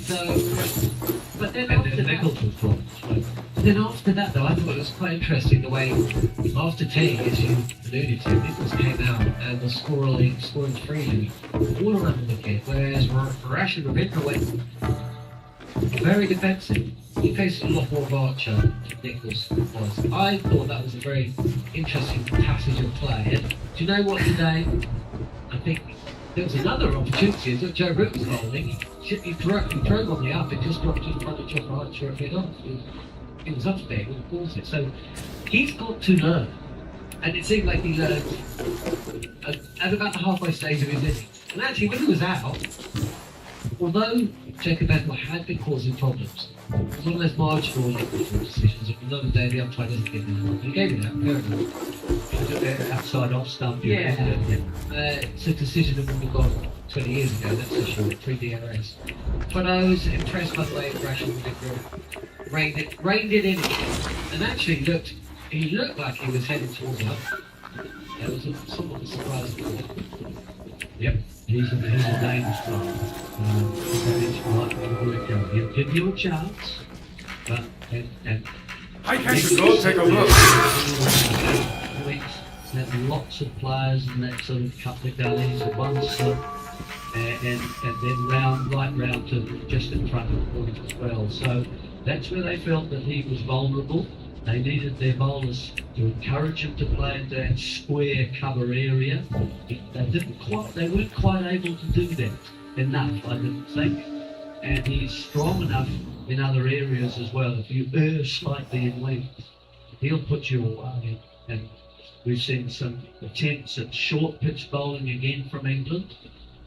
so, but then after Nichols was dropped. then after that, though, I thought it was quite interesting the way after tea, as you alluded to, Nicholas came out and was scoring freely all around the wicket, whereas Rashid Ravindra went very defensive. He faced a lot more of Archer than Nicholas was. I thought that was a very interesting passage of play. And do you know what today? I think there was another opportunity that Joe Root was holding. He drove on the up, it just dropped in front of John Archer and hit on. It was up there, it was it. So he's got to learn. And it seemed like he learned at about the halfway stage of his innings. And actually, when he was out, although Jacob Edward had been causing problems, it was one of those marginal decisions. At another day, the umpire doesn't give him. He gave it out, fair enough. He took it outside off stump. It's a decision that would have gone 20 years ago, that's for sure, 3 DRS. But I was impressed by the way Rashid reined it in. And actually he looked like he was heading towards up. That was somewhat a surprise. Yep, he's a dangerous player. He'll give you a chance, but I can't go take a look. There's lots of players in that sort of couple of gullies at one slip, and then right round to just in front of the point as well. So that's where they felt that he was vulnerable. They needed their bowlers to encourage him to play in that square cover area. They weren't quite able to do that enough, I didn't think. And he's strong enough in other areas as well. If you err slightly in length, he'll put you away. And we've seen some attempts at short pitch bowling again from England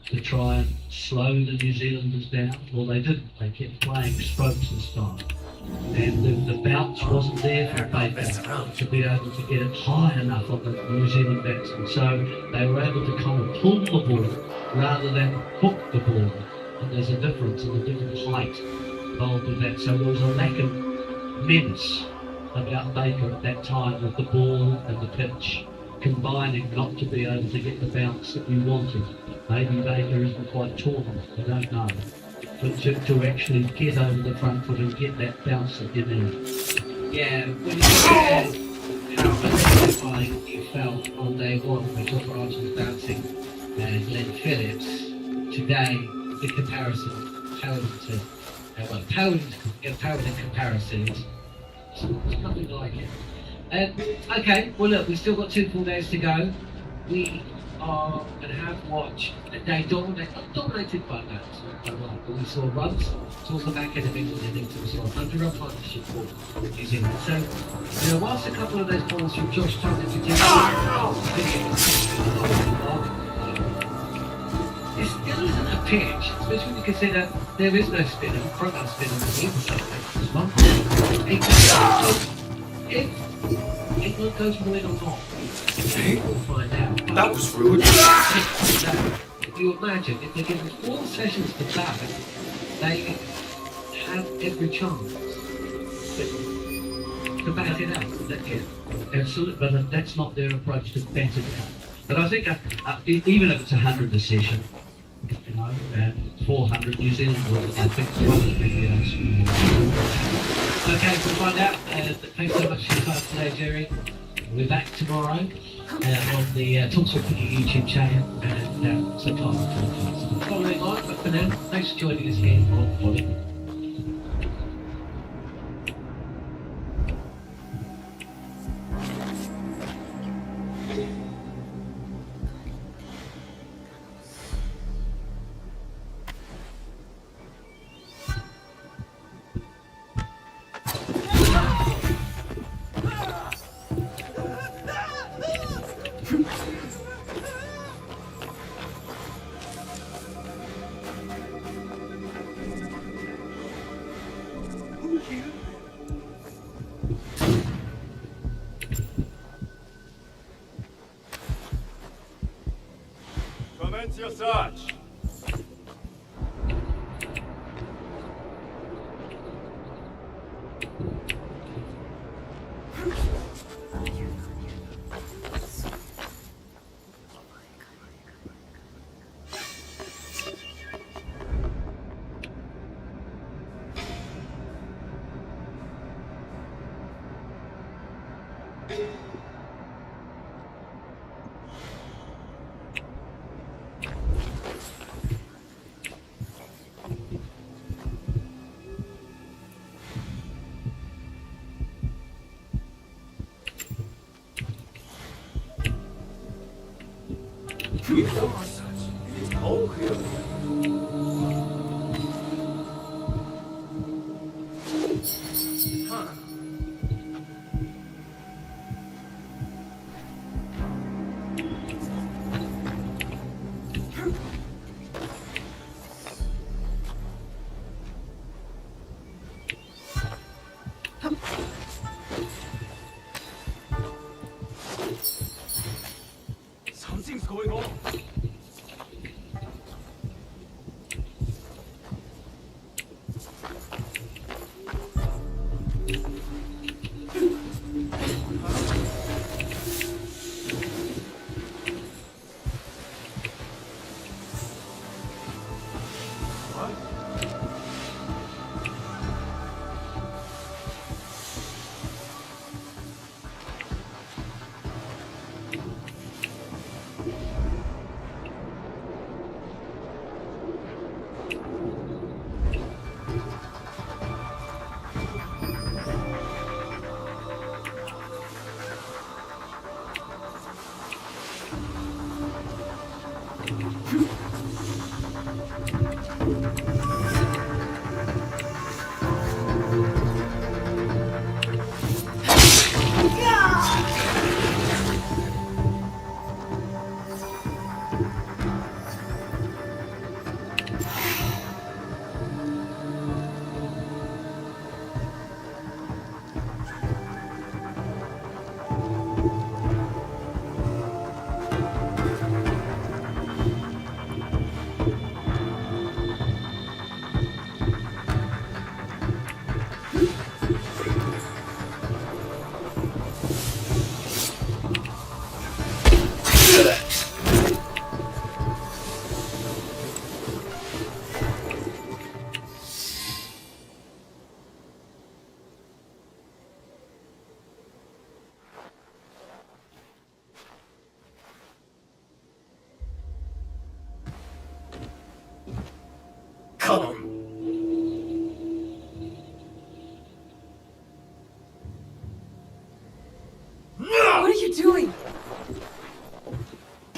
to try and slow the New Zealanders down. Well, they didn't. They kept playing strokes this time. And the bounce wasn't there for Baker to be able to get it high enough on the New Zealand batsmen. So they were able to kind of pull the ball rather than hook the ball. And there's a difference in the different height involved with that. So there was a lack of menace about Baker at that time with the ball and the pitch combining not to be able to get the bounce that you wanted. Maybe Baker isn't quite tall, I don't know. But to actually get over the front foot and get that bounce that you need. Yeah, when you look at how identifying you felt on day one when George Archer was bouncing and Glenn Phillips, today the comparison Paladin in comparisons, it's nothing like it. Okay, well look, we've still got 2 full days to go. We are going to have watched a day dominated by bats. But we saw runs towards the back end of England innings, we saw 100-run partnership for New Zealand. So, whilst a couple of those balls from Josh Turner to Jim, it still isn't a pitch, especially when you consider there is no spinner, front end spinner on either side. If England goes for it or not, we'll find out. That was rude. If you imagine, if they give them 4 sessions to bat, they have every chance to bat it out. That's it. Absolutely, but that's not their approach to bat it out. But I think even if it's a 100 decision, 400 New Zealand will, I think, probably be okay, we'll find out. Thanks so much for your time today, Jerry. We're back tomorrow on the TalkSport YouTube channel and sometime on podcast. Following on, but for now, thanks for joining us here on Volley. Commence your search. Something's going on. Come. What are you doing?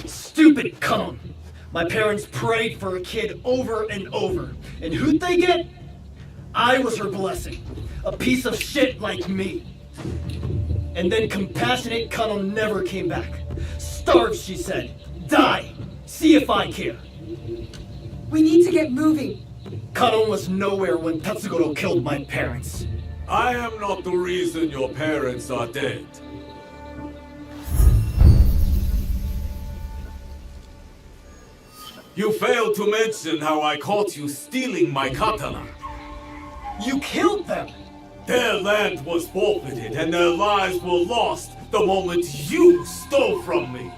Stupid cum. My parents prayed for a kid over and over. And who'd they get? I was her blessing. A piece of shit like me. And then compassionate cunnel never came back. Starve, she said. Die. See if I care. We need to get moving. Cunnel was nowhere when Tatsugoro killed my parents. I am not the reason your parents are dead. You failed to mention how I caught you stealing my katana. You killed them! Their land was forfeited and their lives were lost the moment you stole from me.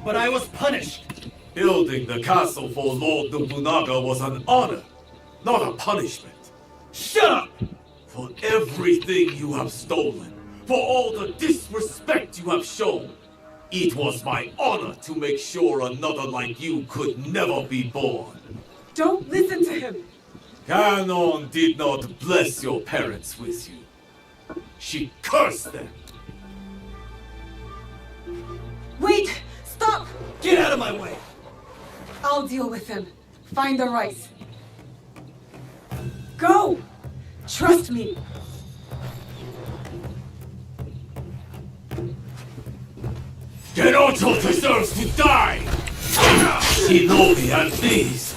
But I was punished. Building the castle for Lord Nobunaga was an honor, not a punishment. Shut up! For everything you have stolen, for all the disrespect you have shown, it was my honor to make sure another like you could never be born. Don't listen to him. Kanon did not bless your parents with you. She cursed them. Wait! Stop! Get out of my way! I'll deal with him. Find the rice. Go! Trust me. Genoto deserves to die! Shinobi and these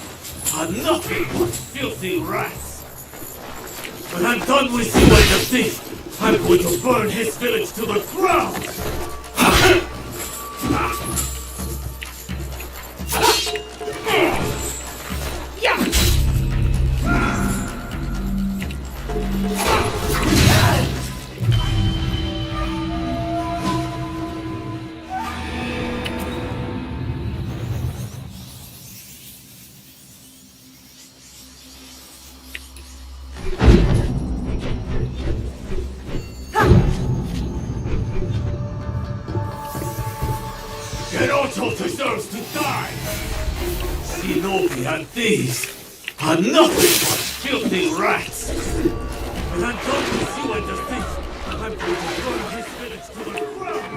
are nothing but filthy rats. When I'm done with you and the thief, I'm going to burn his village to the ground! Keroto deserves to die! Shinobi and thieves are nothing but filthy rats! When I'm done with you and the thief, I'm going to burn this village to the ground!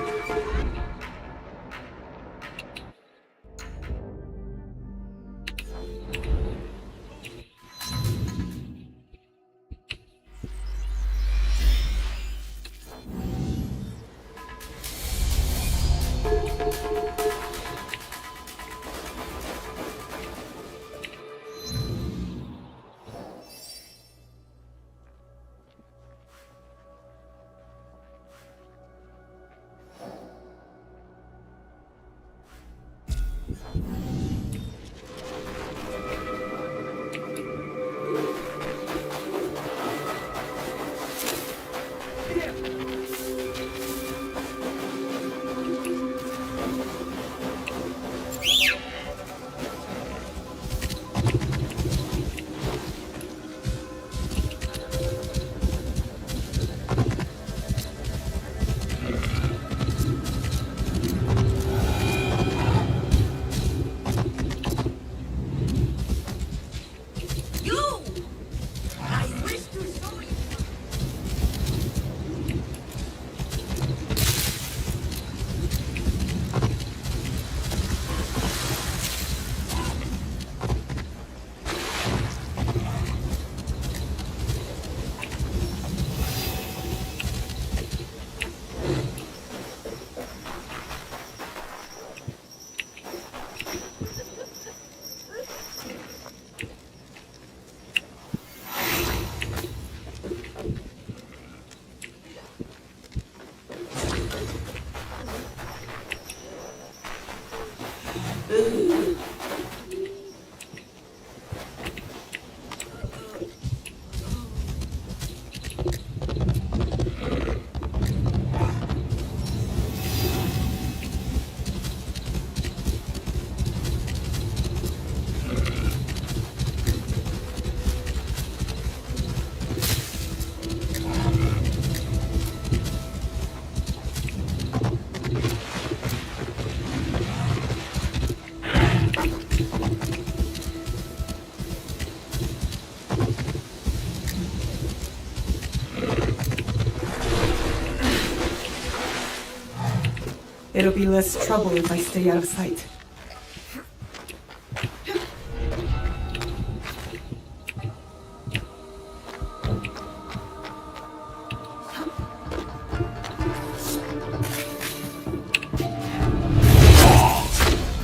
It'll be less trouble if I stay out of sight.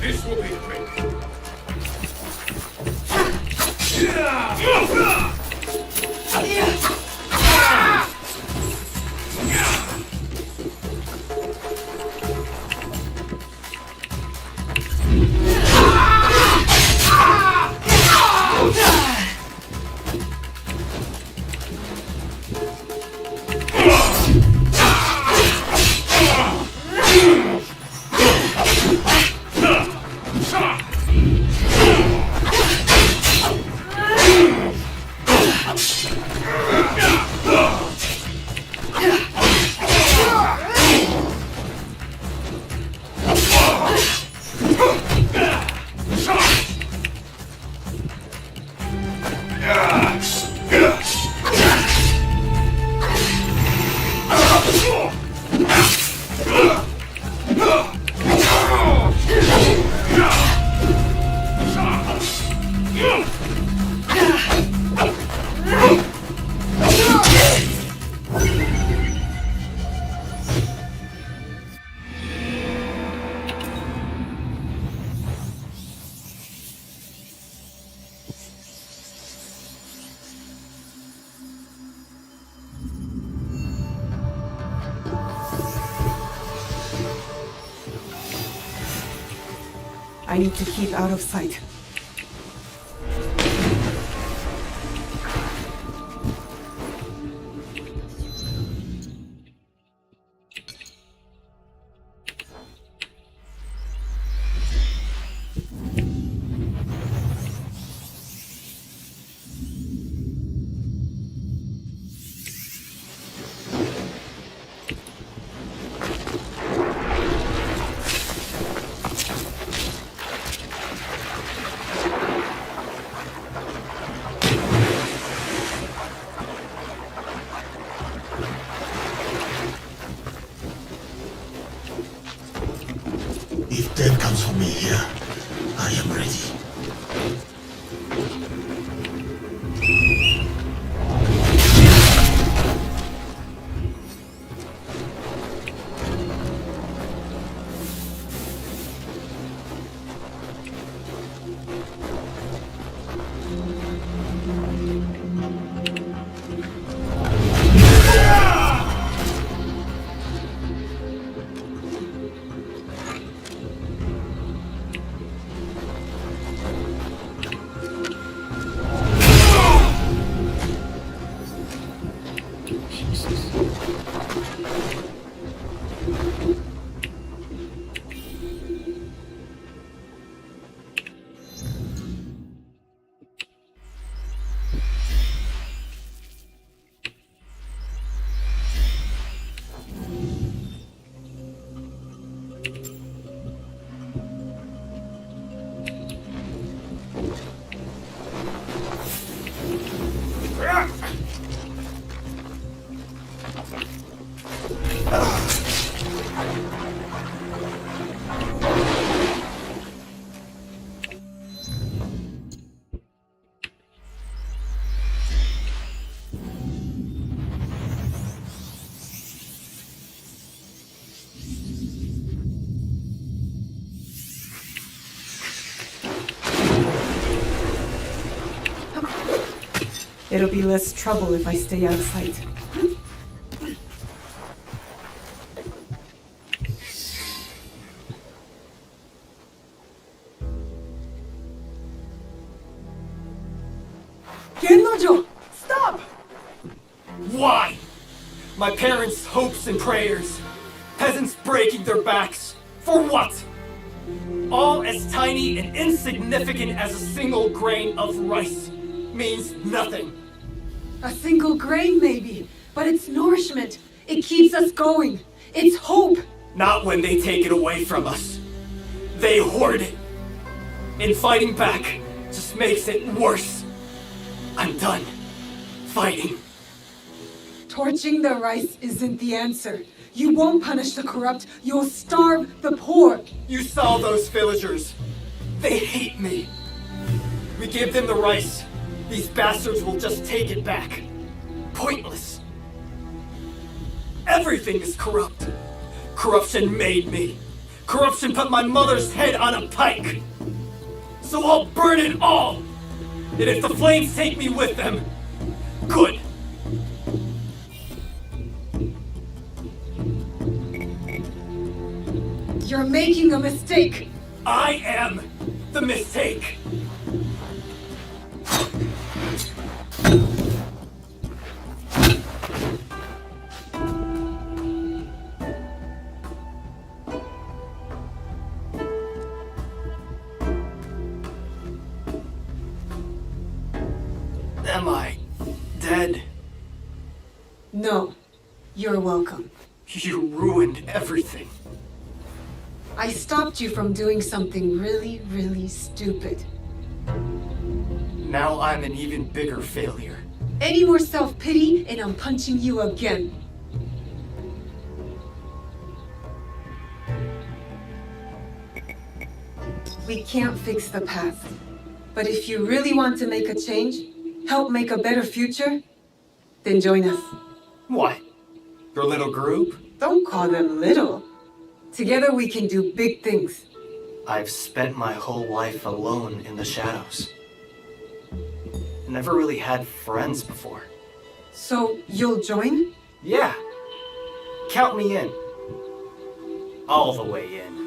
This will be quick. I need to keep out of sight. If death comes for me here, I am ready. It'll be less trouble if I stay out of sight. Gennojo! Stop! Why? My parents' hopes and prayers. Peasants breaking their backs. For what? All as tiny and insignificant as a single grain of rice. Means nothing. A single grain, maybe, but it's nourishment. It keeps us going. It's hope. Not when they take it away from us. They hoard it. And fighting back just makes it worse. I'm done fighting. Torching the rice isn't the answer. You won't punish the corrupt. You'll starve the poor. You saw those villagers. They hate me. We give them the rice. These bastards will just take it back. Pointless. Everything is corrupt. Corruption made me. Corruption put my mother's head on a pike. So I'll burn it all. And if the flames take me with them, good. You're making a mistake. I am the mistake. Am I dead? No. You're welcome. You ruined everything. I stopped you from doing something really, really stupid. Now I'm an even bigger failure. Any more self-pity and I'm punching you again. We can't fix the past. But if you really want to make a change, help make a better future, then join us. What? Your little group? Don't call them little. Together we can do big things. I've spent my whole life alone in the shadows. Never really had friends before. So you'll join? Yeah. Count me in. All the way in.